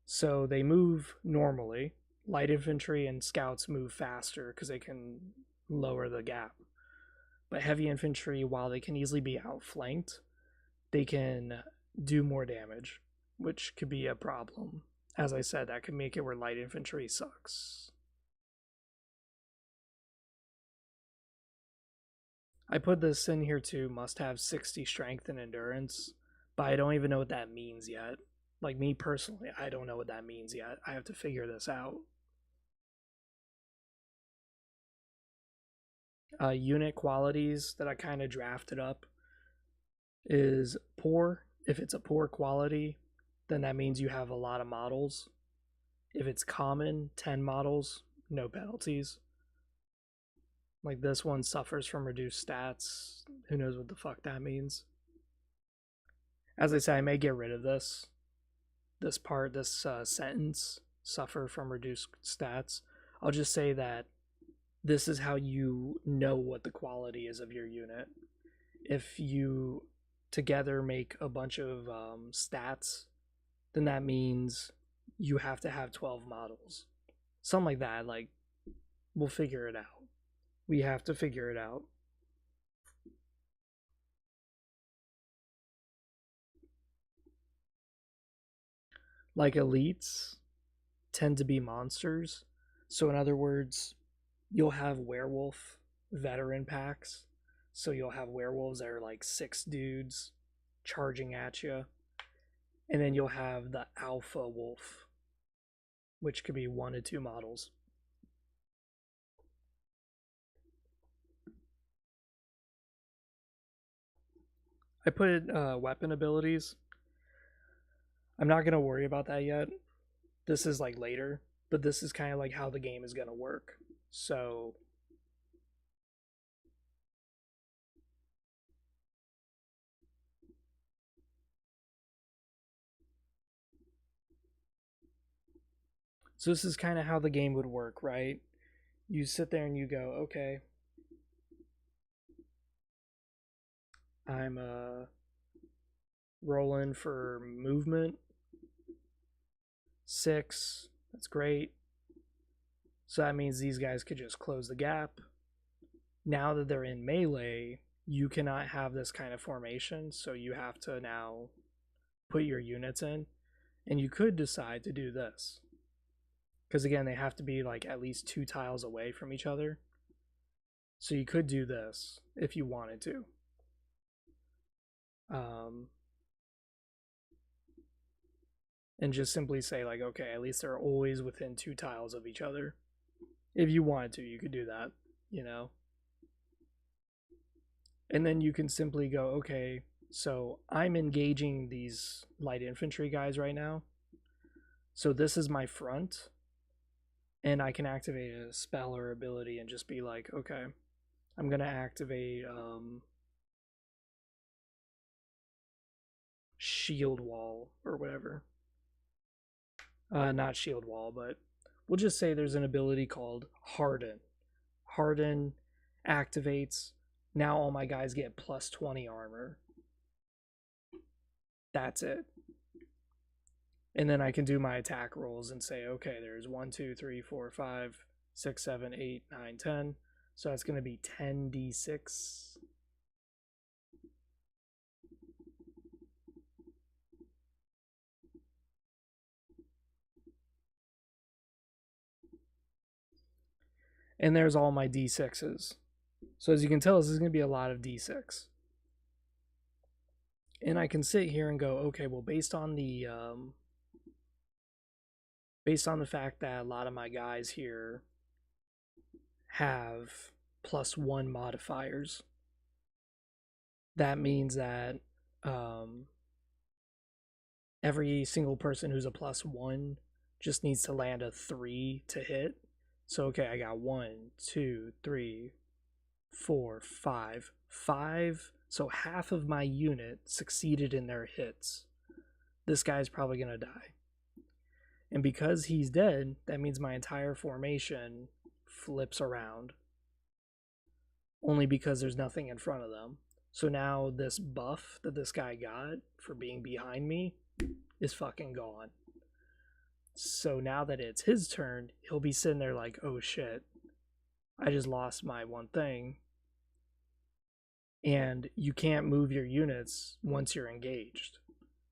So they move normally. Light infantry and scouts move faster because they can lower the gap. But heavy infantry, while they can easily be outflanked, they can do more damage, which could be a problem. As I said, that could make it where light infantry sucks. I put this in here too, must have 60 strength and endurance, but I don't even know what that means yet. Like me personally, I don't know what that means yet. I have to figure this out. Unit qualities that I kind of drafted up is poor. If it's a poor quality, then that means you have a lot of models. If it's common, 10 models, no penalties. Like this one suffers from reduced stats. Who knows what the fuck that means? As I say, I may get rid of this part, this sentence, suffer from reduced stats. I'll just say that this is how you know what the quality is of your unit. If you together make a bunch of stats, then that means you have to have 12 models. Something like that. Like, we'll figure it out. We have to figure it out. Like, elites tend to be monsters. So, in other words, you'll have werewolf veteran packs. So, you'll have werewolves that are like 6 dudes charging at you. And then you'll have the alpha wolf, which could be 1 to 2 models. I put weapon abilities. I'm not going to worry about that yet. This is like later, but this is kind of like how the game is going to work. So this is kind of how the game would work, right? You sit there and you go, okay, I'm rolling for movement 6. That's great. So that means these guys could just close the gap. Now that they're in melee, you cannot have this kind of formation, so you have to now put your units in. And you could decide to do this, because again, they have to be like at least 2 tiles away from each other. So you could do this if you wanted to. And just simply say like, okay, at least they're always within 2 tiles of each other. If you wanted to, you could do that, you know. And then you can simply go, okay, so I'm engaging these light infantry guys right now. So this is my front. And I can activate a spell or ability and just be like, okay, I'm going to activate shield wall or whatever. Not shield wall, but we'll just say there's an ability called harden. Harden activates. Now all my guys get plus 20 armor. That's it. And then I can do my attack rolls and say, okay, there's 1, 2, 3, 4, 5, 6, 7, 8, 9, 10. So that's going to be 10d6. And there's all my d6s. So as you can tell, this is going to be a lot of d6. And I can sit here and go, okay, well, based on the fact that a lot of my guys here have +1 modifiers, that means that every single person who's a +1 just needs to land a 3 to hit. So okay, I got 1, 2, 3, 4, 5. 5. So half of my unit succeeded in their hits. This guy's probably gonna die. And because he's dead, that means my entire formation flips around. Only because there's nothing in front of them. So now this buff that this guy got for being behind me is fucking gone. So now that it's his turn, he'll be sitting there like, oh shit, I just lost my one thing. And you can't move your units once you're engaged.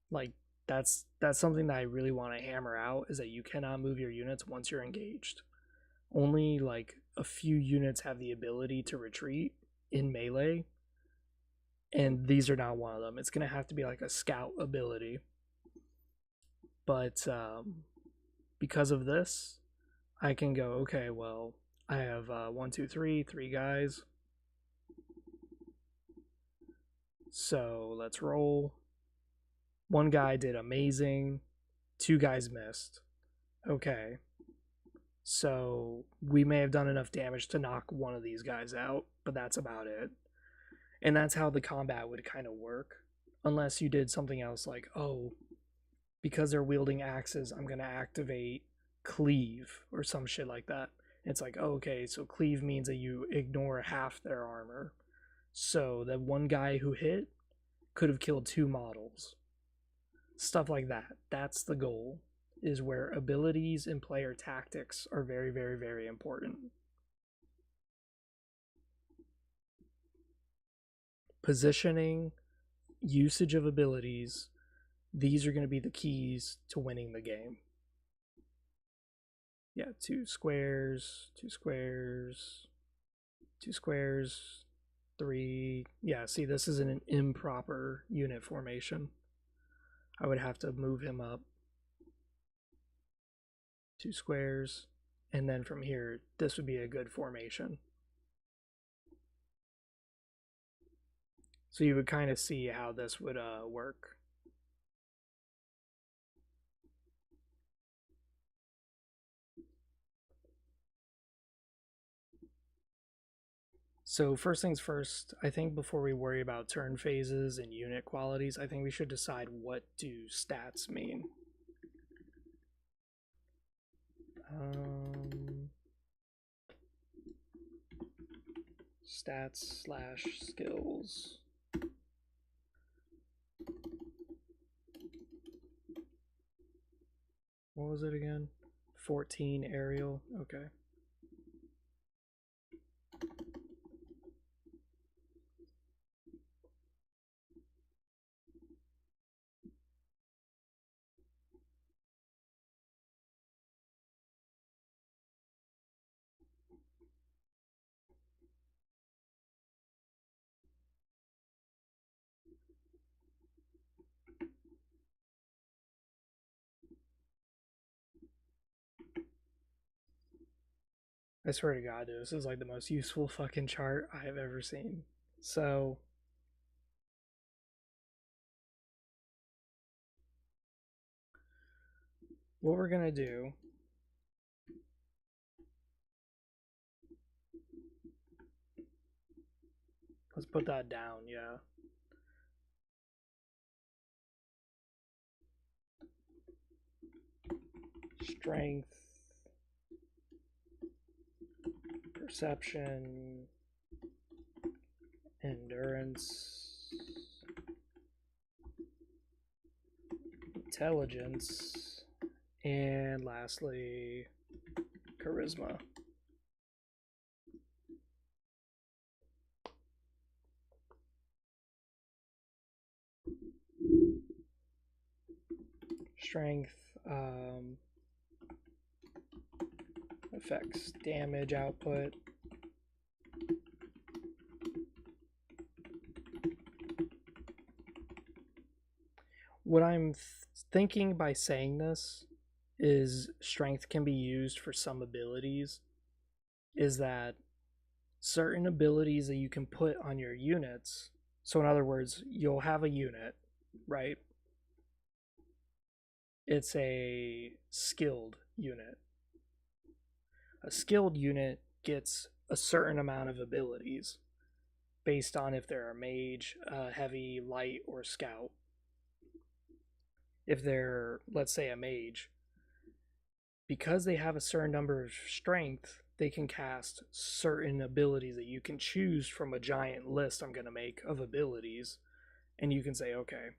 Like, that's something that I really want to hammer out, is that you cannot move your units once you're engaged. Only like a few units have the ability to retreat in melee, and these are not one of them. It's going to have to be like a scout ability. But because of this, I can go, okay, well, I have 1, 2, 3 guys. So let's roll. 1 guy did amazing. 2 guys missed. Okay. So we may have done enough damage to knock one of these guys out, but that's about it. And that's how the combat would kind of work. Unless you did something else like, oh, because they're wielding axes, I'm going to activate cleave or some shit like that. It's like, oh, okay, so cleave means that you ignore half their armor. So that one guy who hit could have killed 2 models. Stuff like that. That's the goal, is where abilities and player tactics are very, very, very important. Positioning, usage of abilities, these are going to be the keys to winning the game. Yeah, 2 squares, 2 squares, 2 squares, 3. Yeah, see, this is an improper unit formation. I would have to move him up 2 squares, and then from here, this would be a good formation. So you would kind of see how this would work. So first things first, I think before we worry about turn phases and unit qualities, I think we should decide what do stats mean. Stats / skills. What was it again? 14 aerial. Okay. I swear to God, dude, this is like the most useful fucking chart I have ever seen. So, what we're gonna do, let's put that down, yeah. Strength, perception, endurance, intelligence, and lastly, charisma. Strength affects damage output. What I'm thinking by saying this is strength can be used for some abilities, is that certain abilities that you can put on your units. So in other words, you'll have a unit, right? It's a skilled unit. A skilled unit gets a certain amount of abilities based on if they're a mage, heavy, light, or scout. If they're, let's say, a mage, because they have a certain number of strength, they can cast certain abilities that you can choose from a giant list I'm going to make of abilities. And you can say, okay,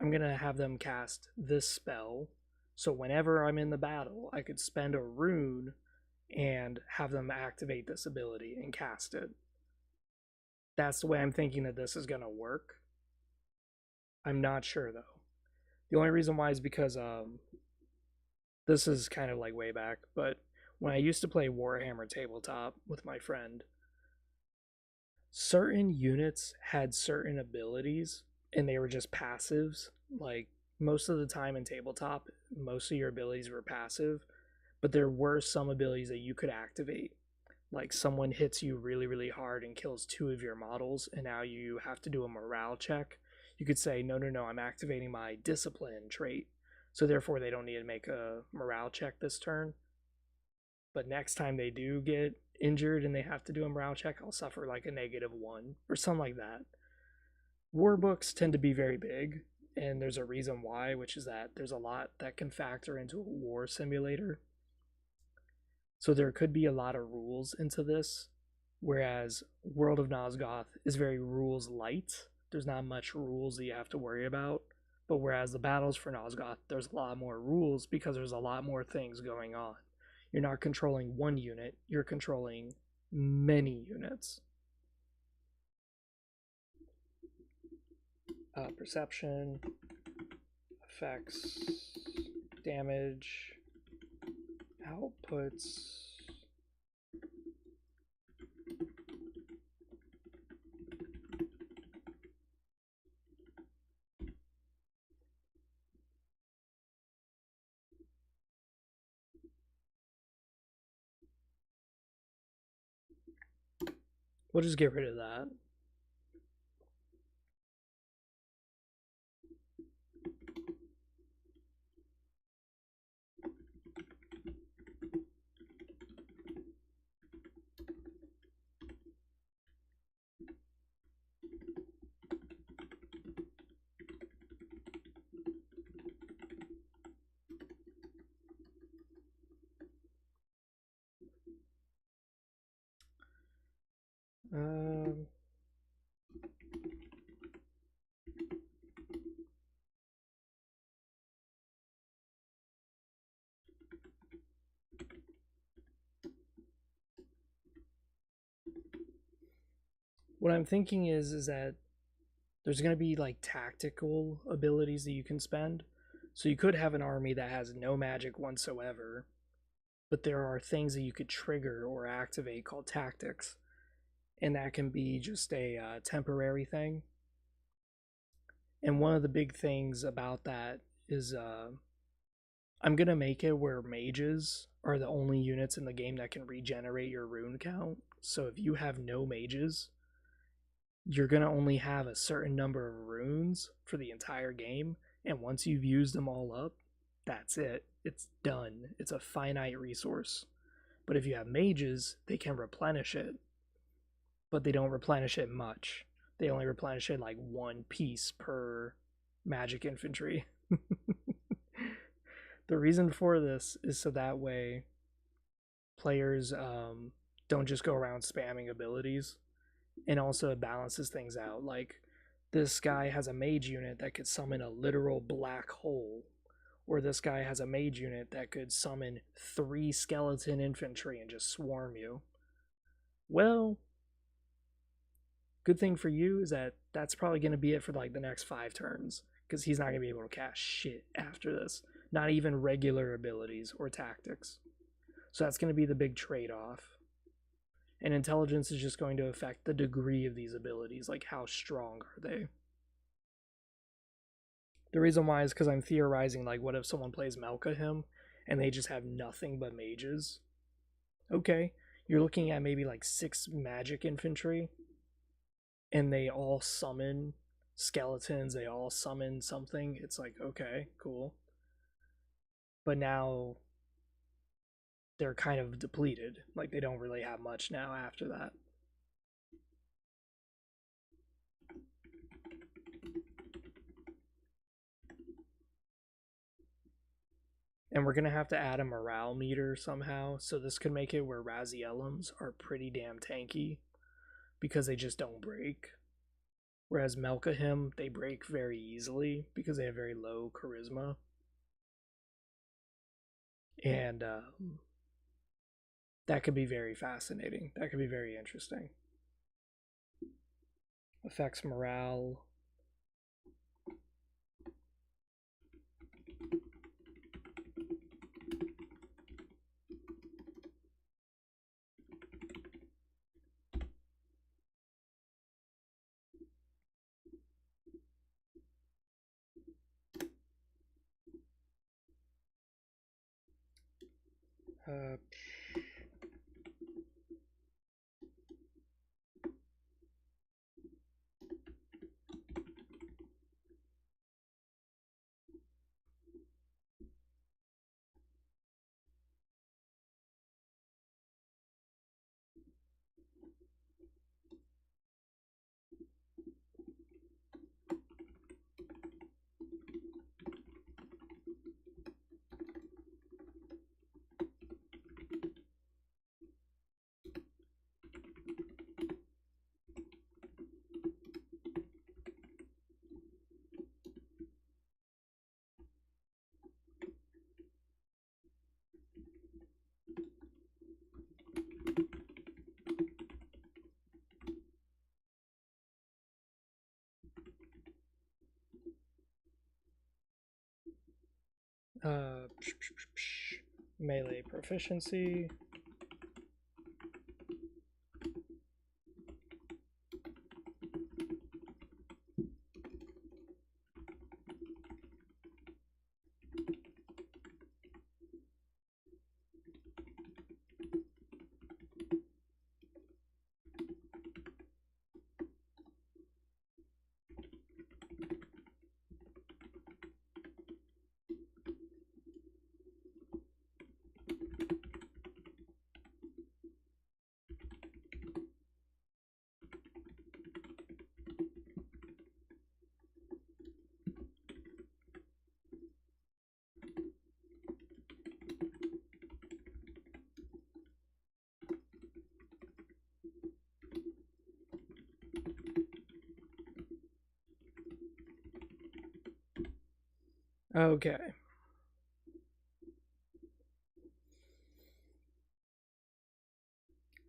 I'm going to have them cast this spell. So whenever I'm in the battle, I could spend a rune and have them activate this ability and cast it. That's the way I'm thinking that this is going to work. I'm not sure, though. The only reason why is because this is kind of like way back, but when I used to play Warhammer tabletop with my friend, certain units had certain abilities and they were just passives. Like most of the time in tabletop, most of your abilities were passive, but there were some abilities that you could activate. Like someone hits you really, really hard and kills 2 of your models, and now you have to do a morale check. You could say, no, no, no, I'm activating my discipline trait. So therefore, they don't need to make a morale check this turn. But next time they do get injured and they have to do a morale check, I'll suffer like a -1 or something like that. War books tend to be very big, and there's a reason why, which is that there's a lot that can factor into a war simulator. So there could be a lot of rules into this, whereas World of Nosgoth is very rules light. There's not much rules that you have to worry about. But whereas the battles for Nosgoth, there's a lot more rules because there's a lot more things going on. You're not controlling one unit, you're controlling many units. Perception, effects, damage, outputs. We'll just get rid of that. Um, what I'm thinking is that there's going to be like tactical abilities that you can spend. So you could have an army that has no magic whatsoever, but there are things that you could trigger or activate called tactics, and that can be just a temporary thing. And one of the big things about that is I'm gonna make it where mages are the only units in the game that can regenerate your rune count. So if you have no mages, you're gonna only have a certain number of runes for the entire game, and once you've used them all up, that's it. It's done. It's a finite resource. But if you have mages, they can replenish it, but they don't replenish it much. They only replenish it like one piece per magic infantry. The reason for this is so that way players don't just go around spamming abilities, and also it balances things out. Like this guy has a mage unit that could summon a literal black hole, or this guy has a mage unit that could summon 3 skeleton infantry and just swarm you. Well, good thing for you is that that's probably going to be it for like the next 5 turns, because he's not going to be able to cast shit after this. Not even regular abilities or tactics. So that's going to be the big trade-off. And intelligence is just going to affect the degree of these abilities, like how strong are they. The reason why is because I'm theorizing, like, what if someone plays Melkahim and they just have nothing but mages? Okay, you're looking at maybe like 6 magic infantry, and they all summon skeletons, they all summon something. It's like, okay, cool. But now they're kind of depleted. Like, they don't really have much now after that. And we're gonna have to add a morale meter somehow, so this could make it where Razielums are pretty damn tanky because they just don't break. Whereas Melkahim, they break very easily because they have very low charisma. And that could be very fascinating. That could be very interesting. Affects morale. Uh, Melee proficiency. Okay.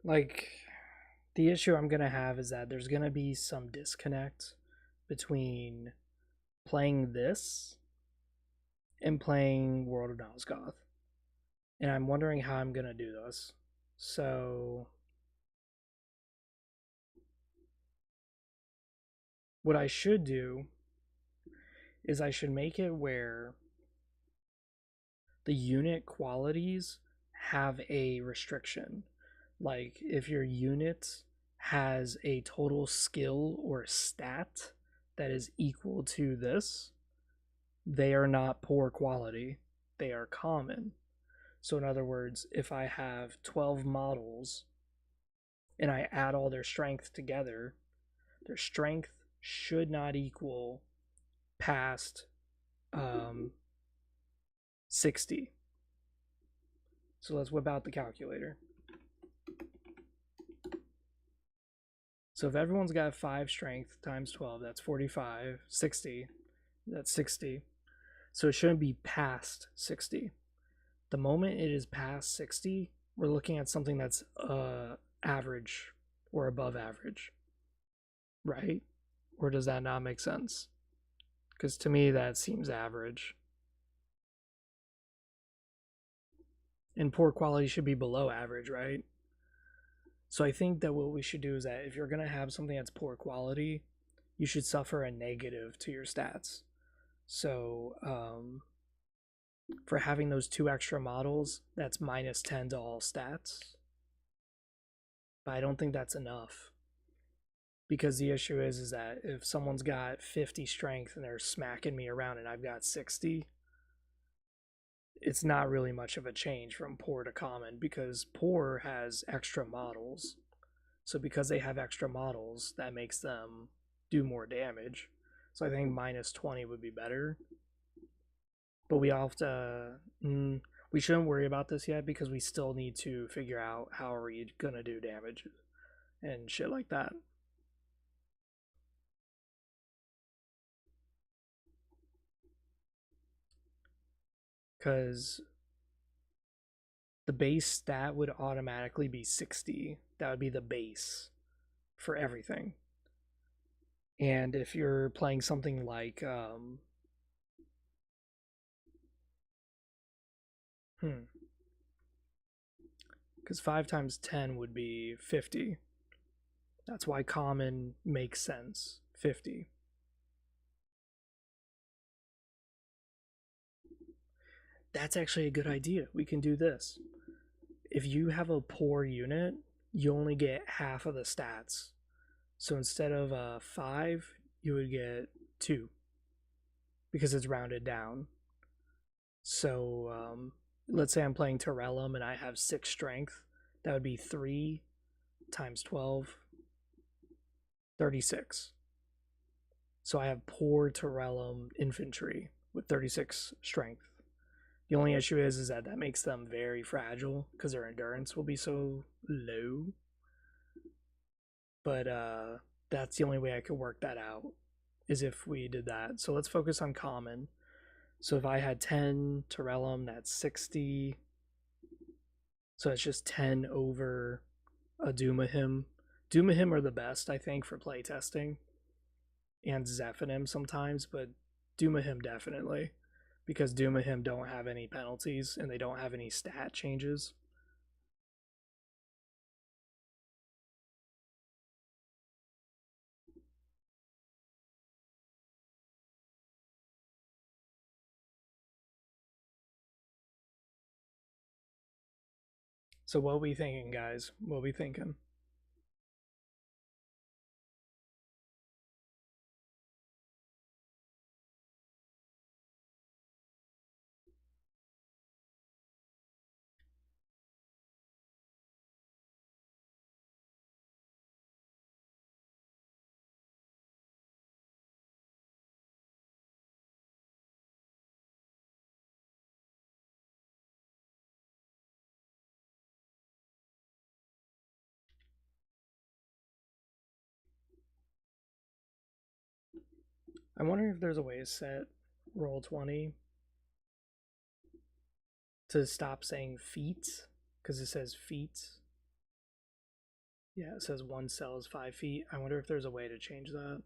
Like, the issue I'm going to have is that there's going to be some disconnect between playing this and playing World of Nosgoth. And I'm wondering how I'm going to do this. So, what I should do is I should make it where the unit qualities have a restriction. Like, if your unit has a total skill or stat that is equal to this, they are not poor quality, they are common. So, in other words, if I have 12 models and I add all their strength together, their strength should not equal past 60. So let's whip out the calculator. So if everyone's got 5 strength times 12, that's 45, 60, that's 60. So it shouldn't be past 60. The moment it is past 60, we're looking at something that's average or above average, right? Or does that not make sense? Because to me, that seems average. And poor quality should be below average, right? So I think that what we should do is that if you're going to have something that's poor quality, you should suffer a negative to your stats. So for having those 2 extra models, that's minus 10 to all stats. But I don't think that's enough. Because the issue is that if someone's got 50 strength and they're smacking me around and I've got 60, it's not really much of a change from poor to common because poor has extra models. So because they have extra models, that makes them do more damage. So I think minus 20 would be better. But we have to... we shouldn't worry about this yet because we still need to figure out how are we going to do damage and shit like that. Because the base stat would automatically be 60. That would be the base for everything. And if you're playing something like because 5 times 10 would be 50. That's why common makes sense. 50. That's actually a good idea. We can do this. If you have a poor unit, you only get half of the stats. So instead of 5, you would get 2 because it's rounded down. So let's say I'm playing Terrellum and I have 6 strength. That would be 3 times 12, 36. So I have poor Terrellum infantry with 36 strength. The only issue is that makes them very fragile because their endurance will be so low. But that's the only way I could work that out is if we did that. So let's focus on common. So if I had 10 Terrellum, that's 60. So it's just 10 over a Dumahim. Dumahim are the best, I think, for playtesting. And Zephanim sometimes, but Dumahim definitely. because Doom and him don't have any penalties and they don't have any stat changes. So what we thinking, guys? What we thinking? I'm wondering if there's a way to set Roll20 to stop saying feet, because it says feet. Yeah, it says one cell is 5 feet. I wonder if there's a way to change that.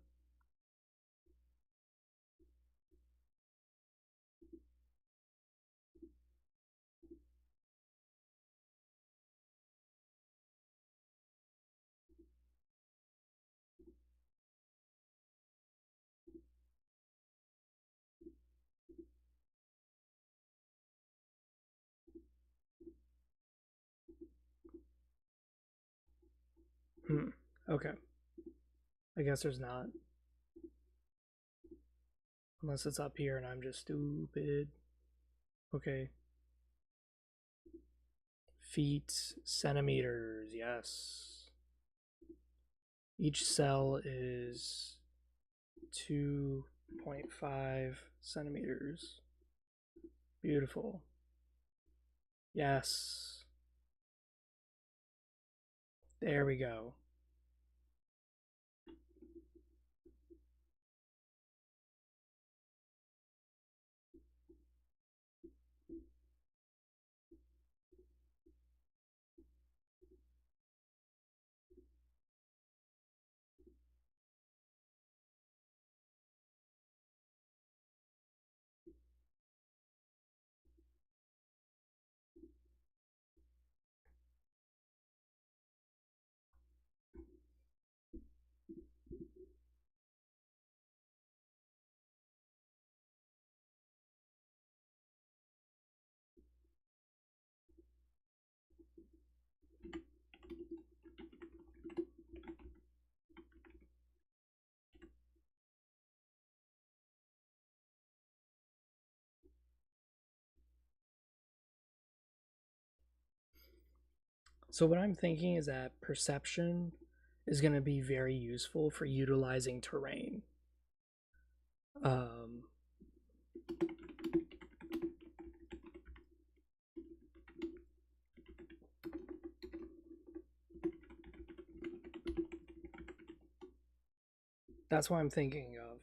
Okay. I guess there's not. Unless it's up here and I'm just stupid. Okay. Feet, centimeters, yes. Each cell is 2.5 centimeters. Beautiful. Yes. There we go. So what I'm thinking is that perception is going to be very useful for utilizing terrain. Um, that's what I'm thinking of.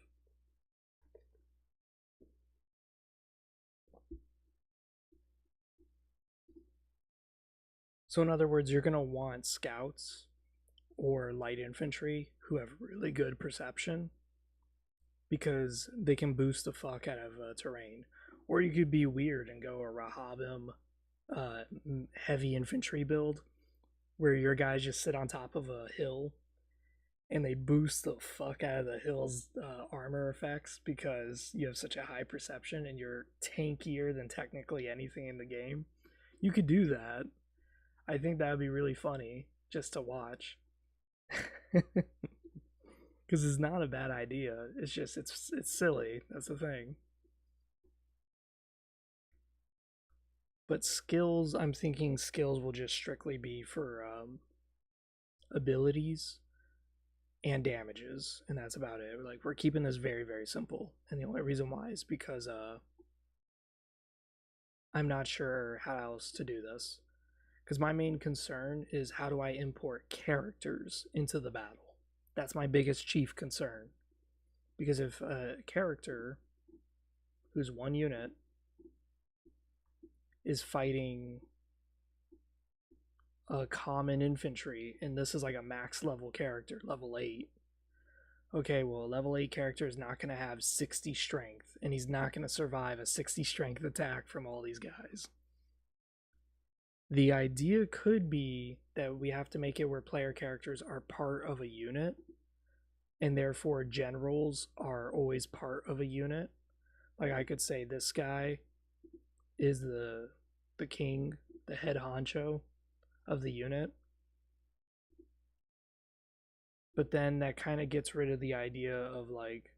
So in other words, you're going to want scouts or light infantry who have really good perception because they can boost the fuck out of terrain. Or you could be weird and go a Rahabim heavy infantry build where your guys just sit on top of a hill and they boost the fuck out of the hill's armor effects because you have such a high perception and you're tankier than technically anything in the game. You could do that. I think that would be really funny just to watch. Because it's not a bad idea. It's just it's silly. That's the thing. But skills, I'm thinking skills will just strictly be for abilities and damages, and that's about it. Like we're keeping this very very simple, and the only reason why is because I'm not sure how else to do this. Because my main concern is how do I import characters into the battle? That's my biggest chief concern. Because if a character who's one unit is fighting a common infantry, and this is like a max level character, level 8, okay, well, a level 8 character is not going to have 60 strength, and he's not going to survive a 60 strength attack from all these guys. The idea could be that we have to make it where player characters are part of a unit, and therefore generals are always part of a unit. Like I could say this guy is the king, the head honcho of the unit. But then that kind of gets rid of the idea of like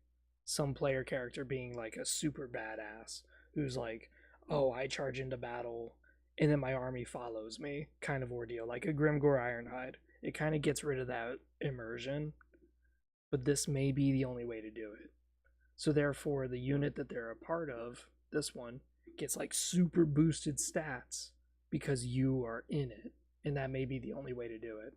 some player character being like a super badass who's like, oh, I charge into battle and then my army follows me kind of ordeal, like a Grimgor Ironhide. It kind of gets rid of that immersion, but this may be the only way to do it. So therefore, the unit that they're a part of, this one, gets like super boosted stats because you are in it, and that may be the only way to do it.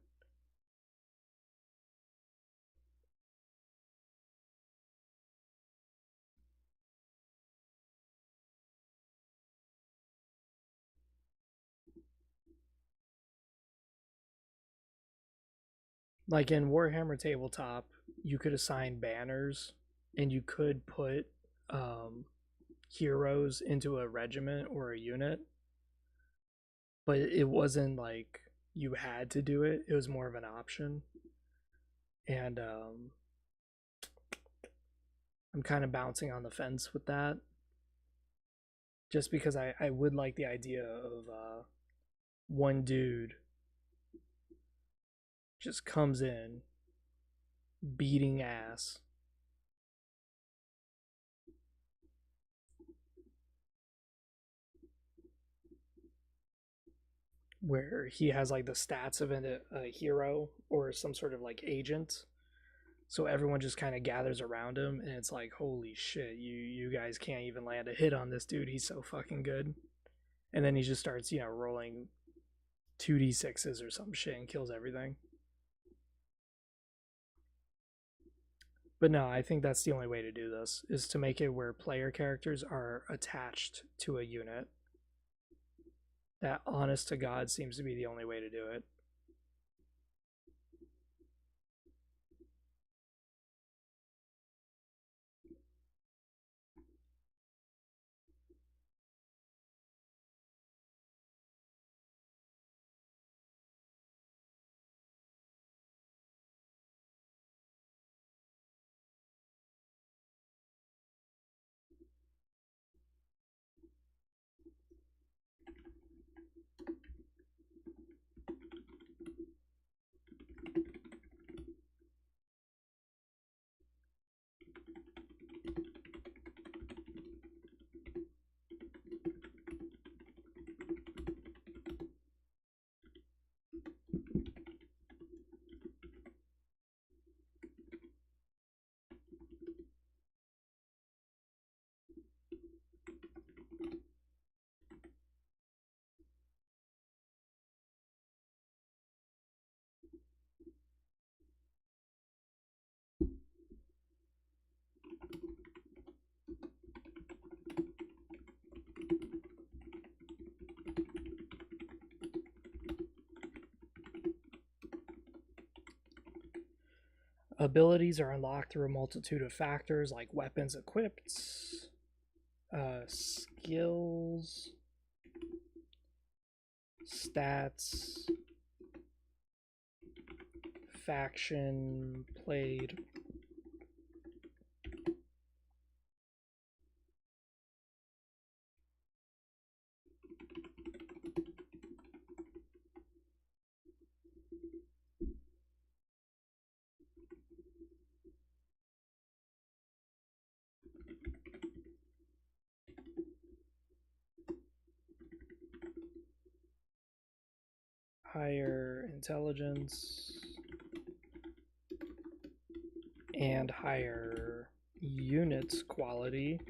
Like in Warhammer Tabletop, you could assign banners and you could put um, heroes into a regiment or a unit, but it wasn't like you had to do it, it was more of an option. And I'm kind of bouncing on the fence with that just because I would like the idea of one dude just comes in beating ass. Where he has like the stats of a hero or some sort of like agent. So everyone just kind of gathers around him and it's like, holy shit, you guys can't even land a hit on this dude. He's so fucking good. And then he just starts, rolling 2d6s or some shit and kills everything. But no, I think that's the only way to do this, is to make it where player characters are attached to a unit. That, honest to God, seems to be the only way to do it. Abilities are unlocked through a multitude of factors like weapons equipped, skills, stats, faction played. Higher intelligence and higher units quality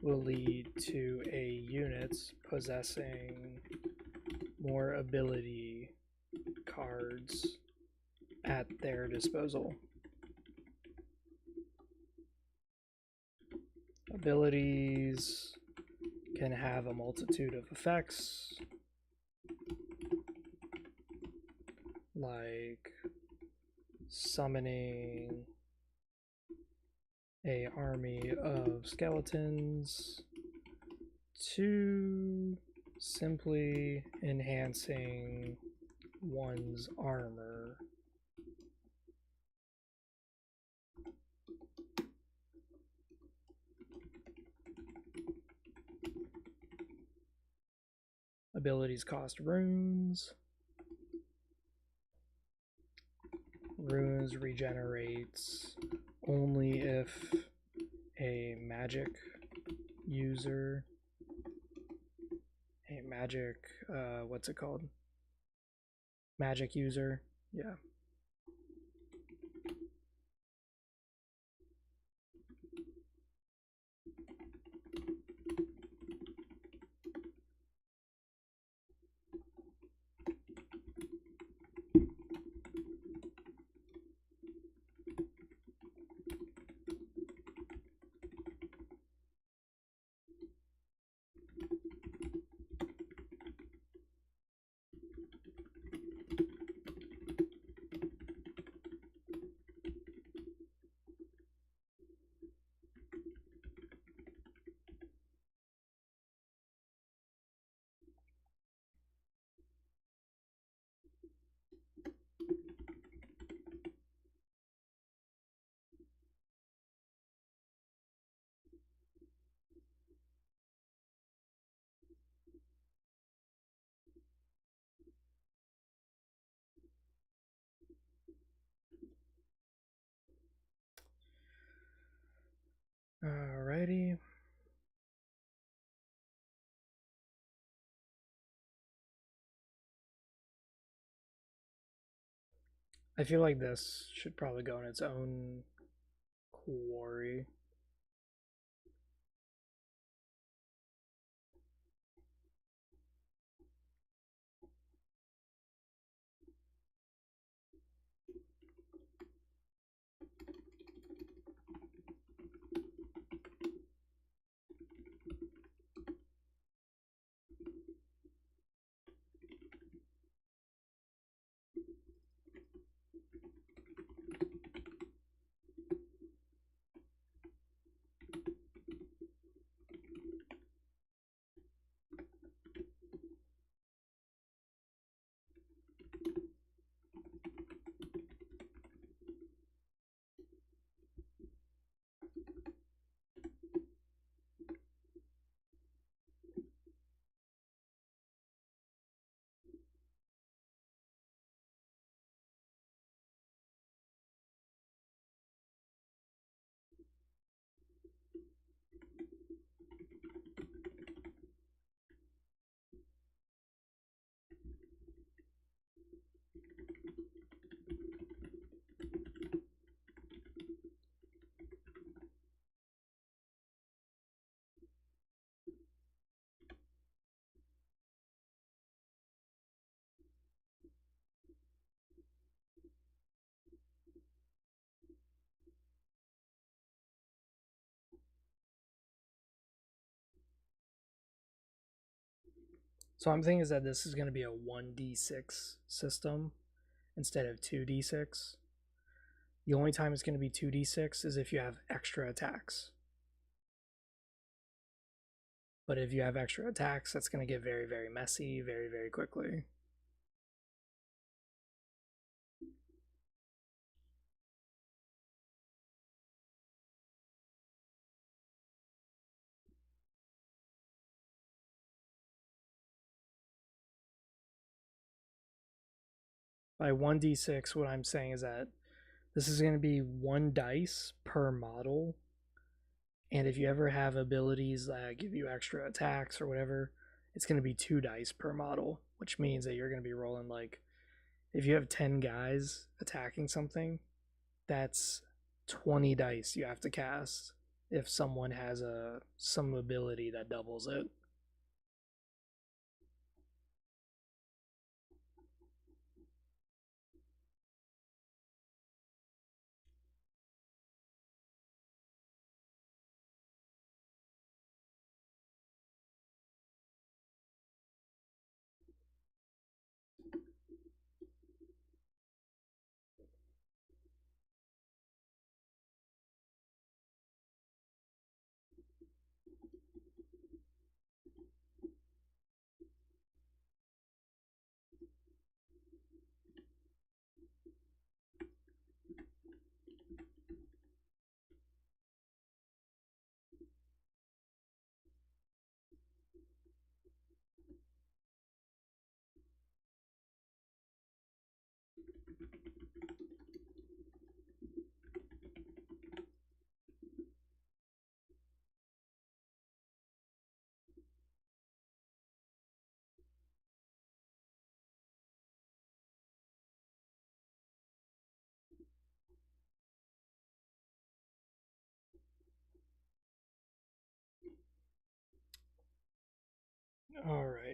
will lead to a unit possessing more ability cards at their disposal. Abilities can have a multitude of effects, like summoning a army of skeletons to simply enhancing one's armor. Abilities cost runes. Runes regenerates only if a magic user, what's it called? Magic user, yeah. Alrighty. I feel like this should probably go in its own quarry. So I'm thinking is that this is going to be a 1d6 system instead of 2d6. The only time it's going to be 2d6 is if you have extra attacks. But if you have extra attacks, that's going to get very, very messy very, very quickly. By 1d6, what I'm saying is that this is going to be 1 dice per model. And if you ever have abilities that give you extra attacks or whatever, it's going to be 2 dice per model, which means that you're going to be rolling like, if you have 10 guys attacking something, that's 20 dice you have to cast if someone has some ability that doubles it.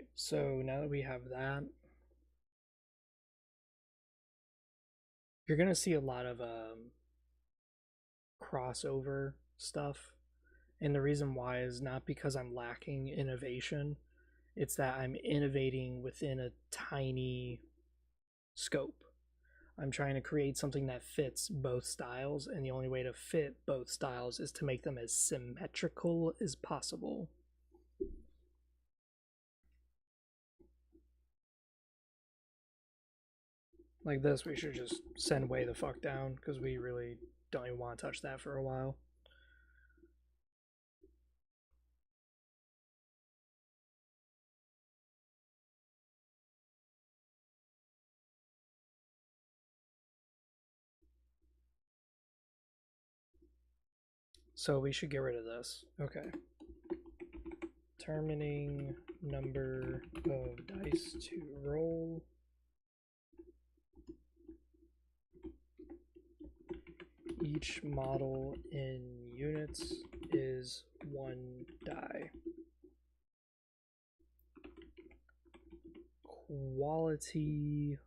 right, so now that we have that, you're gonna see a lot of crossover stuff. And the reason why is not because I'm lacking innovation, it's that I'm innovating within a tiny scope. I'm trying to create something that fits both styles, and the only way to fit both styles is to make them as symmetrical as possible. Like this, we should just send way the fuck down because we really don't even want to touch that for a while. So we should get rid of this. Okay. Determining number of dice to roll. Each model in units is 1 die. Quality.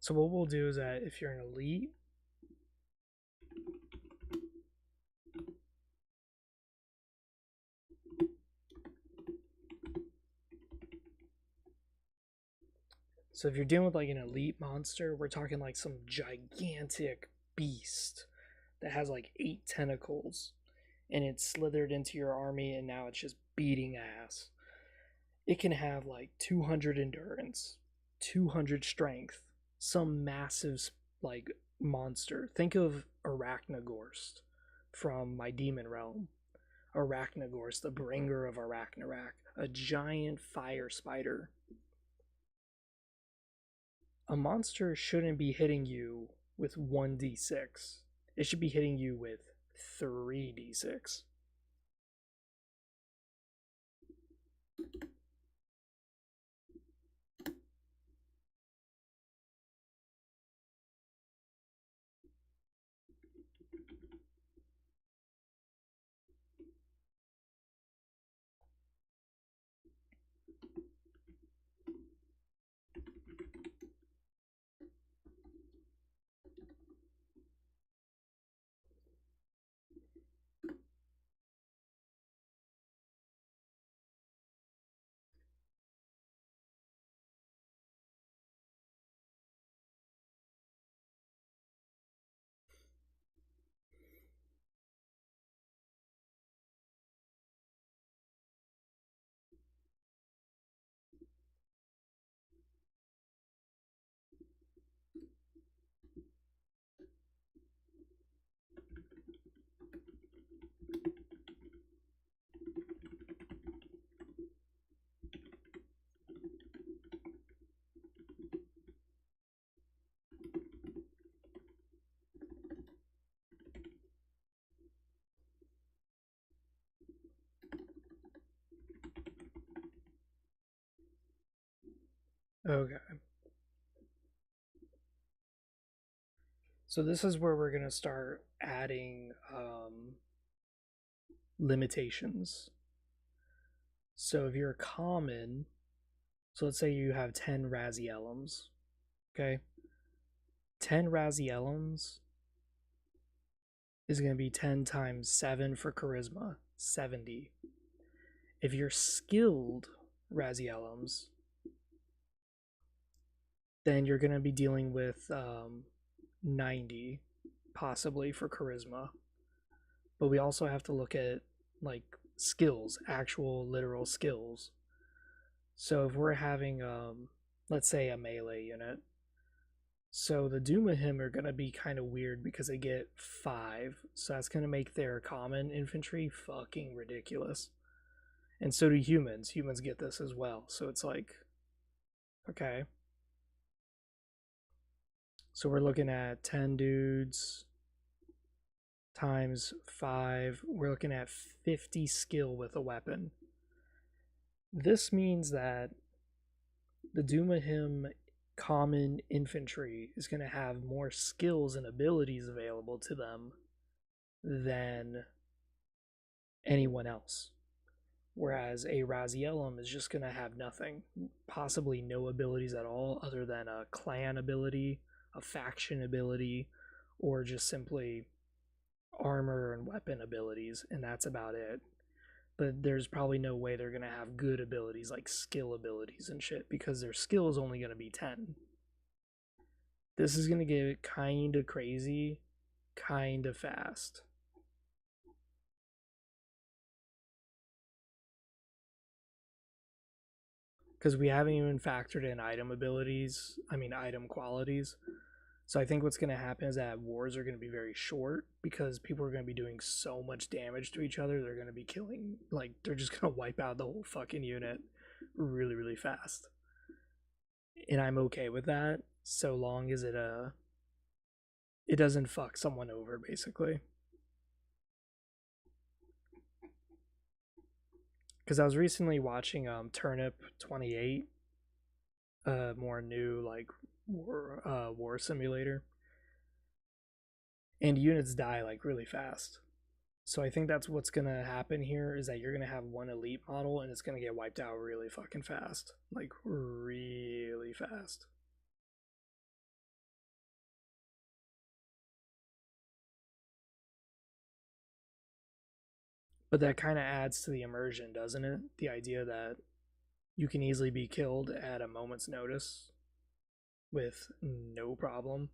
So what we'll do is that if you're an elite, so if you're dealing with like an elite monster, we're talking like some gigantic beast that has like 8 tentacles and it's slithered into your army and now it's just beating ass. It can have like 200 endurance, 200 strength, some massive like monster. Think of Arachnagorst from my demon realm. Arachnagorst, the bringer of Arachnarak, a giant fire spider. A monster shouldn't be hitting you with 1d6. It should be hitting you with 3d6. Okay. So this is where we're going to start adding limitations. So if you're a common, so let's say you have 10 Razielums, okay? 10 Razielums is going to be 10 times 7 for charisma, 70. If you're skilled Razielums, then you're going to be dealing with 90 possibly for charisma. But we also have to look at like skills, actual literal skills. So if we're having let's say a melee unit, So the Doomahim are gonna be kind of weird because they get 5, so that's gonna make their common infantry fucking ridiculous. And so do humans. Humans get this as well. So it's like, okay. So we're looking at 10 dudes times 5. We're looking at 50 skill with a weapon. This means that the Doomahim common infantry is going to have more skills and abilities available to them than anyone else. Whereas a Razielum is just going to have nothing, possibly no abilities at all, other than a clan ability, a faction ability, or just simply armor and weapon abilities, and that's about it. But there's probably no way they're going to have good abilities like skill abilities and shit because their skill is only going to be 10. This is going to get kind of crazy, kind of fast. Because we haven't even factored in item abilities, item qualities. So I think what's going to happen is that wars are going to be very short because people are going to be doing so much damage to each other. They're going to be killing, like, they're just going to wipe out the whole fucking unit really, really fast. And I'm okay with that so long as it doesn't fuck someone over, basically. Because I was recently watching Turnip 28, a more new like war simulator, and units die like really fast. So I think that's what's gonna happen here is that you're gonna have one elite model and it's gonna get wiped out really fucking fast, like really fast. But that kind of adds to the immersion, doesn't it? The idea that you can easily be killed at a moment's notice with no problem.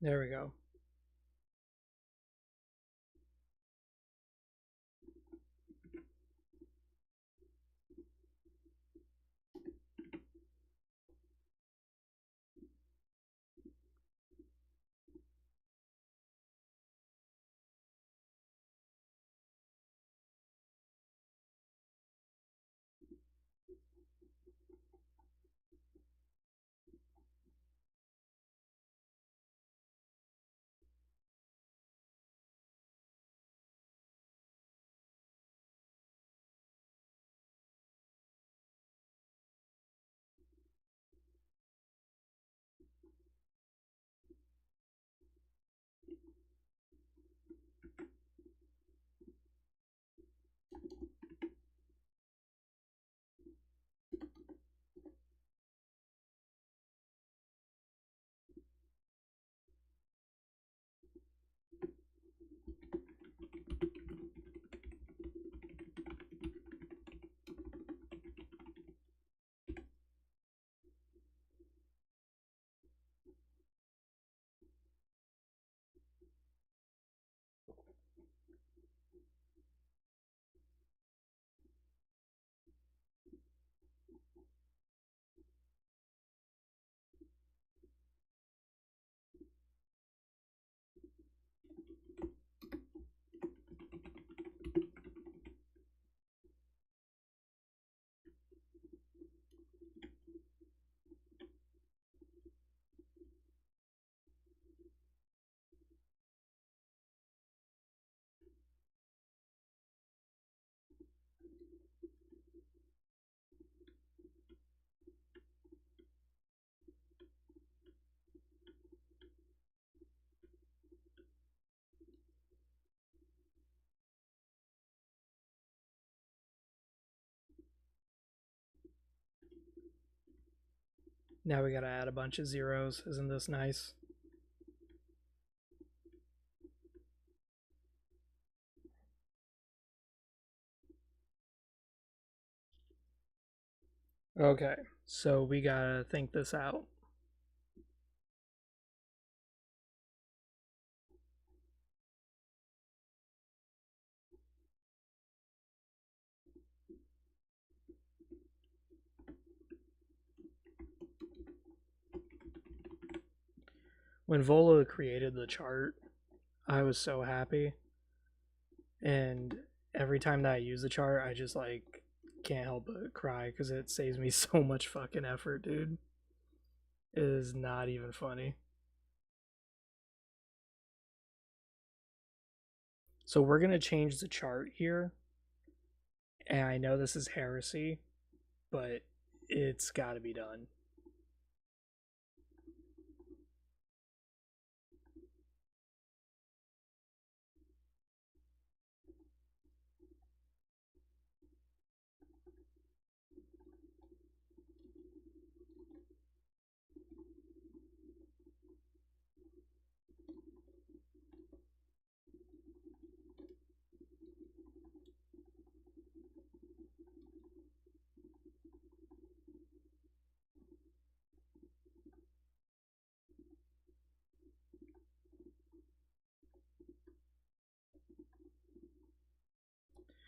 There we go. Now we gotta add a bunch of zeros. Isn't this nice? Okay, so we gotta think this out. When Vola created the chart, I was so happy. And every time that I use the chart, I just like can't help but cry because it saves me so much fucking effort, dude. It is not even funny. So we're gonna change the chart here, and I know this is heresy, but it's got to be done.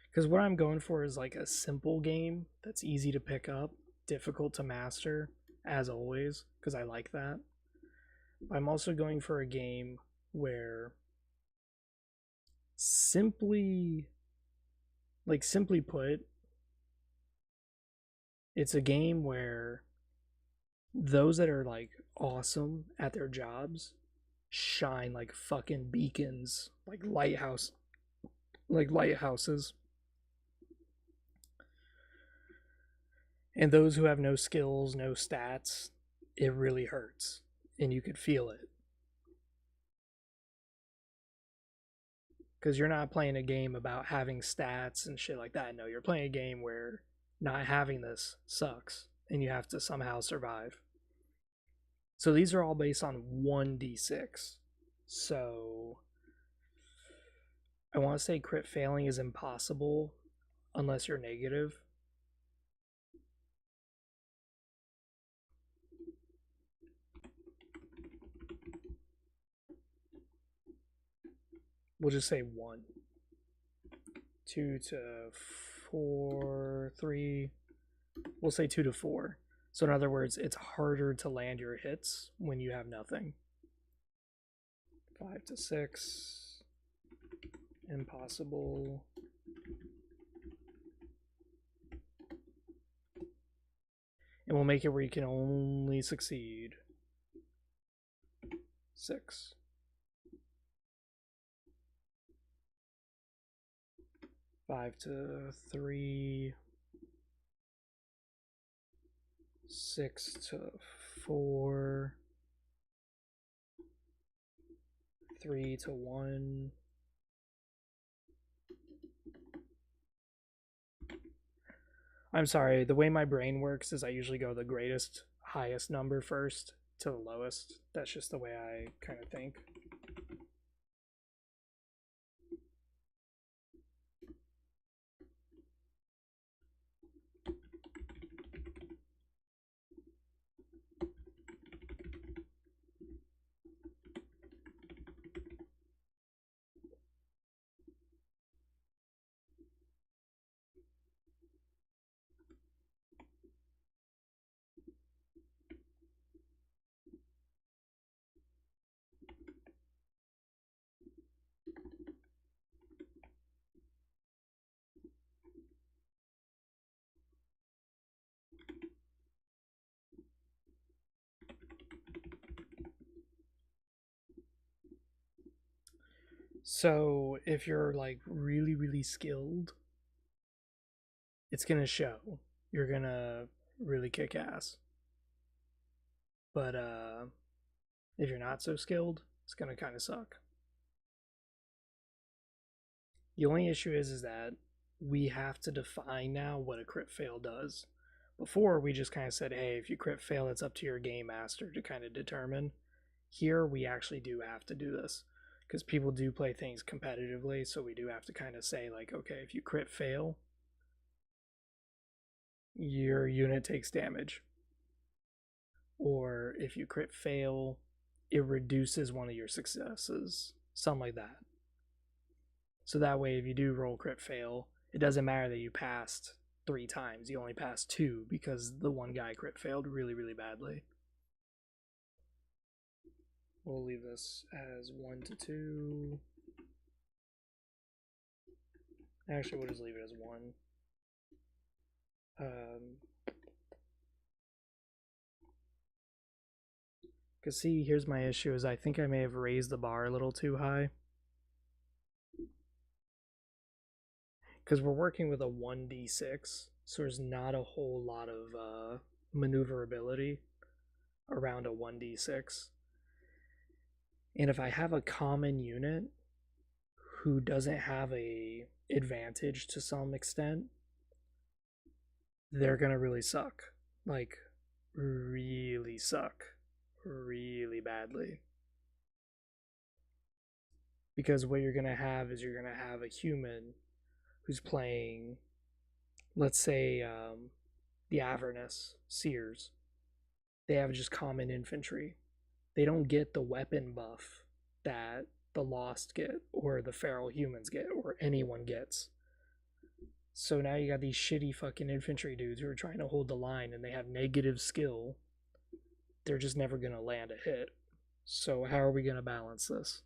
Because what I'm going for is like a simple game that's easy to pick up, difficult to master, as always, because I like that. I'm also going for a game where simply put, it's a game where those that are like awesome at their jobs shine like fucking beacons, like lighthouses. And those who have no skills, no stats, it really hurts. And you could feel it. Because you're not playing a game about having stats and shit like that. No, you're playing a game where not having this sucks and you have to somehow survive. So these are all based on 1d6. So I want to say crit failing is impossible unless you're negative. We'll just say 1. 2 to 4, 3. We'll say 2 to 4. So in other words, it's harder to land your hits when you have nothing. 5 to 6. Impossible. And we'll make it where you can only succeed 6. 5 to 3. 6 to 4. 3 to 1. I'm sorry, the way my brain works is I usually go the greatest, highest number first to the lowest. That's just the way I kind of think. So if you're like really, really skilled, it's gonna show. You're gonna really kick ass. But if you're not so skilled, it's gonna kind of suck. The only issue is that we have to define now what a crit fail does. Before, we just kind of said, hey, if you crit fail, it's up to your game master to kind of determine. Here, we actually do have to do this because people do play things competitively, so we do have to kind of say, like, okay, if you crit fail, your unit takes damage. Or if you crit fail, it reduces one of your successes. Something like that. So that way, if you do roll crit fail, it doesn't matter that you passed 3 times. You only passed 2 because the one guy crit failed really, really badly. We'll leave this as 1 to 2. Actually, we'll just leave it as 1. Because see, here's my issue is I think I may have raised the bar a little too high. Because we're working with a 1d6, so there's not a whole lot of maneuverability around a 1d6. And if I have a common unit who doesn't have a advantage to some extent, they're gonna really suck. Like, really suck. Really badly. Because what you're gonna have is you're gonna have a human who's playing, let's say, the Avernus Seers. They have just common infantry. They don't get the weapon buff that the Lost get, or the Feral Humans get, or anyone gets. So now you got these shitty fucking infantry dudes who are trying to hold the line and they have negative skill. They're just never going to land a hit. So how are we going to balance this?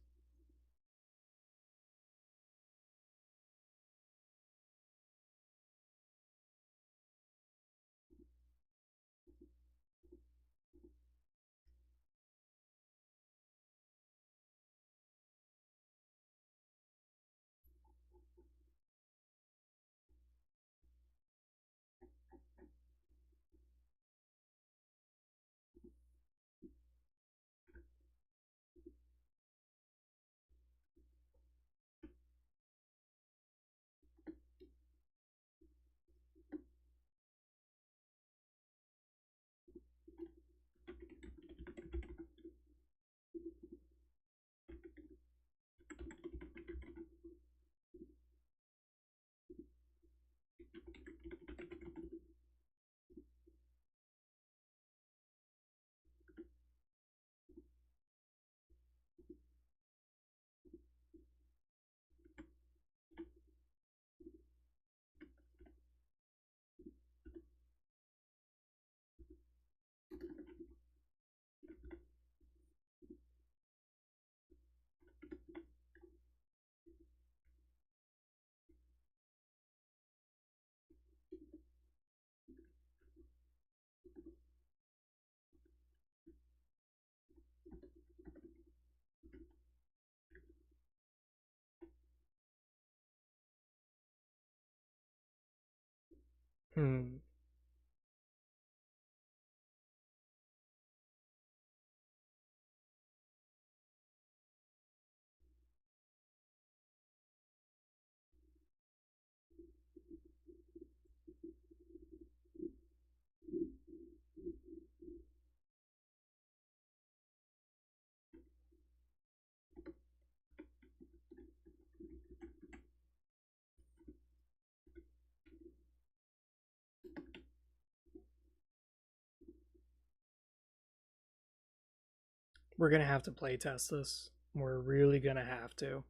Hmm. We're going to have to play test this. We're really going to have to.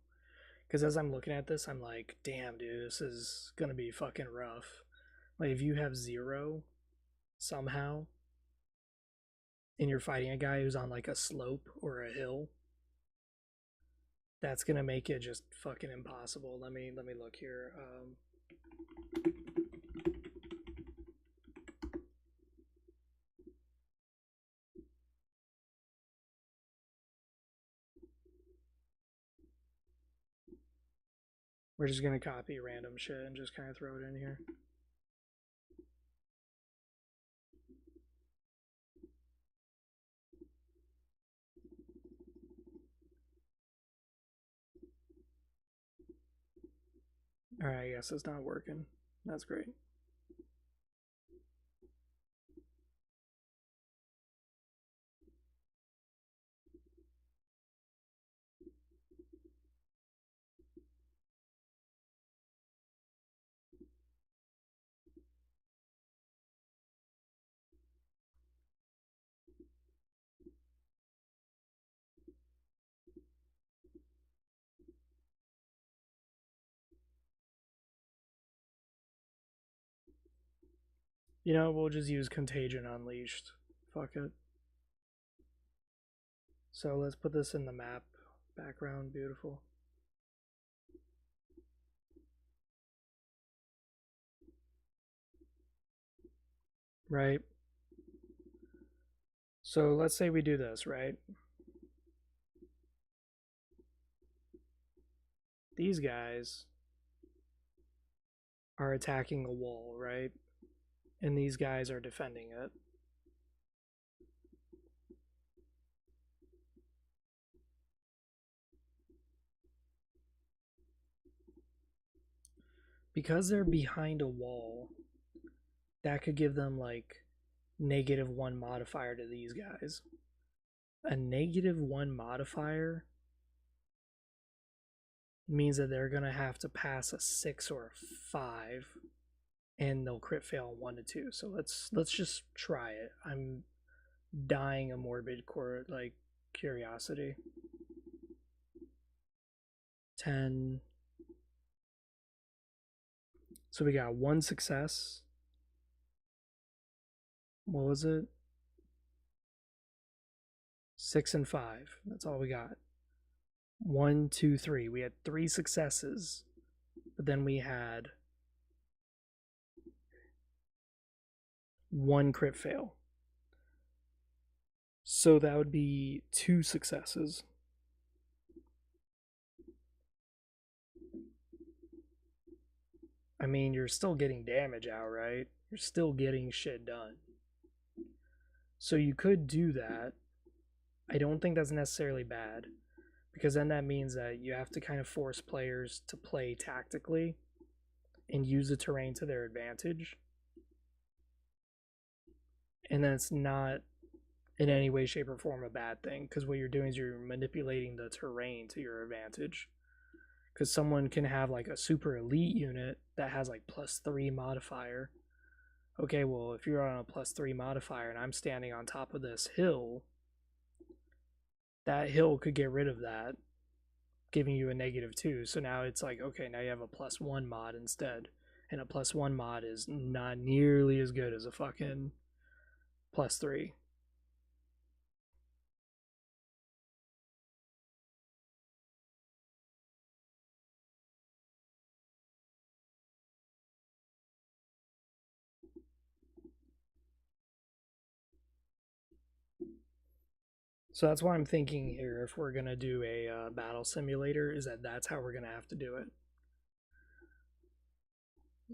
Because as I'm looking at this, I'm like, damn, dude, this is going to be fucking rough. Like, if you have 0 somehow, and you're fighting a guy who's on like a slope or a hill, that's gonna make it just fucking impossible. Let me look here. We're just gonna copy random shit and just kind of throw it in here. All right, I guess it's not working. That's great. You know, we'll just use Contagion Unleashed. Fuck it. So let's put this in the map background. Beautiful. Right? So let's say we do this, right? These guys are attacking a wall, right? And these guys are defending it. Because they're behind a wall, that could give them like -1 modifier to these guys. A -1 modifier means that they're gonna have to pass a 6 or a 5, and they'll crit fail 1 to 2. So let's just try it. I'm dying a morbid core like curiosity. 10. So we got 1 success. What was it? 6 and 5. That's all we got. 1, 2, 3. We had 3 successes, but then we had 1 crit fail. So that would be 2 successes. I mean, you're still getting damage out, right? You're still getting shit done. So you could do that. I don't think that's necessarily bad, because then that means that you have to kind of force players to play tactically and use the terrain to their advantage. And then it's not in any way, shape, or form a bad thing, because what you're doing is you're manipulating the terrain to your advantage. Because someone can have like a super elite unit that has like +3 modifier. Okay, well, if you're on a +3 modifier and I'm standing on top of this hill, that hill could get rid of that, giving you a -2. So now it's like, okay, now you have a +1 mod instead. And a +1 mod is not nearly as good as a fucking +3. So that's why I'm thinking here, if we're going to do a battle simulator, is that that's how we're going to have to do it.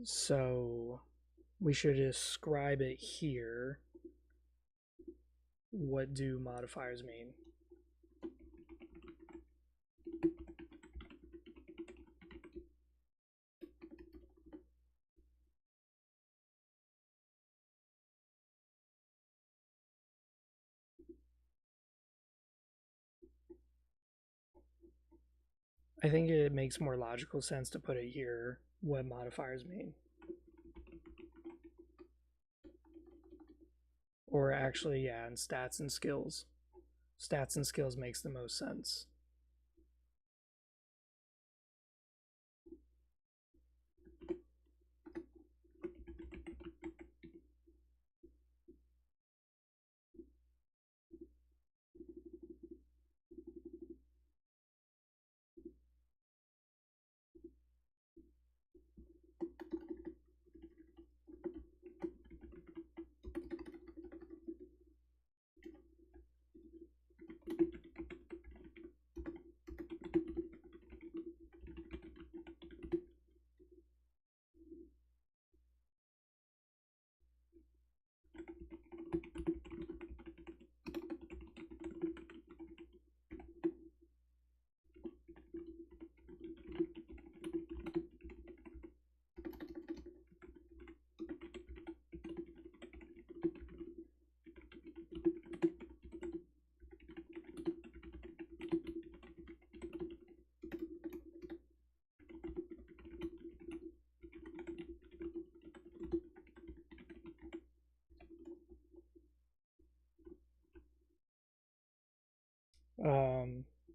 So we should describe it here. What do modifiers mean? I think it makes more logical sense to put it here, what modifiers mean. Or actually, yeah, in stats and skills. Stats and skills makes the most sense.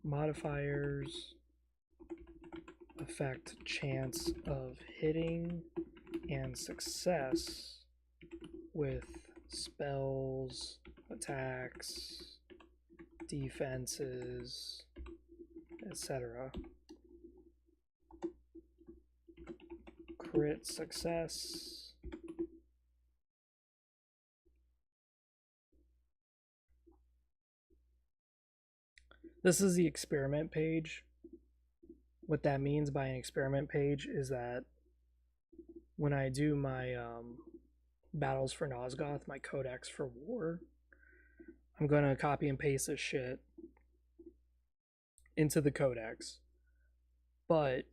Modifiers affect chance of hitting and success with spells, attacks, defenses, etc. Crit success. This is the experiment page. What that means by an experiment page is that when I do my battles for Nosgoth, my codex for war, I'm going to copy and paste this shit into the codex. But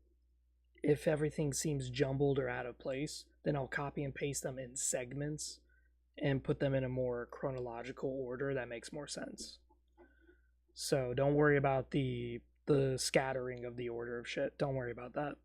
if everything seems jumbled or out of place, then I'll copy and paste them in segments and put them in a more chronological order that makes more sense. So don't worry about the scattering of the order of shit. Don't worry about that.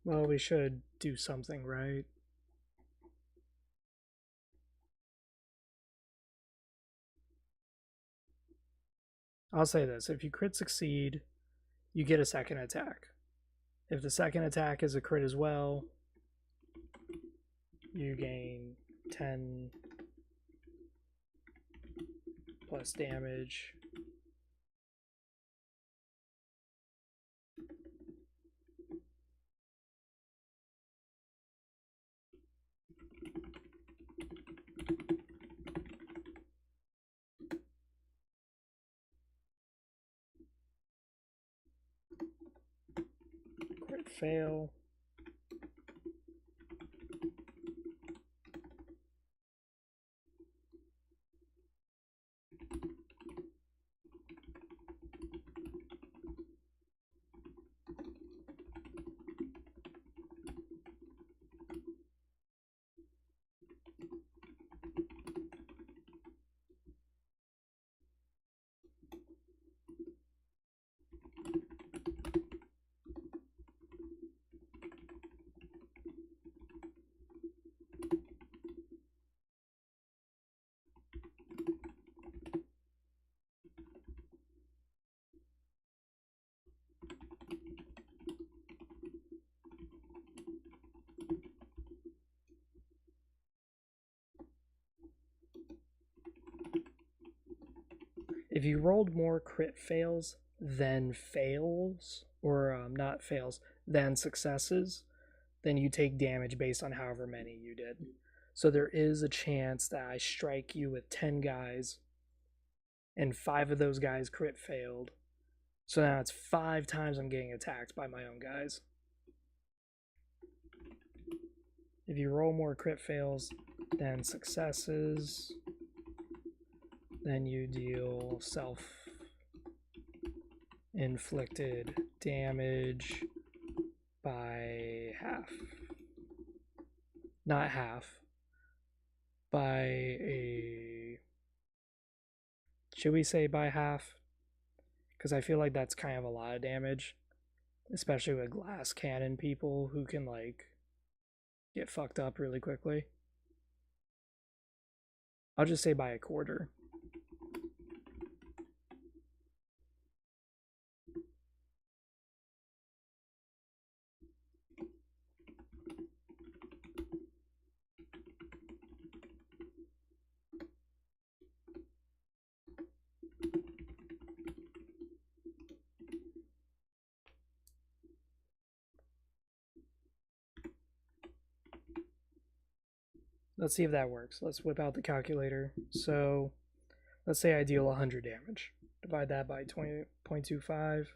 Well, we should do something, right? I'll say this. If you crit succeed, you get a second attack. If the second attack is a crit as well, you gain 10 plus damage. Crit fail. If you rolled more crit fails than fails, or not fails, than successes, then you take damage based on however many you did. So there is a chance that I strike you with 10 guys, and 5 of those guys crit failed. So now it's 5 times I'm getting attacked by my own guys. If you roll more crit fails than successes, then you deal self-inflicted damage by half. Not half. By a... Should we say by half? Because I feel like that's kind of a lot of damage. Especially with glass cannon people who can, like, get fucked up really quickly. I'll just say by a quarter. let's see if that works. Let's whip out the calculator. So let's say I deal 100 damage. Divide that by 20.25.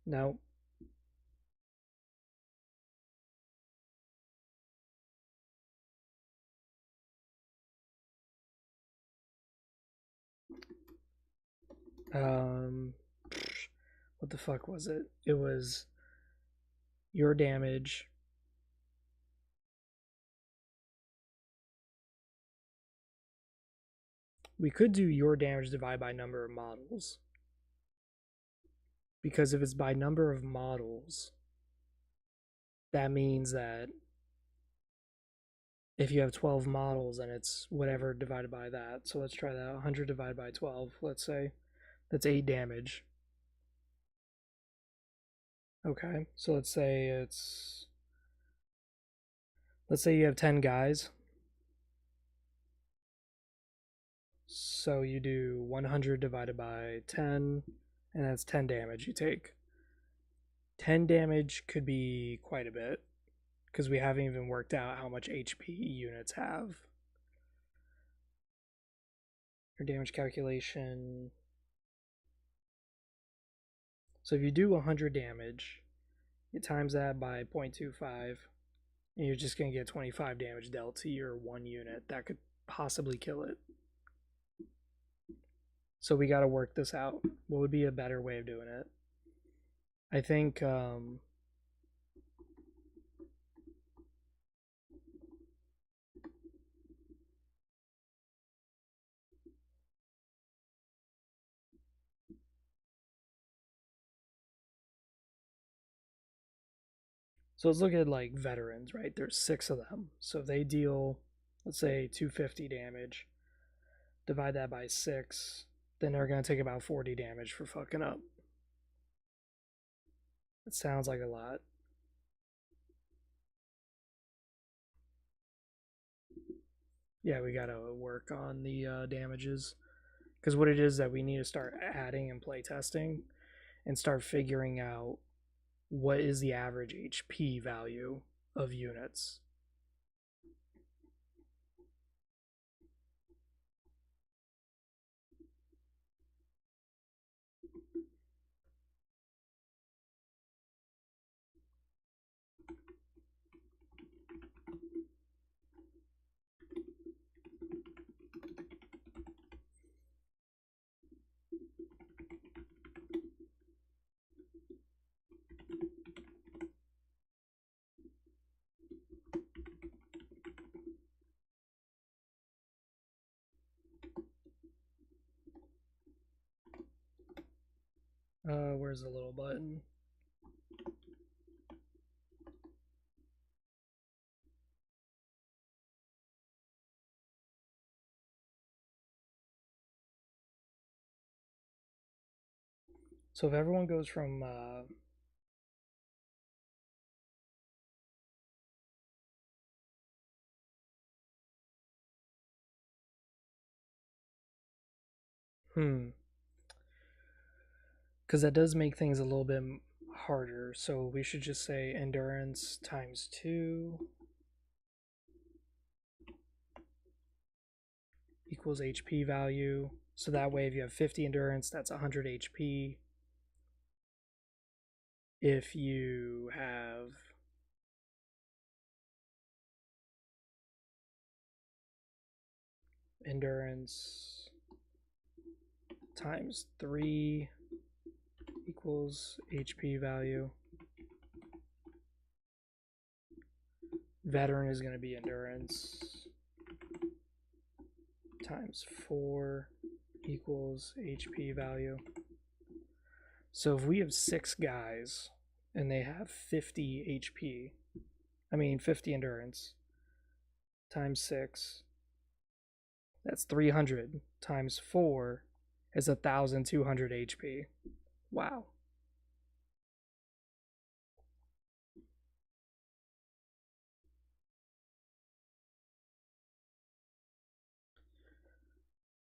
No. What the fuck was it? It was your damage. We could do your damage divided by number of models. Because if it's by number of models, that means that if you have 12 models and it's whatever divided by that. So let's try that. 100 divided by 12, let's say. That's 8 damage. Okay, so let's say you have 10 guys. So you do 100 divided by 10, and that's 10 damage you take. 10 damage could be quite a bit, because we haven't even worked out how much HP units have. Your damage calculation. So if you do 100 damage, you times that by 0.25, and you're just going to get 25 damage dealt to your one unit. That could possibly kill it. So we got to work this out. What would be a better way of doing it? I think so let's look at like veterans, right? There's 6 of them. So if they deal, let's say 250 damage, divide that by 6, then they're going to take about 40 damage for fucking up. It sounds like a lot. Yeah, we got to work on the damages. Because what it is that we need to start adding and play testing and start figuring out what is the average HP value of units. Where's the little button? So if everyone goes from because that does make things a little bit harder. So we should just say endurance times 2 equals HP value. So that way if you have 50 endurance, that's 100 HP. If you have endurance times 3 equals HP value. Veteran is going to be endurance times 4 equals HP value. So if we have 6 guys and they have 50 HP, 50 endurance times 6, that's 300 times 4 is 1,200 HP. Wow.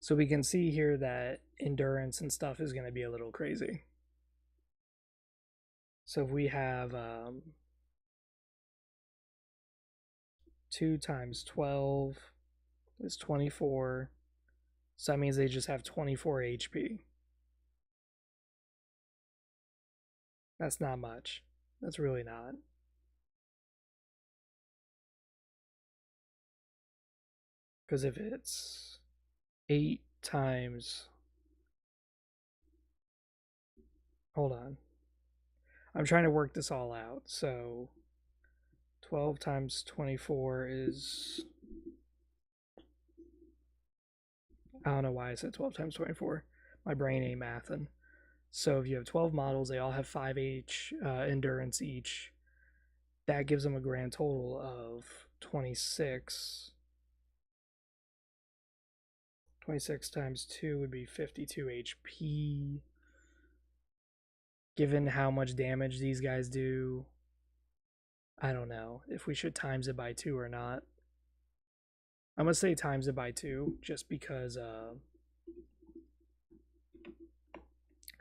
So we can see here that endurance and stuff is going to be a little crazy. So if we have 2 times 12 is 24. So that means they just have 24 HP. That's not much. That's really not. Because if it's 8 times. Hold on. I'm trying to work this all out. So 12 times 24 is. I don't know why I said 12 times 24. My brain ain't mathing. So if you have 12 models, they all have 5H endurance each. That gives them a grand total of 26. 26 times 2 would be 52 HP. Given how much damage these guys do, I don't know if we should times it by 2 or not. I'm going to say times it by 2 just because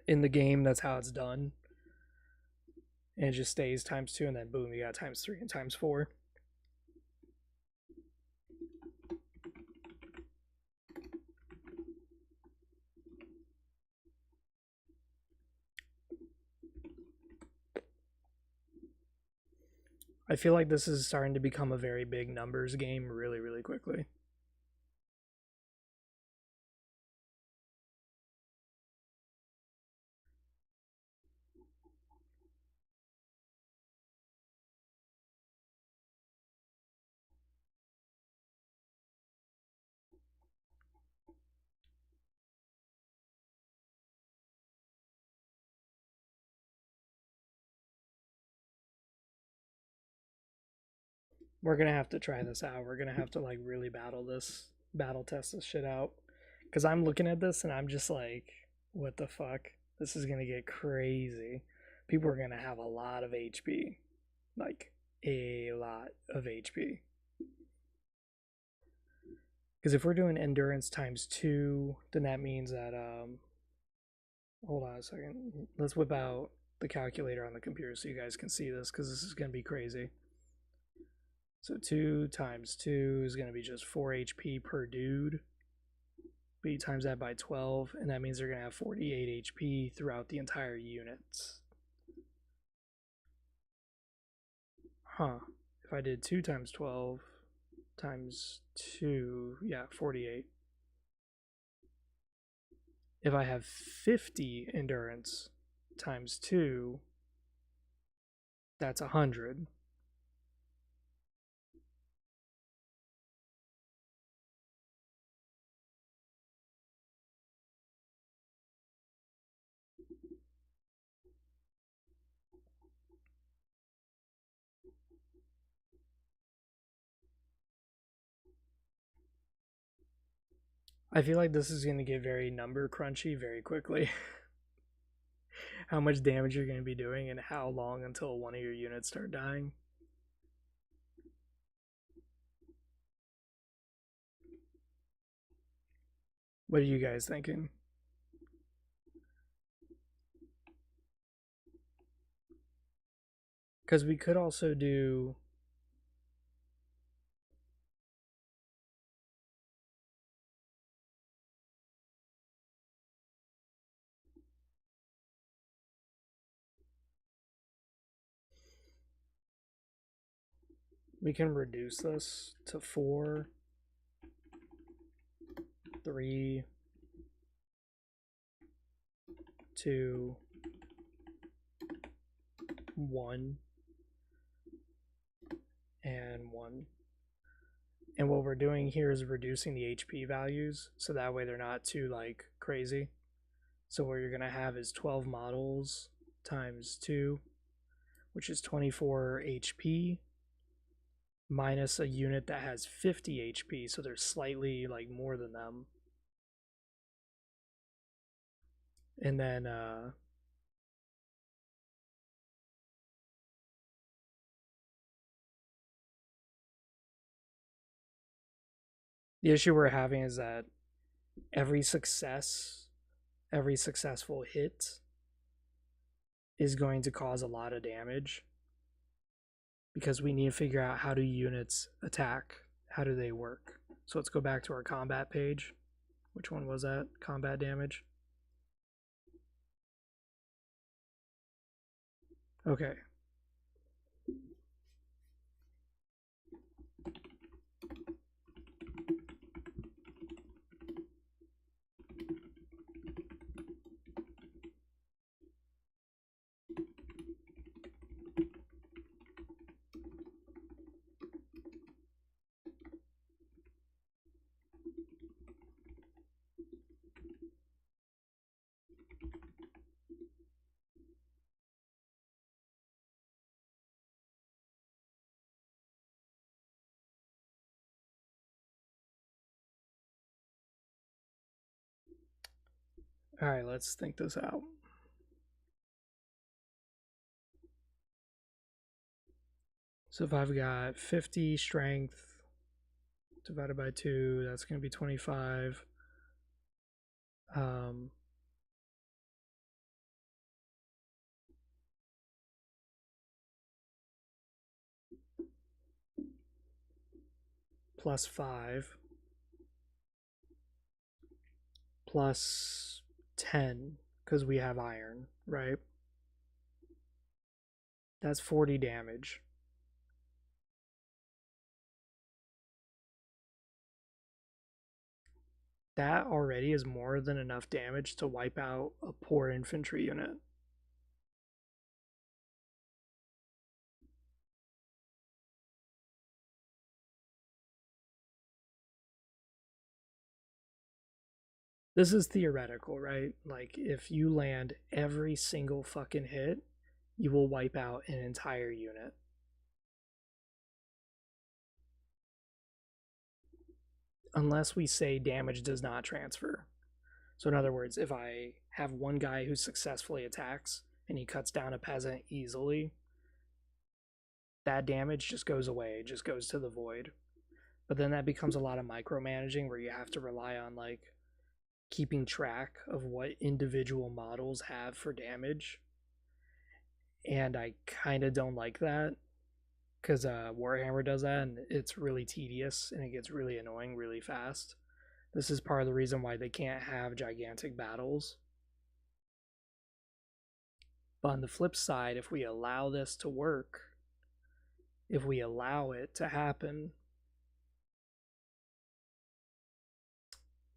in the game that's how it's done. And it just stays times 2 and then boom, you got times 3 and times 4. I feel like this is starting to become a very big numbers game really, really quickly. We're gonna have to try this out. We're gonna have to like really battle test this shit out. Cause I'm looking at this and I'm just like, what the fuck? This is gonna get crazy. People are gonna have a lot of HP. Like a lot of HP. Because if we're doing endurance times 2, then that means that hold on a second. Let's whip out the calculator on the computer so you guys can see this because this is gonna be crazy. So 2 times 2 is going to be just 4 HP per dude. But you times that by 12, and that means they're going to have 48 HP throughout the entire unit. Huh. If I did 2 times 12 times 2, yeah, 48. If I have 50 endurance times 2, that's 100. I feel like this is going to get very number crunchy very quickly. How much damage you're going to be doing and how long until one of your units start dying. What are you guys thinking? Because we could also do. We can reduce this to 4, 3, 2, 1, and 1. And what we're doing here is reducing the HP values so that way they're not too like crazy. So what you're going to have is 12 models times 2, which is 24 HP, minus a unit that has 50 HP, so they're slightly like more than them. And then the issue we're having is that every successful hit is going to cause a lot of damage. because we need to figure out how do units attack, how do they work. So let's go back to our combat page. Which one was that? Combat damage. Okay. All right, let's think this out. So if I've got 50 strength divided by 2, that's going to be 25. Plus 5 plus 10 because we have iron, right? That's 40 damage. That already is more than enough damage to wipe out a poor infantry unit. This is theoretical, right? Like, if you land every single fucking hit, you will wipe out an entire unit. Unless we say damage does not transfer. So, in other words, if I have one guy who successfully attacks and he cuts down a peasant easily, that damage just goes away, it just goes to the void. But then that becomes a lot of micromanaging where you have to rely on like keeping track of what individual models have for damage. And I kind of don't like that because Warhammer does that and it's really tedious and it gets really annoying really fast. This is part of the reason why they can't have gigantic battles. But on the flip side, if we allow this to work, if we allow it to happen,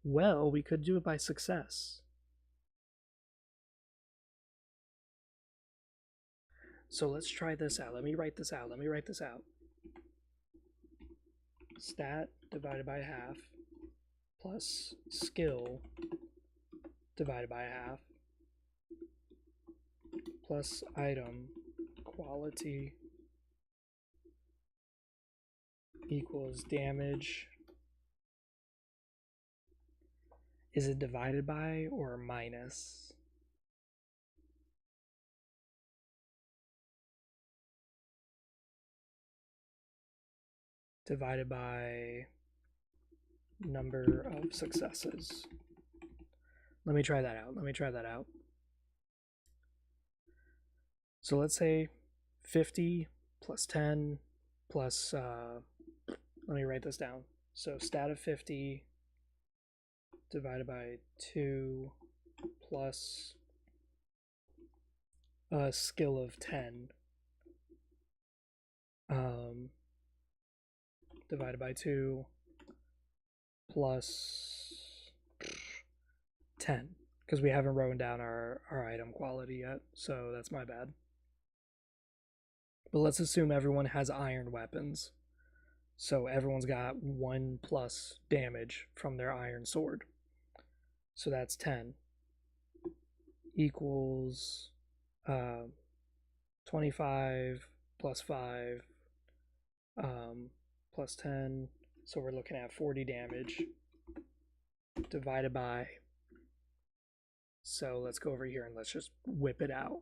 well, we could do it by success. So let's try this out. Let me write this out. Stat divided by half plus skill divided by half plus item quality equals damage. Is it divided by or minus? Divided by number of successes. Let me try that out. So let's say 50 plus 10 plus, let me write this down. So stat of 50 divided by 2 plus a skill of 10 divided by 2 plus 10 because we haven't written down our item quality yet, so that's my bad. But let's assume everyone has iron weapons. So everyone's got 1 plus damage from their iron sword. So that's 10 equals 25 plus 5 plus 10. So we're looking at 40 damage divided by. So let's go over here and let's just whip it out.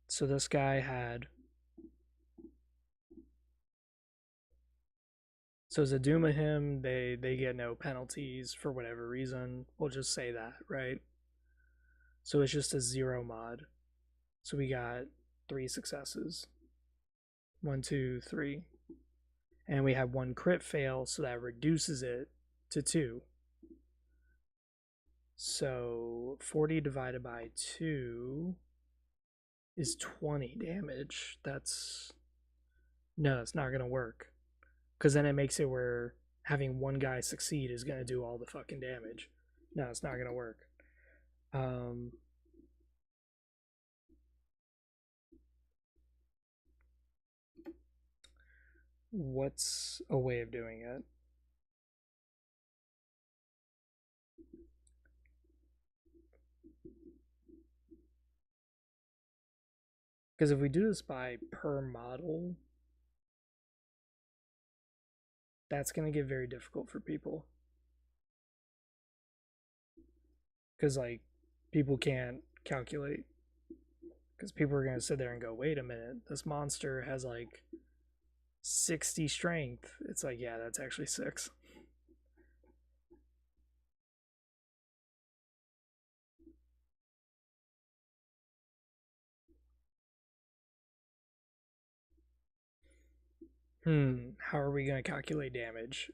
So this guy had. So Zadumahim, they get no penalties for whatever reason. We'll just say that, right? So it's just a 0 mod. So we got 3 successes. 1, 2, 3. And we have one crit fail, so that reduces it to 2. So 40 divided by 2 is 20 damage. No, it's not going to work. Because then it makes it where having one guy succeed is going to do all the fucking damage. No, it's not going to work. What's a way of doing it? Because if we do this by per model, that's going to get very difficult for people. Because, like, people can't calculate. Because people are going to sit there and go, wait a minute, this monster has like 60 strength. It's like, yeah, that's actually 6. How are we going to calculate damage?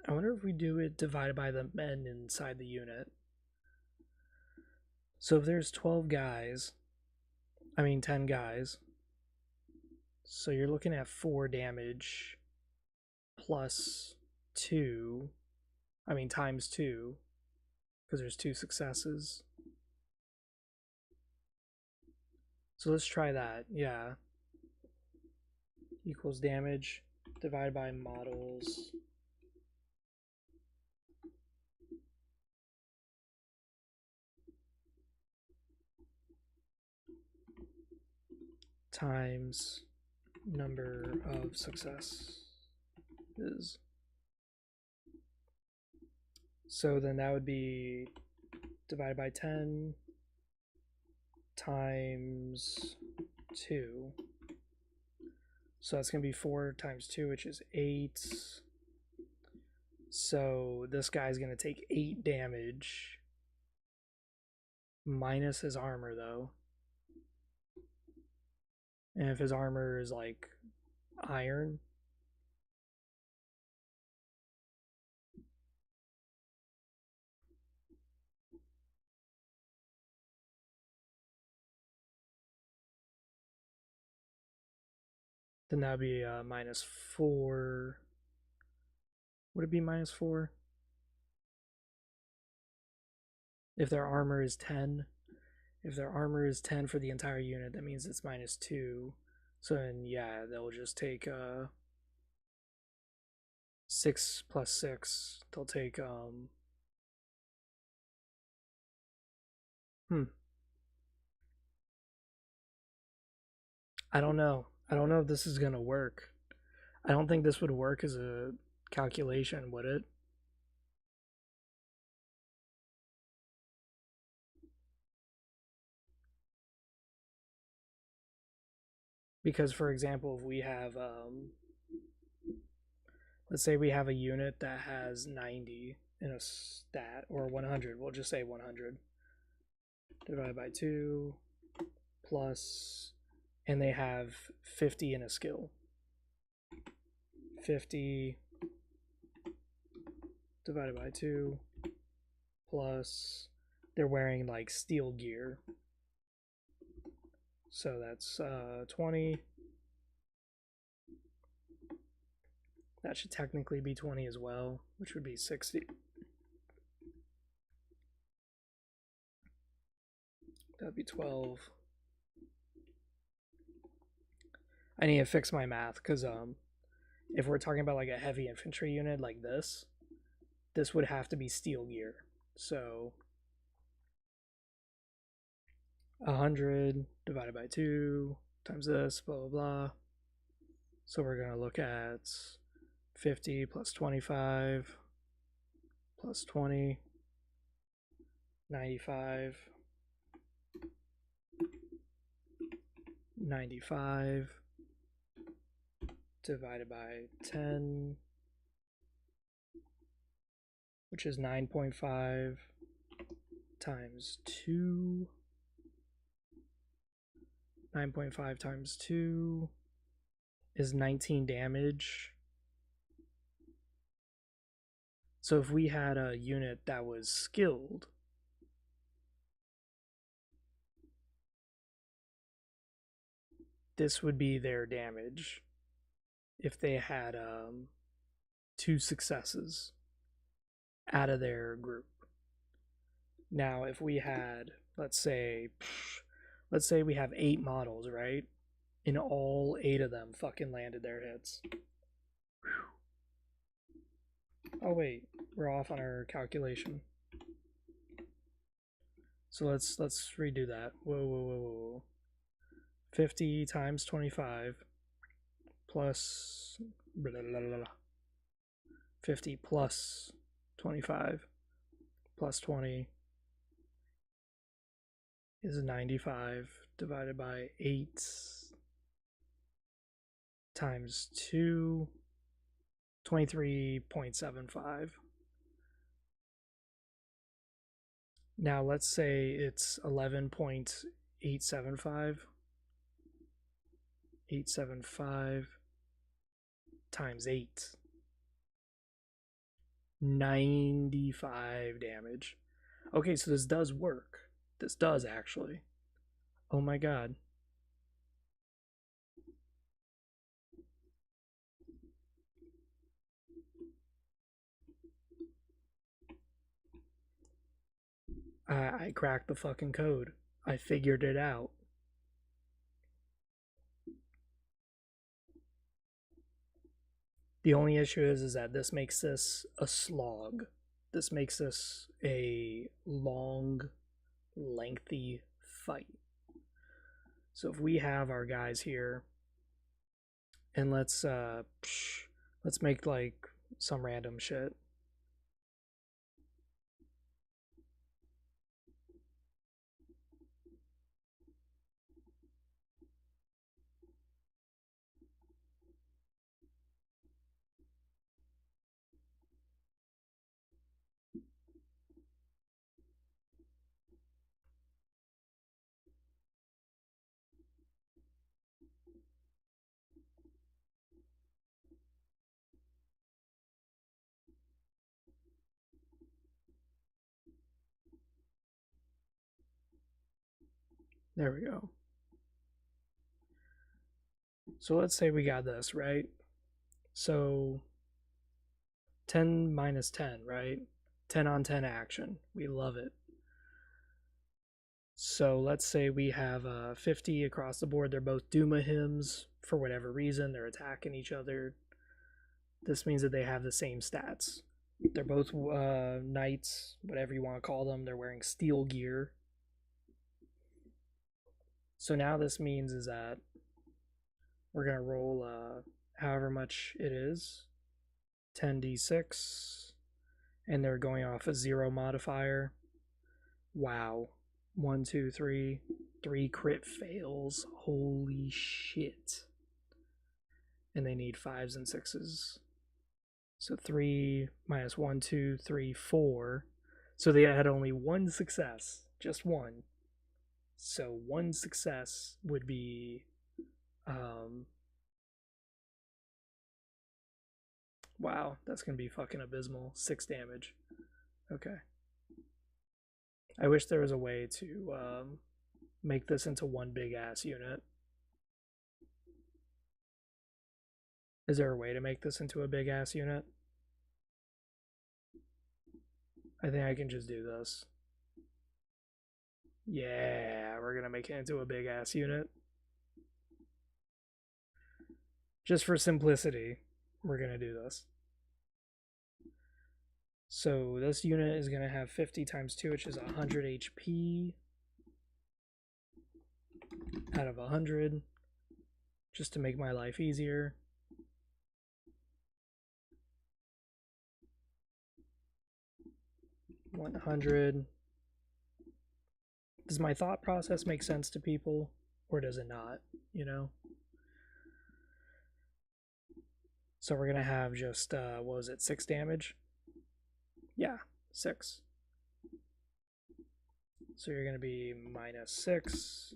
I wonder if we do it divided by the men inside the unit. So if there's 10 guys, so you're looking at 4 damage plus 2, times 2, because there's 2 successes. So let's try that, yeah. Equals damage divided by models times number of successes. So then that would be divided by 10 times 2. So that's going to be 4 times 2, which is 8. So this guy's going to take 8 damage minus his armor, though. And if his armor is like iron, then that would be minus 4. Would it be minus 4? If their armor is 10. If their armor is 10 for the entire unit, that means it's minus 2. So then, yeah, they'll just take 6 plus 6. They'll take I don't know. I don't know if this is gonna work. I don't think this would work as a calculation, would it? Because, for example, if we have, let's say we have a unit that has 90 in a stat, or 100, we'll just say 100, divided by 2, plus, and they have 50 in a skill. 50 divided by 2, plus, they're wearing like steel gear. So that's 20. That should technically be 20 as well, which would be 60. That'd be 12. I need to fix my math because if we're talking about like a heavy infantry unit like this would have to be steel gear. So 100 divided by 2 times this, blah, blah, blah. So we're going to look at 50 plus 25 plus 20, 95. 95 divided by 10, which is 9.5 times 2. 9.5 times 2 is 19 damage. So if we had a unit that was skilled, this would be their damage if they had 2 successes out of their group. Now, if we had, let's say we have 8 models, right? And all 8 of them fucking landed their hits. Oh wait, we're off on our calculation. So let's redo that. Whoa. 50 times 25 plus 50 plus 25 plus 20 is 95 divided by 8 times 2, 23.75. Now let's say it's 11.875. 875 times 8. 95 damage. Okay, so this does work. This does actually. Oh my god. I cracked the fucking code. I figured it out. The only issue is that this makes this a slog. This makes this a long, lengthy fight. So if we have our guys here, and let's make like some random shit. There we go. So let's say we got this, right? So 10 minus 10, right? 10 on 10 action. We love it. So let's say we have 50 across the board. They're both Duma hymns. For whatever reason, they're attacking each other. This means that they have the same stats. They're both knights, whatever you want to call them. They're wearing steel gear. So now this means is that we're going to roll however much it is. 10d6. And they're going off a 0 modifier. Wow. 1, 2, 3. 3 crit fails. Holy shit. And they need 5s and 6s. So 3 minus 1, 2, 3, 4. So they had only 1 success. Just 1. So 1 success would be wow, that's gonna be fucking abysmal. 6 damage. Okay. I wish there was a way to make this into one big ass unit. Is there a way to make this into a big ass unit? I think I can just do this. Yeah, we're gonna make it into a big ass unit. Just for simplicity, we're gonna do this. So this unit is gonna have 50 times 2, which is 100 HP out of 100, just to make my life easier. $100. Does my thought process make sense to people? or does it not, you know? So we're gonna have just what was it, 6 damage? Yeah, 6. So you're gonna be -6.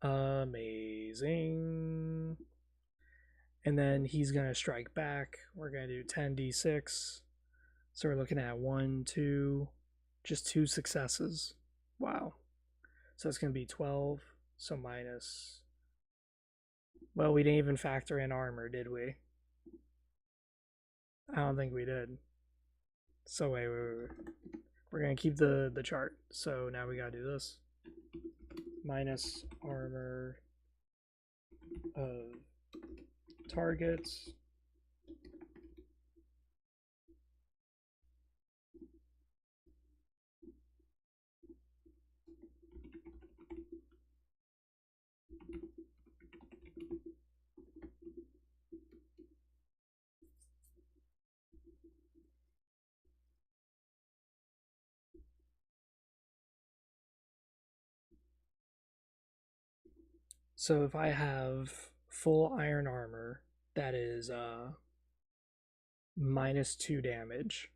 Amazing. And then he's gonna strike back. We're gonna do 10d6. So we're looking at 1, 2, just 2 successes. Wow. So it's gonna be 12. So minus. Well, we didn't even factor in armor, did we? I don't think we did. So wait. We're gonna keep the chart. So now we gotta do this. Minus armor of targets. So if I have full iron armor, that is -2 damage.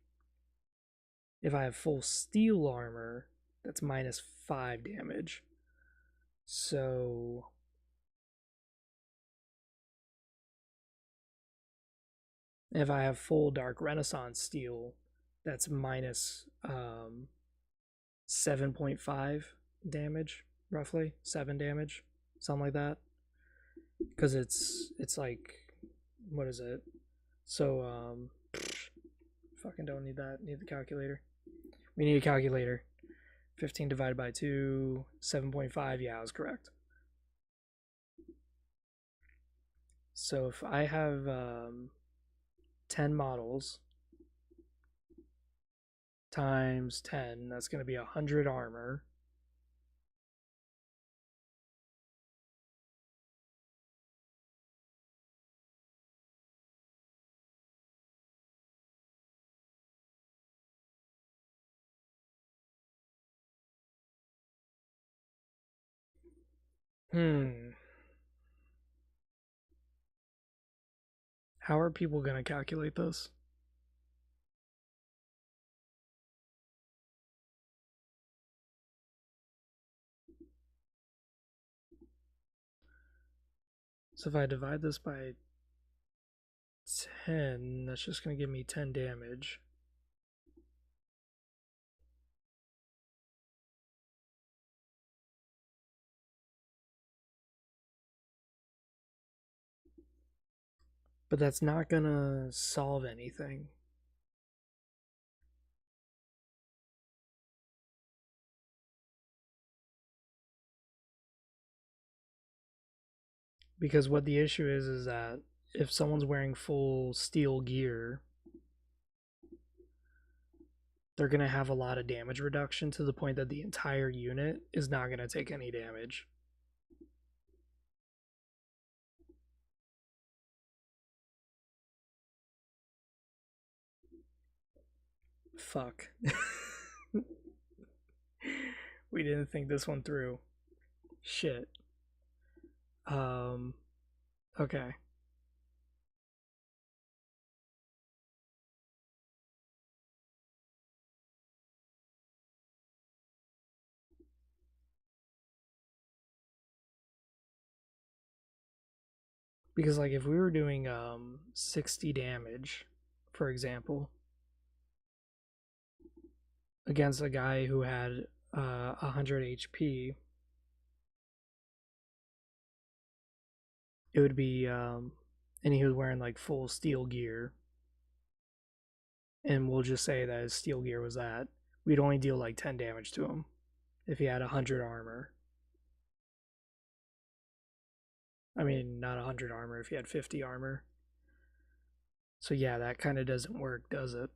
If I have full steel armor, that's -5 damage. So if I have full Dark Renaissance steel, that's minus 7.5 damage, roughly 7 damage, something like that. Because it's like, what is it? So fucking don't need that. Need the calculator. We need a calculator. 15 divided by 2, 7.5. Yeah, I was correct. So if I have 10 models times 10, that's going to be 100 armor. How are people going to calculate this? So if I divide this by 10, that's just going to give me 10 damage. But that's not going to solve anything. Because what the issue is that if someone's wearing full steel gear, they're going to have a lot of damage reduction to the point that the entire unit is not going to take any damage. Fuck. We didn't think this one through. Shit. Okay. Because like if we were doing 60 damage, for example, against a guy who had 100 HP, it would be and he was wearing like full steel gear, and we'll just say that his steel gear was that, we'd only deal like 10 damage to him if he had 100 armor. I mean, not 100 armor if he had 50 armor. So yeah, that kind of doesn't work, does it?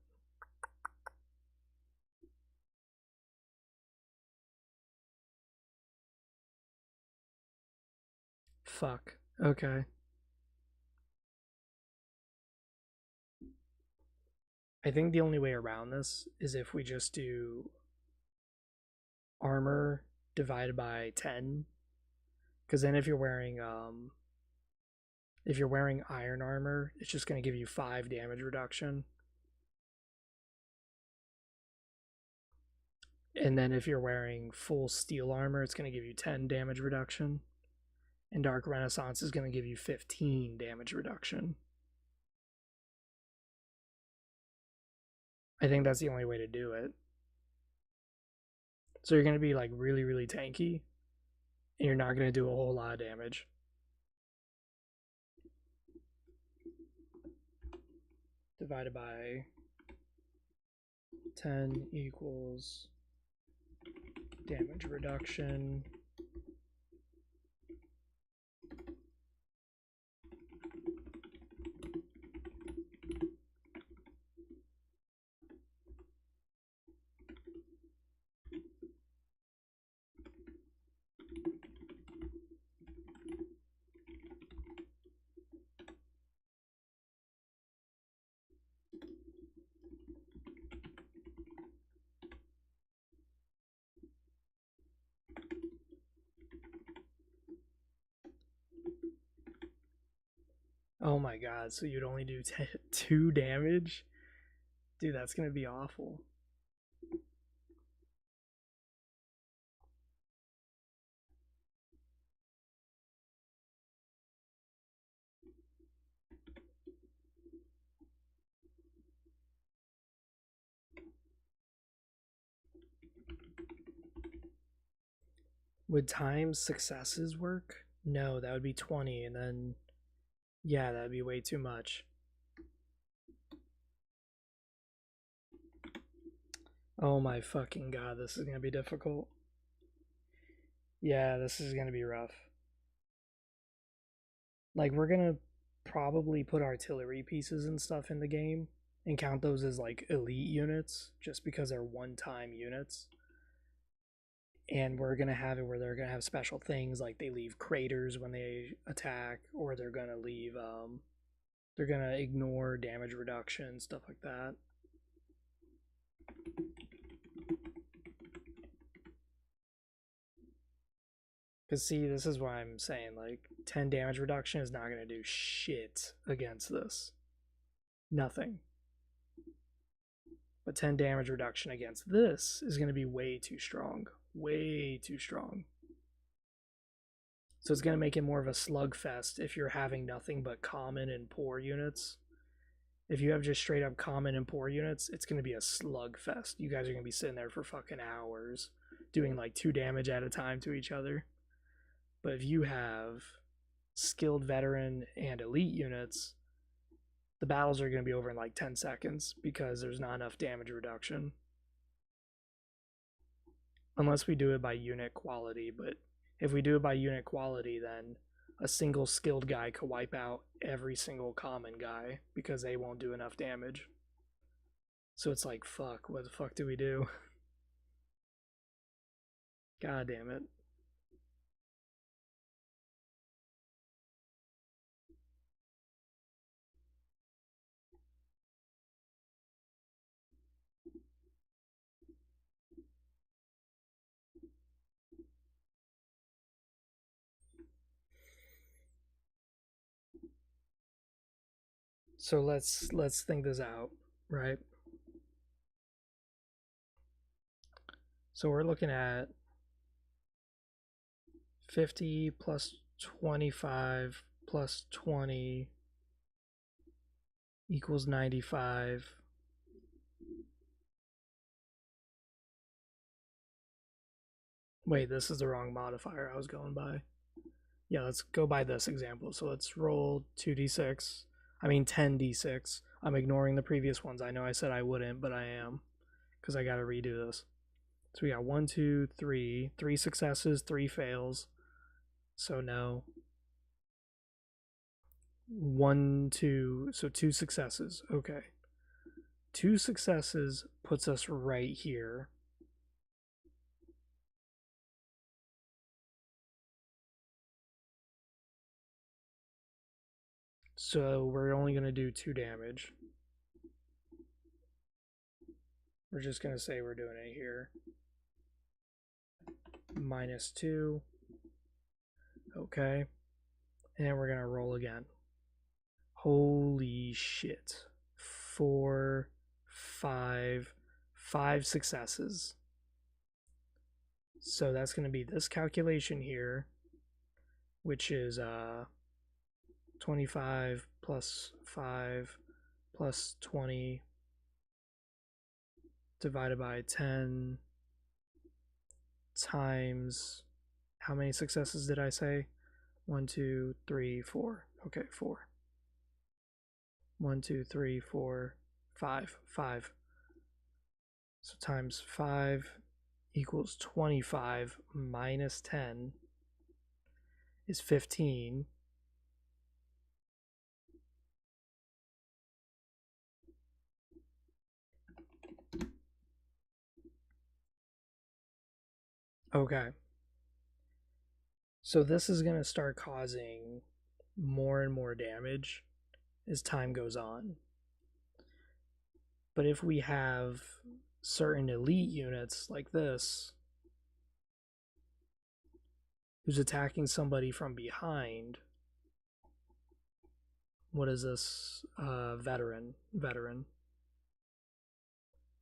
Fuck. Okay. I think the only way around this is if we just do armor divided by 10, Because then if you're wearing iron armor, it's just going to give you 5 damage reduction. And then if you're wearing full steel armor, it's going to give you 10 damage reduction. And Dark Renaissance is going to give you 15 damage reduction. I think that's the only way to do it. So you're going to be like really, really tanky, and you're not going to do a whole lot of damage. Divided by 10 equals damage reduction. Oh my god, so you'd only do 2 damage? Dude, that's gonna be awful. Would times successes work? No, that would be 20, and then, yeah, that'd be way too much. Oh my fucking god, this is gonna be difficult. Yeah, this is gonna be rough. Like, we're gonna probably put artillery pieces and stuff in the game and count those as like elite units just because they're one-time units. And we're gonna have it where they're gonna have special things like they leave craters when they attack, or they're gonna leave they're gonna ignore damage reduction, stuff like that. Because see, this is why I'm saying like 10 damage reduction is not gonna do shit against this. Nothing. But 10 damage reduction against this is gonna be way too strong. Way too strong. So it's going to make it more of a slugfest if you're having nothing but common and poor units. If you have just straight up common and poor units, it's going to be a slugfest. You guys are going to be sitting there for fucking hours doing like 2 damage at a time to each other. But if you have skilled veteran and elite units, the battles are going to be over in like 10 seconds because there's not enough damage reduction. Unless we do it by unit quality, but if we do it by unit quality, then a single skilled guy could wipe out every single common guy because they won't do enough damage. So it's like, fuck, what the fuck do we do? God damn it. So let's think this out, right? So we're looking at 50 plus 25 plus 20 equals 95. Wait, this is the wrong modifier I was going by. Yeah, let's go by this example. So let's roll 2d6. I mean 10d6. I'm ignoring the previous ones. I know I said I wouldn't, but I am because I got to redo this. So we got 1, 2, 3, 3 successes, 3 fails. So no. 1, 2, so 2 successes. Okay. 2 successes puts us right here. So we're only going to do 2 damage. We're just going to say we're doing it here. -2. Okay. And we're going to roll again. Holy shit. 4, 5, 5 successes. So that's going to be this calculation here, which is 25 plus 5 plus 20 divided by 10 times, how many successes did I say? 1, 2, 3, 4. Okay, 4. 1, 2, 3, 4, 5. 5. So times 5 equals 25 minus 10 is 15. Okay. So this is going to start causing more and more damage as time goes on. But if we have certain elite units like this, who's attacking somebody from behind, what is this? Veteran.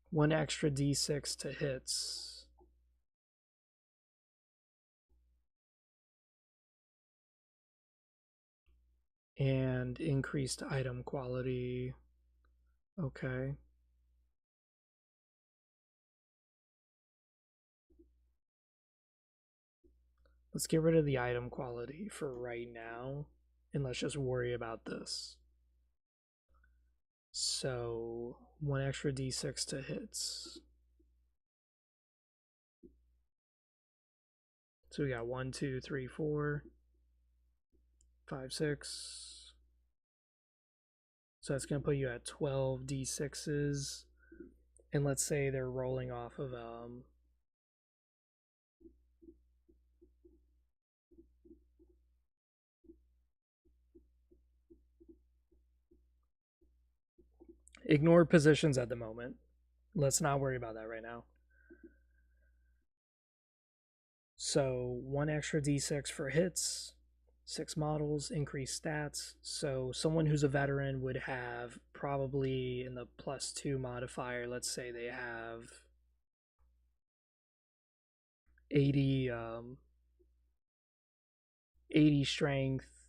1 extra d6 to hits. And increased item quality. Okay. Let's get rid of the item quality for right now, and let's just worry about this. So 1 extra d6 to hits. So we got 1, 2, 3, 4, 5, 6. So that's going to put you at 12 d6s. And let's say they're rolling off of ignore positions at the moment. Let's not worry about that right now. So 1 extra d6 for hits, 6 models, increased stats. So someone who's a veteran would have probably in the +2 modifier, let's say they have 80 80 strength,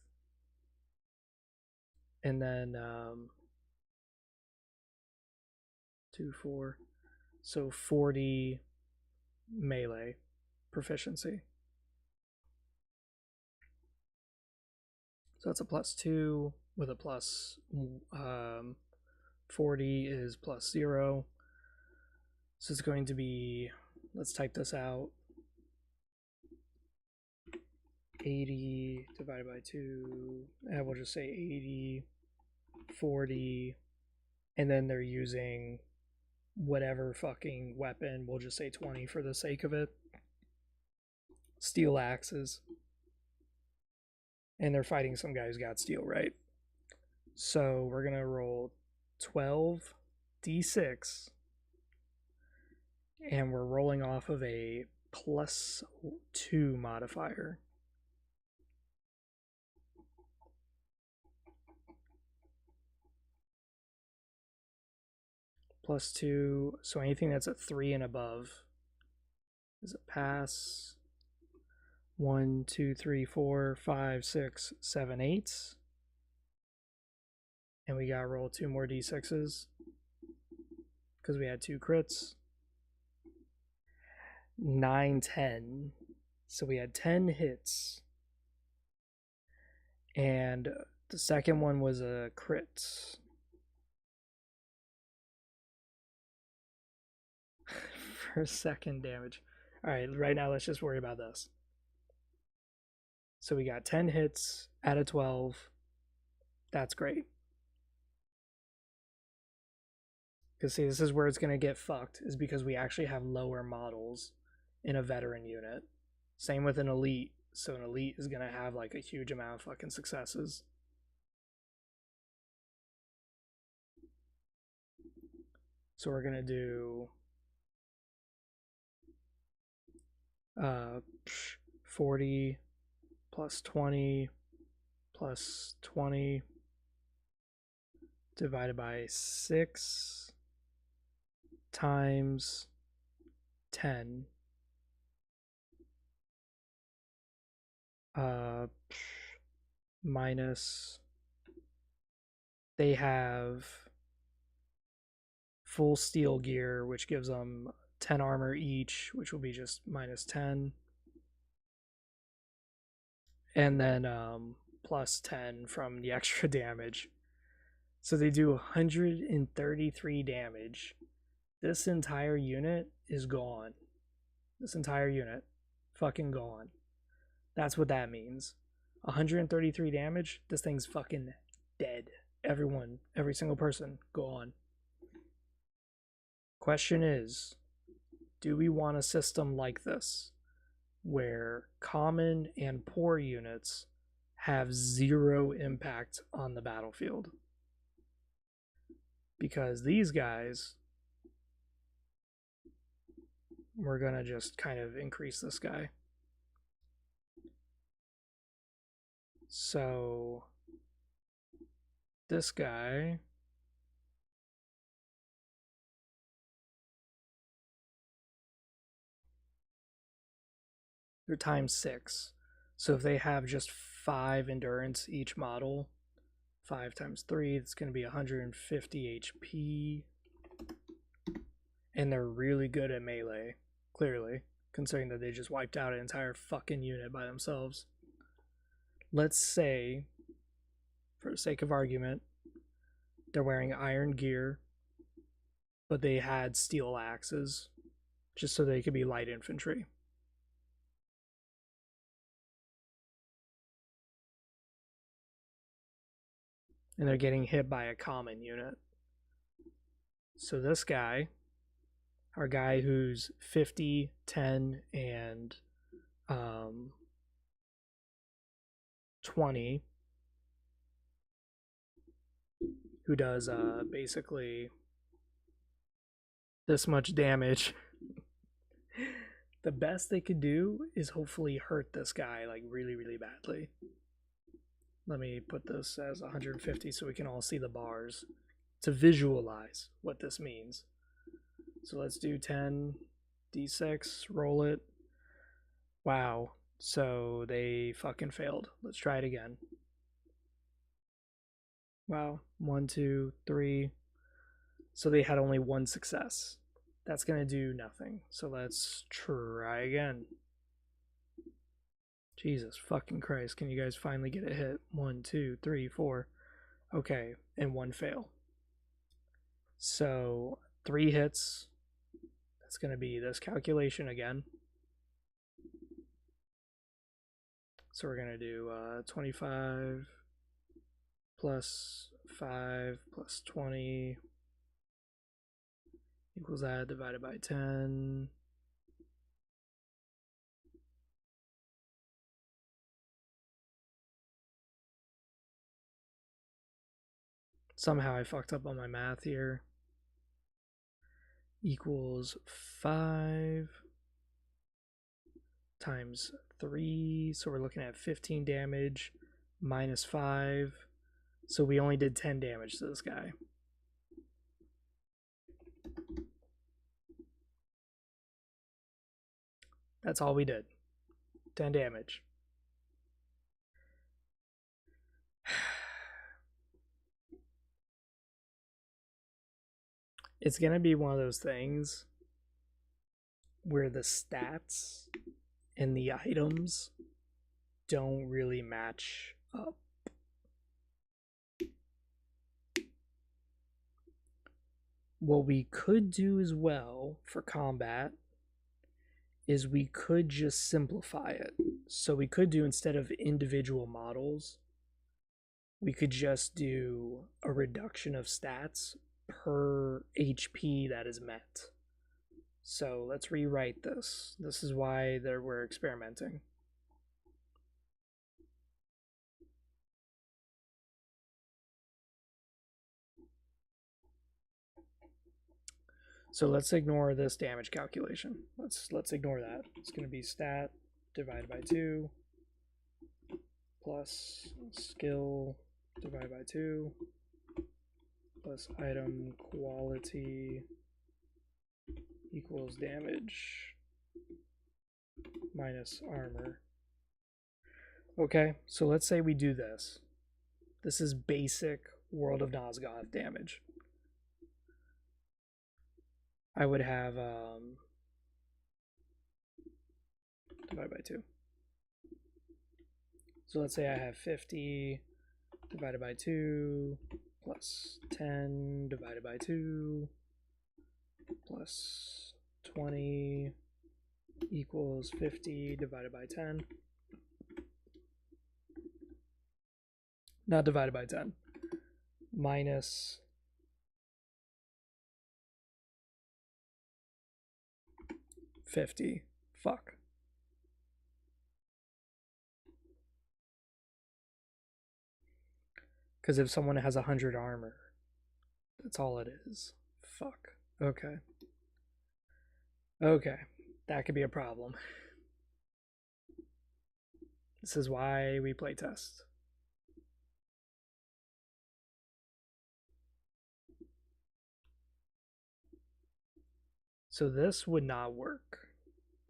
and then 2, 4, so 40 melee proficiency. So that's a +2 with a plus 40 is +0. So it's going to be, let's type this out, 80 divided by 2, and we'll just say 80, 40, and then they're using whatever fucking weapon, we'll just say 20 for the sake of it. Steel axes. And they're fighting some guy who's got steel, right? So we're going to roll 12 d6, and we're rolling off of a +2 modifier. +2, so anything that's a 3 and above is a pass. 1, 2, 3, 4, 5, 6, 7, 8. And we got to roll 2 more d6s because we had 2 crits. 9, 10. So we had 10 hits. And the second one was a crit. For second damage. Alright, right now let's just worry about this. So we got 10 hits out of 12. That's great. Because see, this is where it's going to get fucked, is because we actually have lower models in a veteran unit. Same with an elite. So an elite is going to have like a huge amount of fucking successes. So we're going to do 40 plus 20 plus 20 divided by 6 times 10 minus, they have full steel gear, which gives them 10 armor each, which will be just minus 10. And then plus 10 from the extra damage. So they do 133 damage. This entire unit is gone. This entire unit. Fucking gone. That's what that means. 133 damage, this thing's fucking dead. Everyone, every single person, gone. Question is, do we want a system like this, where common and poor units have 0 impact on the battlefield? Because these guys, we're gonna just kind of increase this guy. So this guy, they're times 6. So if they have just 5 endurance each model, 5 times 3, it's going to be 150 HP. And they're really good at melee, clearly, considering that they just wiped out an entire fucking unit by themselves. Let's say, for the sake of argument, they're wearing iron gear, but they had steel axes, just so they could be light infantry. And they're getting hit by a common unit. So this guy, our guy who's 50, 10, and 20, who does basically this much damage. The best they could do is hopefully hurt this guy like really, really badly. Let me put this as 150 so we can all see the bars to visualize what this means. So let's do 10 d6, roll it. Wow, so they fucking failed. Let's try it again. Wow, 1, 2, 3. So they had only 1 success. That's gonna do nothing. So let's try again. Jesus fucking Christ, can you guys finally get a hit? 1, 2, 3, 4. Okay, and 1 fail. So 3 hits. That's going to be this calculation again. So we're going to do 25 plus 5 plus 20 equals that divided by 10. Somehow I fucked up on my math here. Equals 5 times 3. So we're looking at 15 damage minus 5. So we only did 10 damage to this guy. That's all we did. 10 damage. It's going to be one of those things where the stats and the items don't really match up. What we could do as well for combat is we could just simplify it. So we could do, instead of individual models, we could just do a reduction of stats per HP that is met. So let's rewrite this. This is why we're experimenting. So let's ignore this damage calculation. Let's ignore that. It's going to be stat divided by 2 plus skill divided by 2 plus item quality equals damage minus armor. Okay, so let's say we do this. This is basic World of Nosgoth damage. I would have divided by 2. So let's say I have 50 divided by 2 plus 10 divided by 2 plus 20 equals 50 divided by 10. Not divided by 10. Minus 50. Fuck. Because if someone has 100 armor, that's all it is. Fuck. Okay. Okay. That could be a problem. This is why we play test. So this would not work.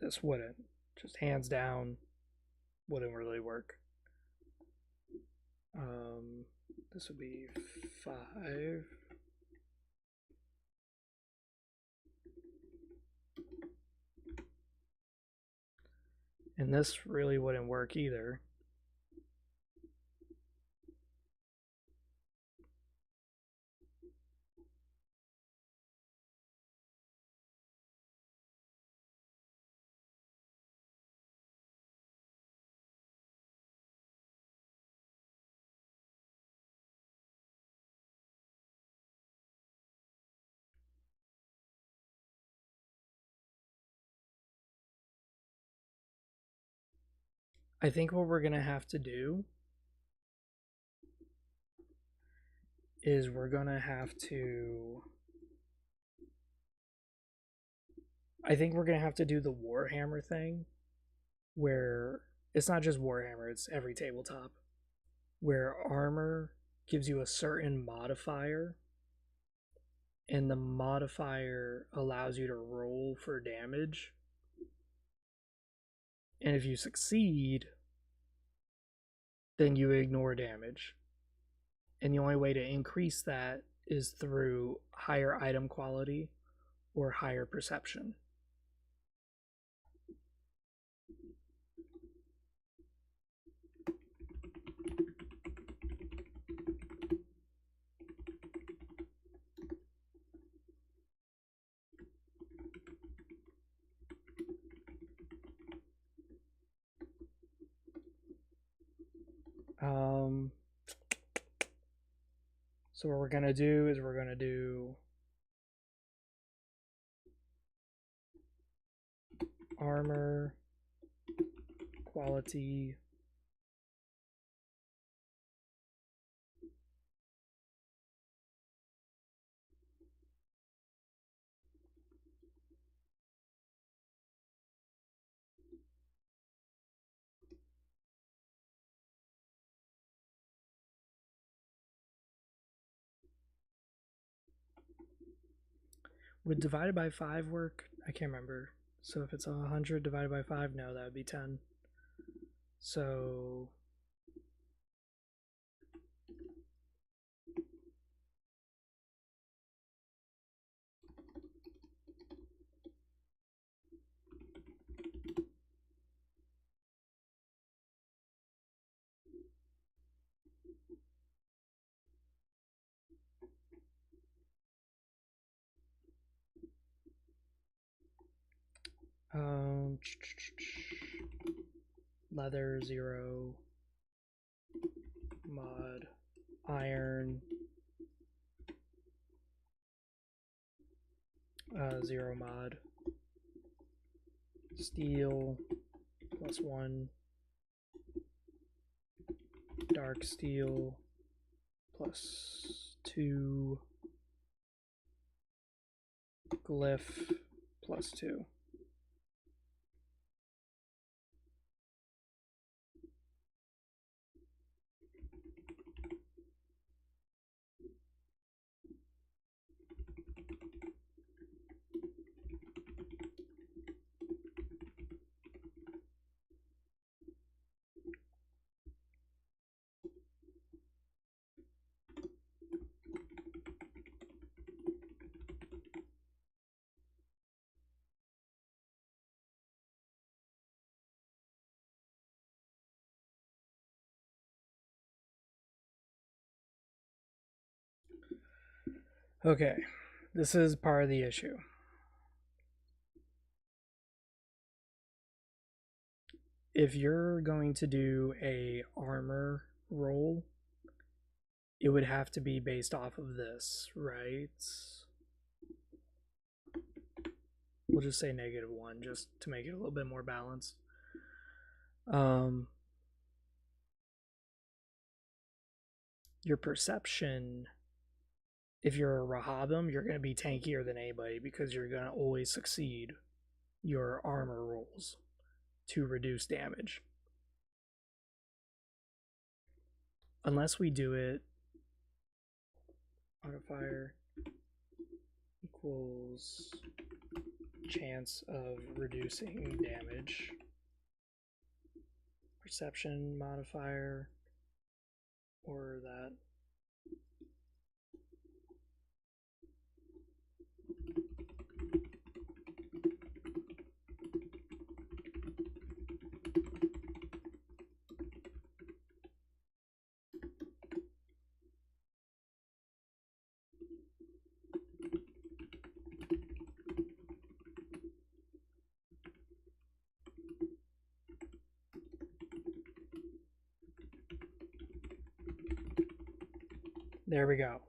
This wouldn't. Just hands down, wouldn't really work. This would be 5. And this really wouldn't work either. I think what we're going to have to do is we're going to have to... I think we're going to have to do the Warhammer thing, where it's not just Warhammer, it's every tabletop, where armor gives you a certain modifier, and the modifier allows you to roll for damage. And if you succeed, then you ignore damage. And the only way to increase that is through higher item quality or higher perception. So what we're going to do is we're going to do armor quality would divided by 5 work? I can't remember. So if it's 100 divided by 5, no, that would be 10. So leather 0, mod, iron 0 mod, steel +1, dark steel +2, glyph +2. Okay, this is part of the issue. If you're going to do a armor roll, it would have to be based off of this, right? We'll just say -1 just to make it a little bit more balanced. Your perception, if you're a Rahabim, you're going to be tankier than anybody because you're going to always succeed your armor rolls to reduce damage. Unless we do it modifier equals chance of reducing damage, perception modifier, or that. There we go.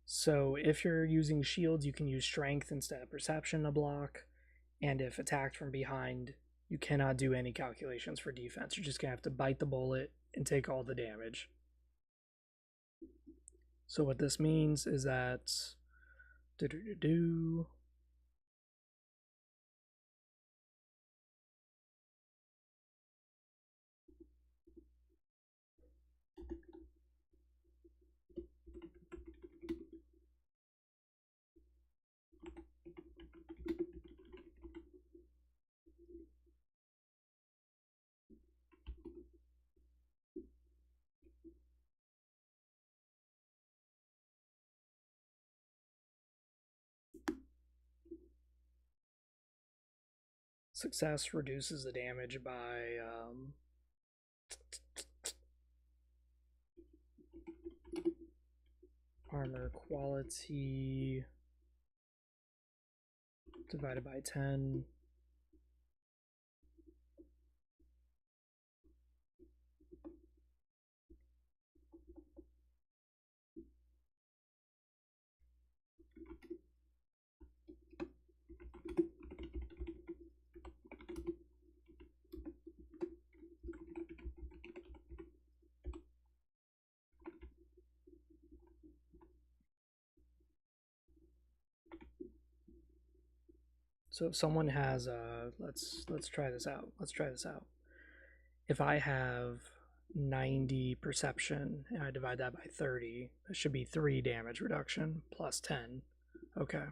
So if you're using shields, you can use strength instead of perception to block. And if attacked from behind, you cannot do any calculations for defense. You're just going to have to bite the bullet and take all the damage. So what this means is that success reduces the damage by armor quality divided by 10. So if someone has let's try this out. Let's try this out. If I have 90 perception and I divide that by 30, that should be 3 damage reduction plus 10. Okay.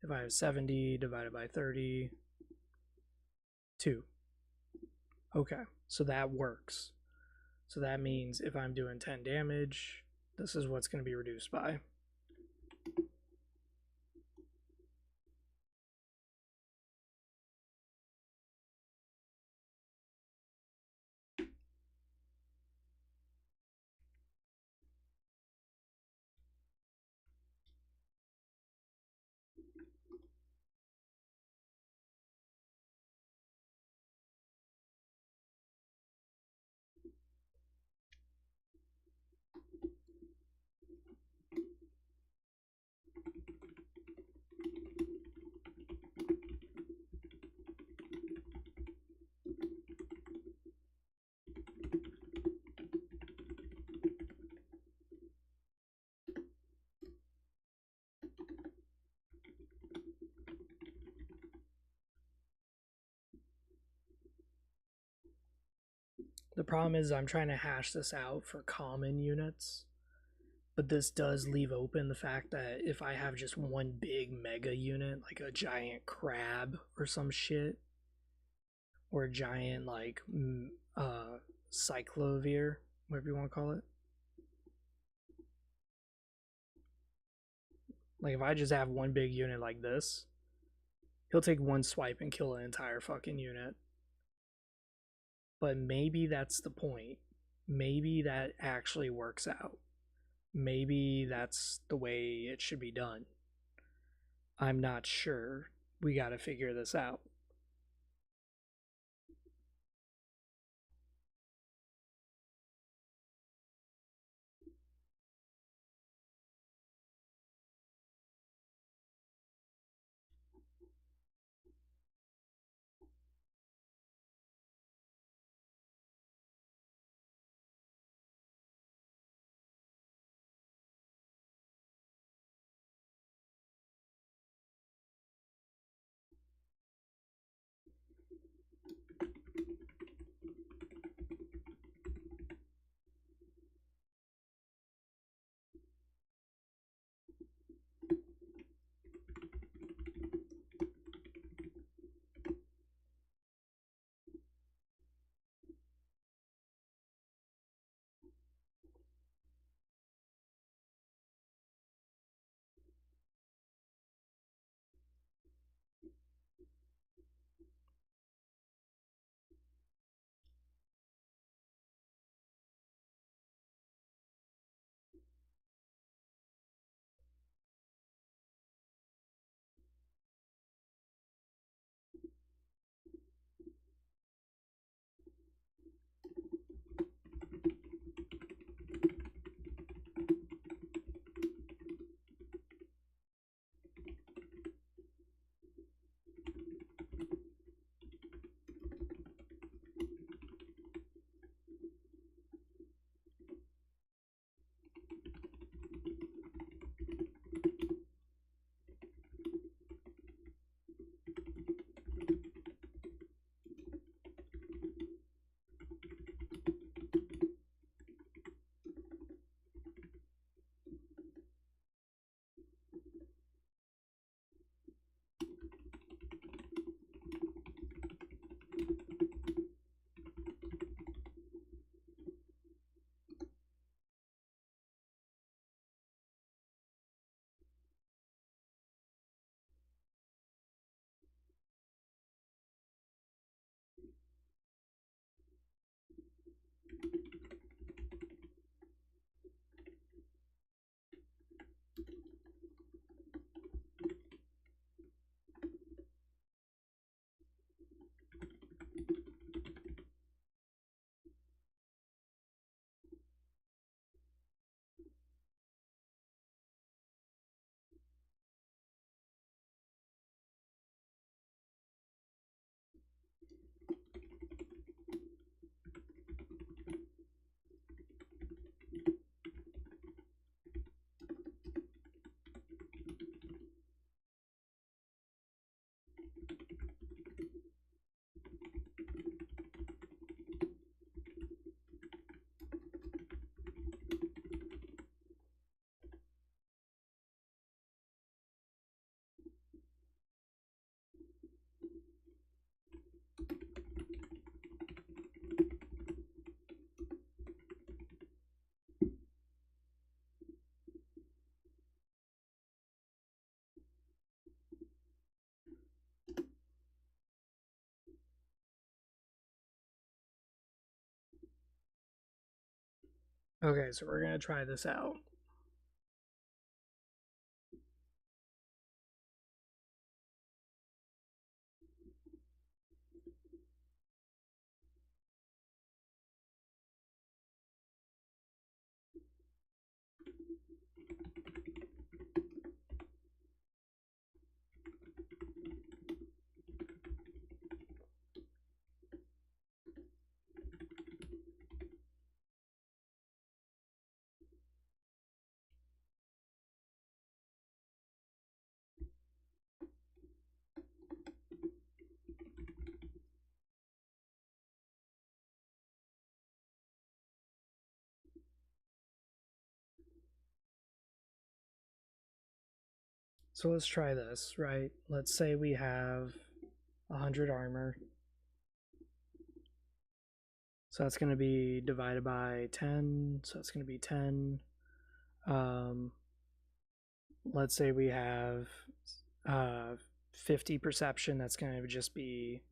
If I have 70 divided by 30, 2. Okay, so that works. So that means if I'm doing 10 damage, this is what's going to be reduced by. The problem is I'm trying to hash this out for common units, but this does leave open the fact that if I have just one big mega unit, like a giant crab or some shit, or a giant like cyclovir, whatever you want to call it. Like if I just have one big unit like this, he'll take one swipe and kill an entire fucking unit. But maybe that's the point. Maybe that actually works out. maybe that's the way it should be done. I'm not sure. We got to figure this out. Okay, so we're going to try this out. So let's try this, right? Let's say we have 100 armor. So that's going to be divided by 10. So that's going to be 10. Um, let's say we have 50 perception. That's going to just be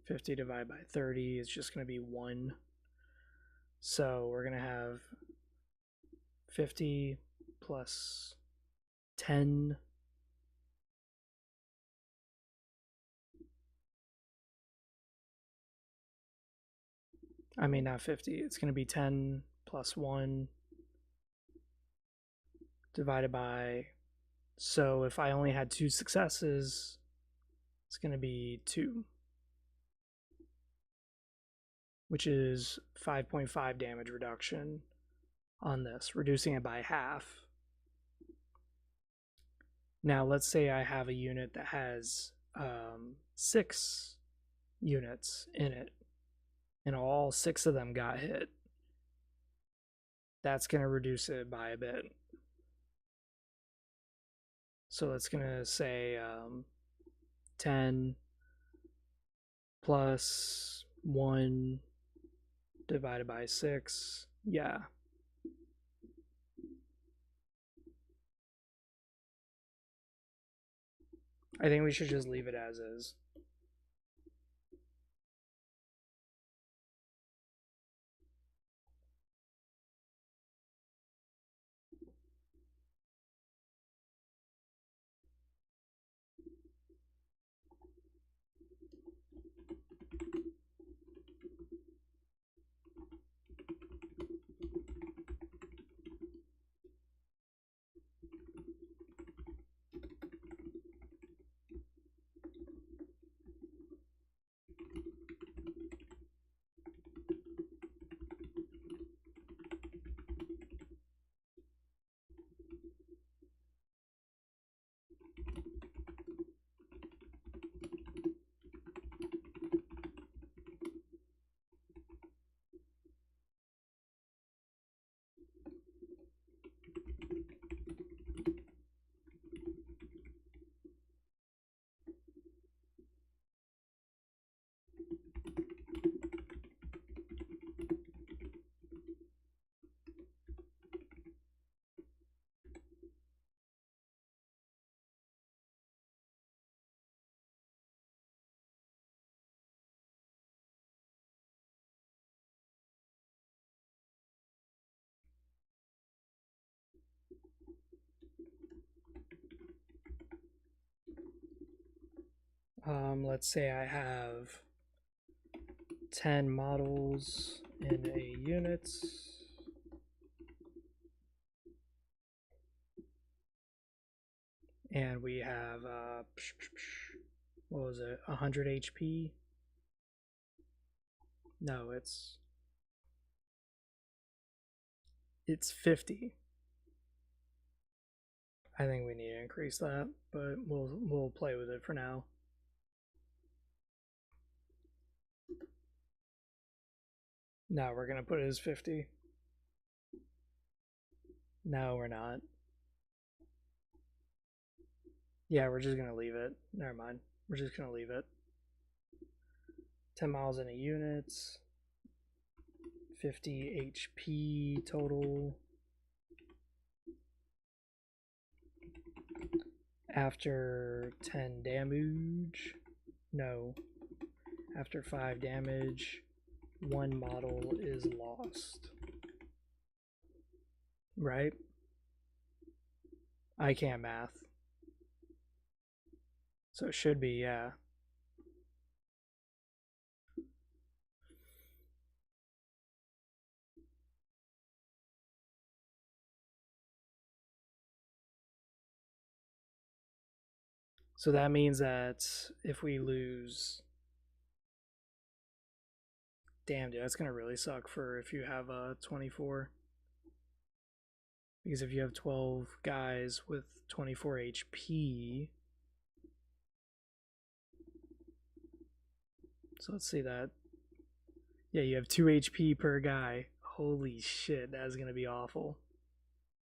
50 divided by 30. It's just going to be 1. So we're going to have 50 plus 10. I mean, not 50. It's going to be 10 plus 1 divided by. So if I only had 2 successes, it's going to be 2, which is 5.5 damage reduction on this, reducing it by half. Now, let's say I have a unit that has 6 units in it, and all 6 of them got hit. That's going to reduce it by a bit. So it's going to say 10 plus 1 divided by 6. Yeah. I think we should just leave it as is. Let's say I have 10 models in a unit. And we have, what was it, 100 HP? No, it's 50. I think we need to increase that, but we'll play with it for now. No, we're gonna put it as 50. No, we're not. Yeah, we're just gonna leave it. Never mind. We're just gonna leave it. 10 miles in a unit. 50 HP total. After 10 damage. No. After 5 damage, 1 model is lost. Right? I can't math. So it should be, yeah. So that means that if we lose... Damn, dude, that's going to really suck for if you have a 24. Because if you have 12 guys with 24 HP... So let's see that. Yeah, you have 2 HP per guy. Holy shit, that's going to be awful.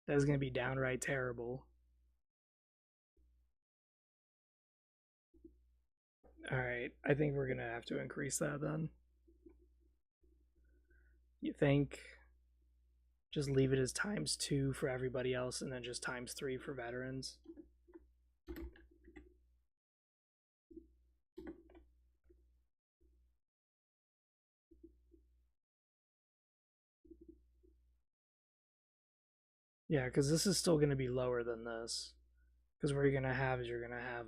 That's going to be downright terrible. Alright, I think we're going to have to increase that then. You think? Just leave it as ×2 for everybody else and then just ×3 for veterans. Yeah, because this is still going to be lower than this. Because what you're going to have is you're going to have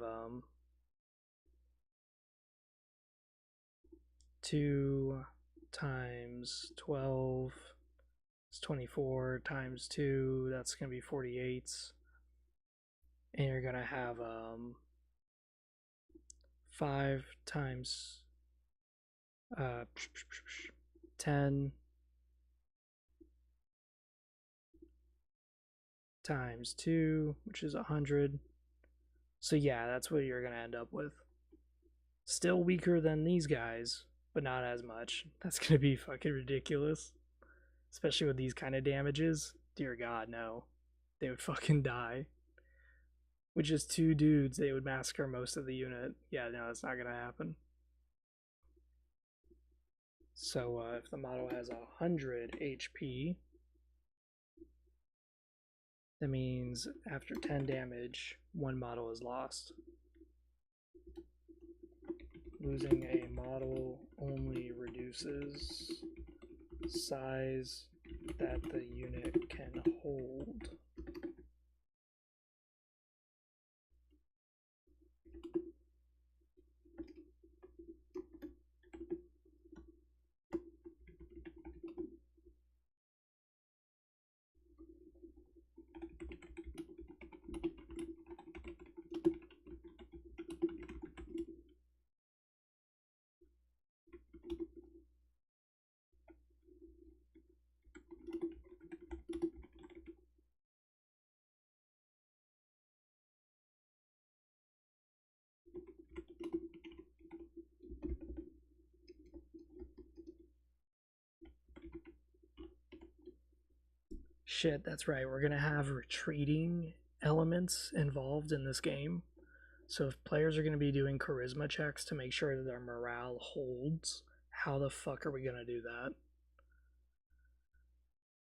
2 times 12 is 24 times 2, that's going to be 48. And you're going to have 5 times 10 times 2, which is 100. So yeah, that's what you're going to end up with. Still weaker than these guys, but not as much. That's going to be fucking ridiculous. Especially with these kind of damages. Dear God, no. They would fucking die. With just 2 dudes, they would massacre most of the unit. Yeah, no, that's not going to happen. So if the model has 100 HP, that means after 10 damage, 1 model is lost. Losing a model only reduces size that the unit can hold. Shit, that's right. We're going to have retreating elements involved in this game. So if players are going to be doing charisma checks to make sure that their morale holds, how the fuck are we going to do that?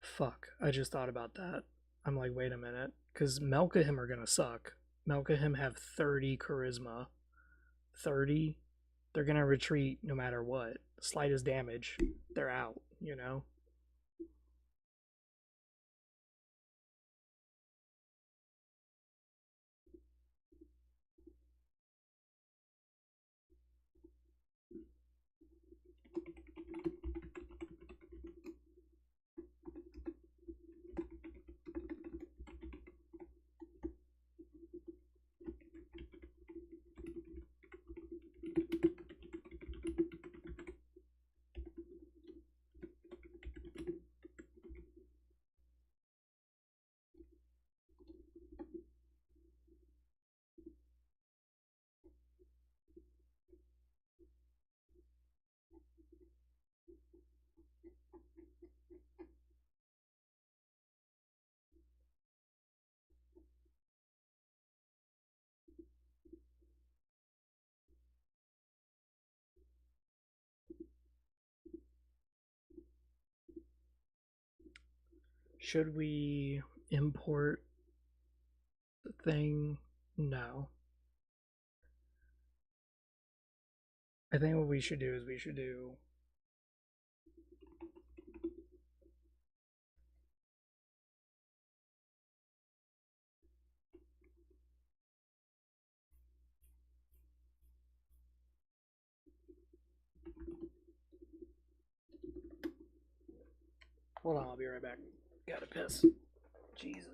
Fuck, I just thought about that. I'm like, wait a minute. Because Melkahim are going to suck. Melkahim have 30 charisma. 30? They're going to retreat no matter what. Slightest damage, they're out, you know? Should we import the thing? No. I think what we should do is we should do hold on, I'll be right back. Gotta piss. Jesus.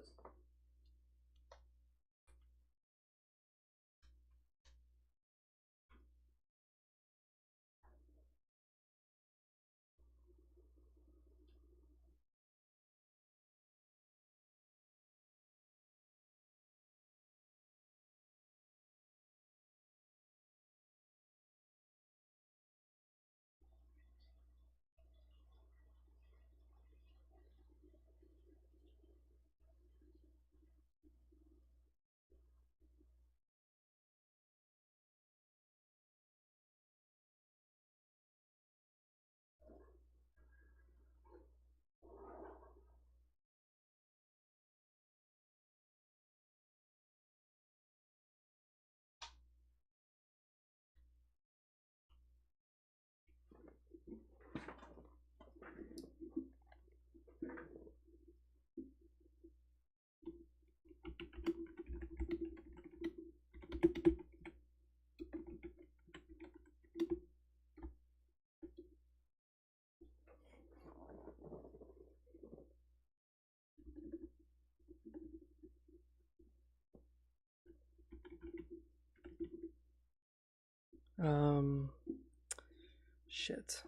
Shit.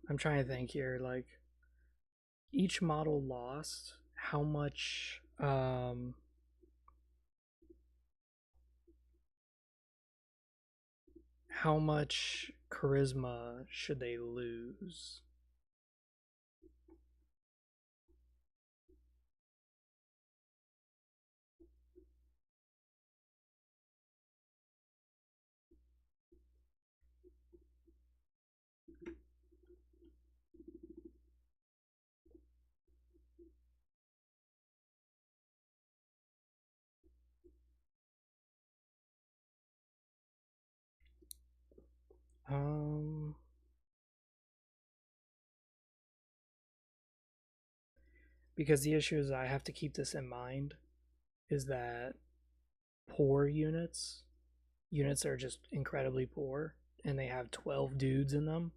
I'm trying to think here, like, each model lost, how much charisma should they lose? Because the issue is I have to keep this in mind is that poor units that are just incredibly poor, and they have 12 dudes in them.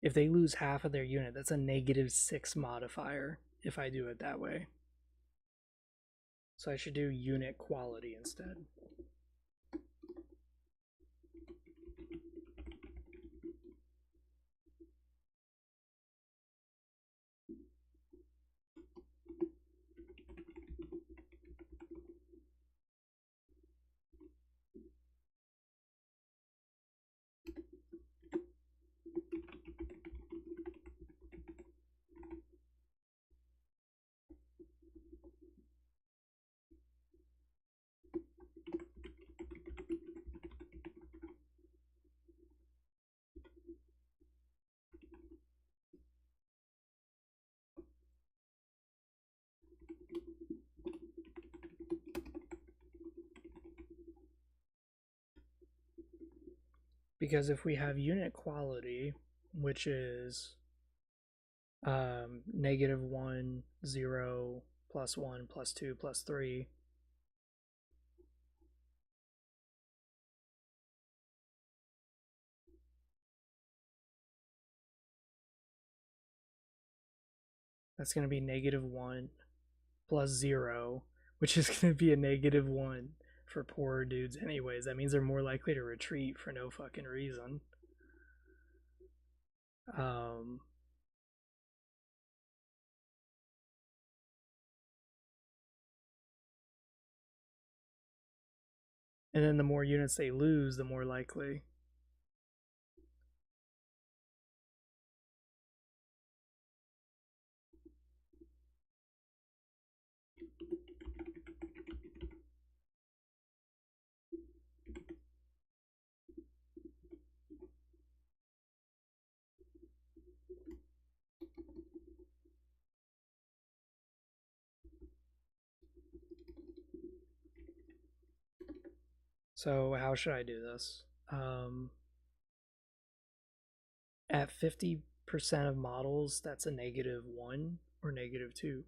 If they lose half of their unit, that's a -6 modifier if I do it that way. So I should do unit quality instead. Because if we have unit quality, which is -1, 0, +1, +2, +3, that's going to be -1 plus 0, which is going to be a -1 for poorer dudes anyways. That means they're more likely to retreat for no fucking reason. Um, and then the more units they lose, the more likely. So how should I do this? At 50% of models, that's a -1 or -2.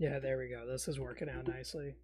Yeah, there we go. This is working out nicely.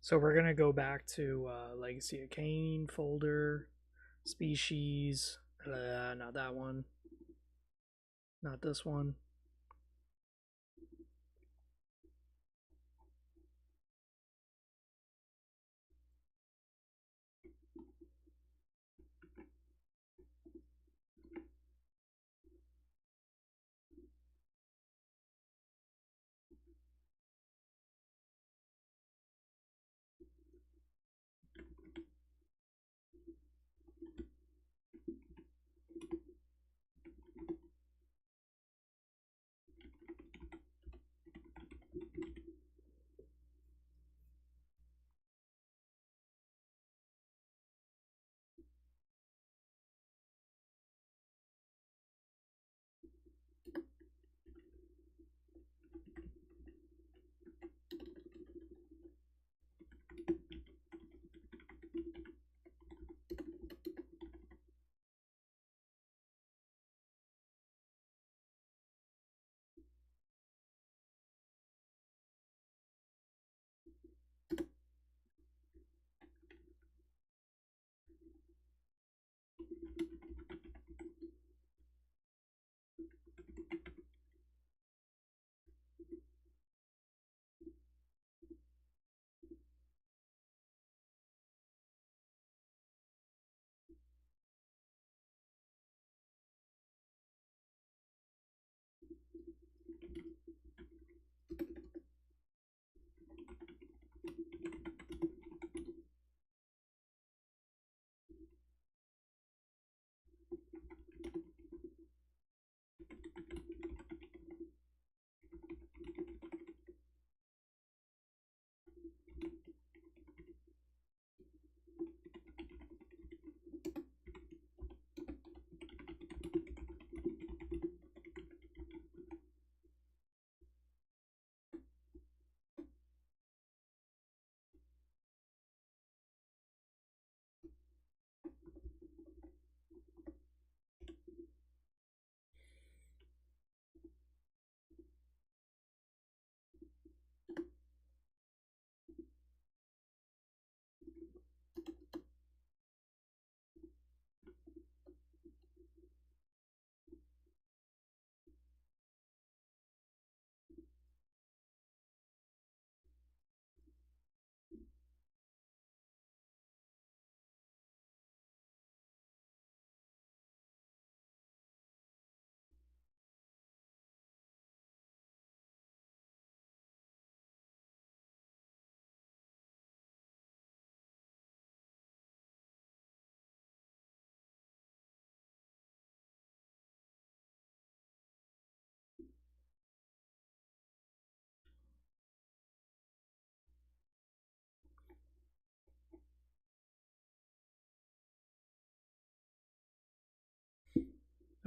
So we're gonna go back to Legacy of Kain folder, species. Not that one. Not this one.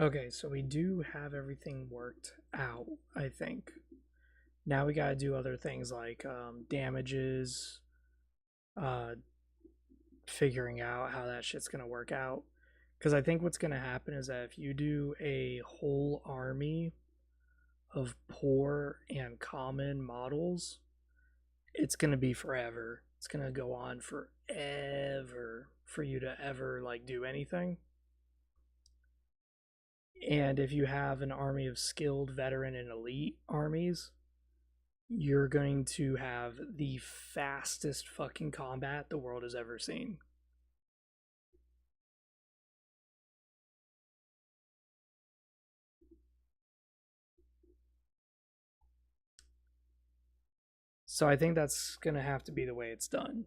Okay, so we do have everything worked out, I think. Now we gotta do other things like damages, uh, figuring out how that shit's gonna work out. Because I think what's gonna happen is that if you do a whole army of poor and common models, it's gonna be forever. It's gonna go on forever for you to ever like do anything. And if you have an army of skilled veteran and elite armies, you're going to have the fastest fucking combat the world has ever seen. So I think that's going to have to be the way it's done.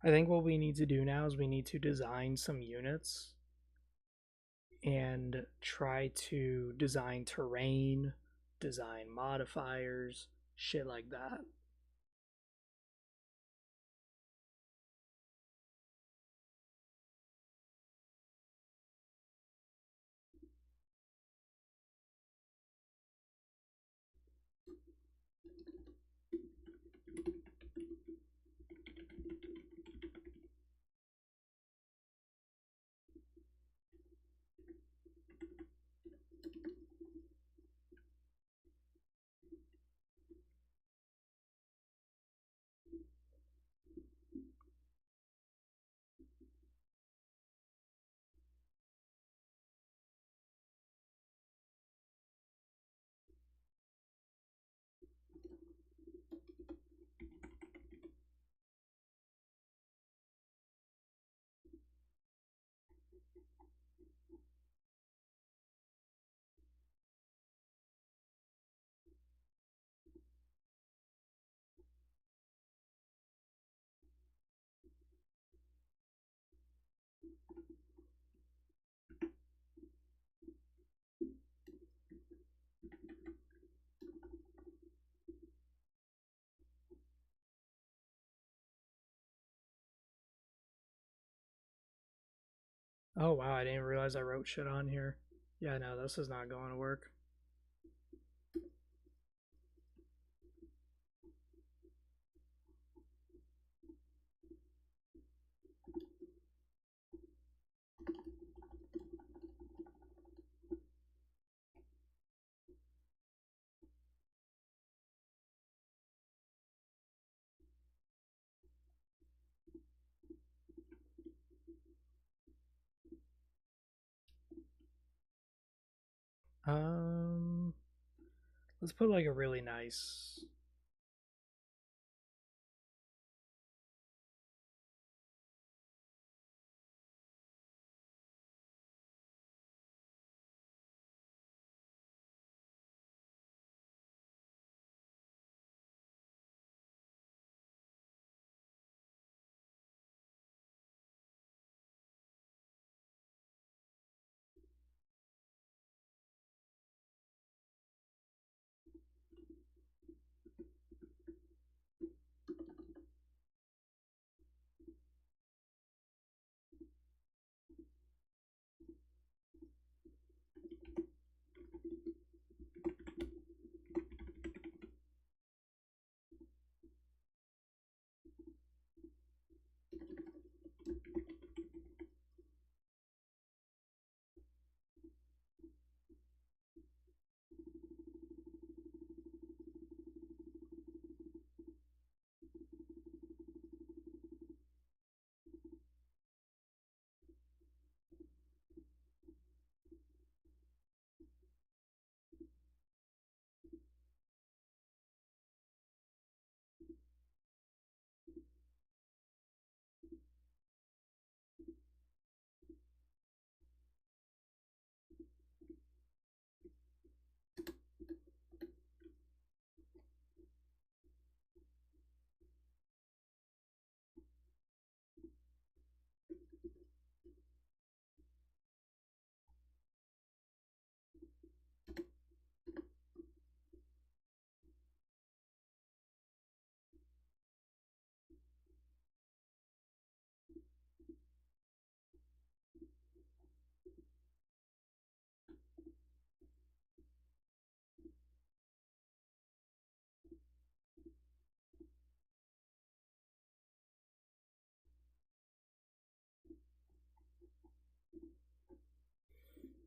I think what we need to do now is we need to design some units and try to design terrain, design modifiers, shit like that. Oh wow, I didn't realize I wrote shit on here. Yeah, no, this is not going to work. Um, let's put like a really nice.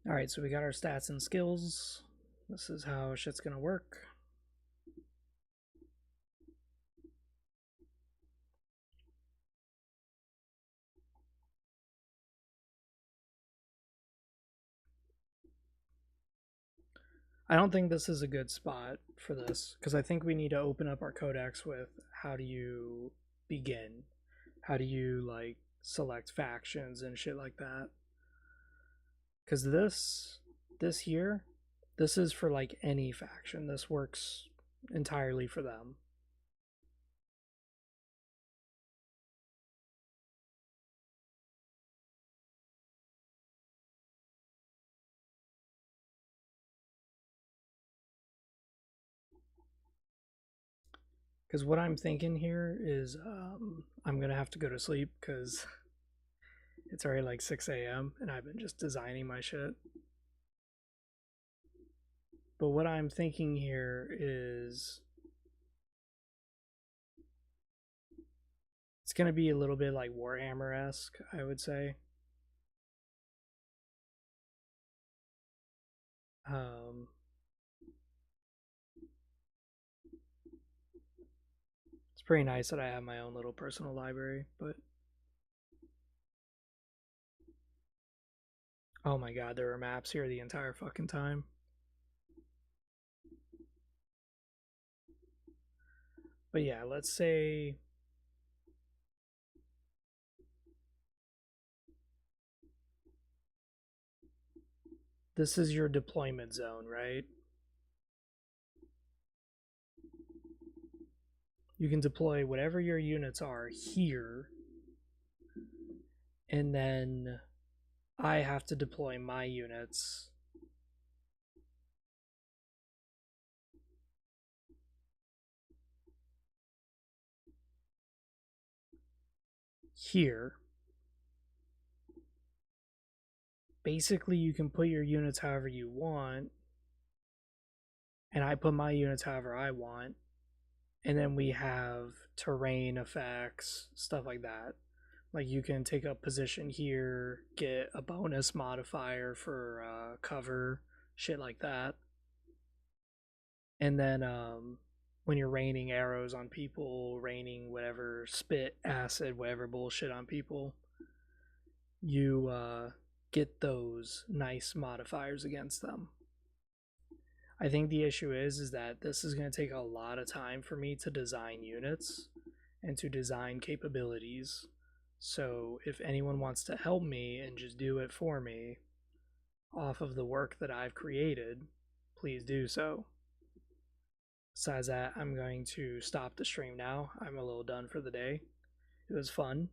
Alright, so we got our stats and skills. This is how shit's gonna work. I don't think this is a good spot for this, because I think we need to open up our codex with how do you begin? How do you, like, select factions and shit like that? Because this here, this is for, like, any faction. This works entirely for them. Because what I'm thinking here is I'm going to have to go to sleep because it's already like 6 a.m. and I've been just designing my shit. But what I'm thinking here is it's going to be a little bit like Warhammer-esque, I would say. Um, it's pretty nice that I have my own little personal library, but oh my god, there were maps here the entire fucking time. But yeah, let's say this is your deployment zone, right? You can deploy whatever your units are here, and then I have to deploy my units here. Basically, you can put your units however you want, and I put my units however I want, and then we have terrain effects, stuff like that. Like you can take up position here, get a bonus modifier for cover, shit like that. And then when you're raining arrows on people, raining whatever spit, acid, whatever bullshit on people, you get those nice modifiers against them. I think the issue is that this is going to take a lot of time for me to design units and to design capabilities. So if anyone wants to help me and just do it for me off of the work that I've created, please do so. Besides that, I'm going to stop the stream now. I'm a little done for the day. It was fun.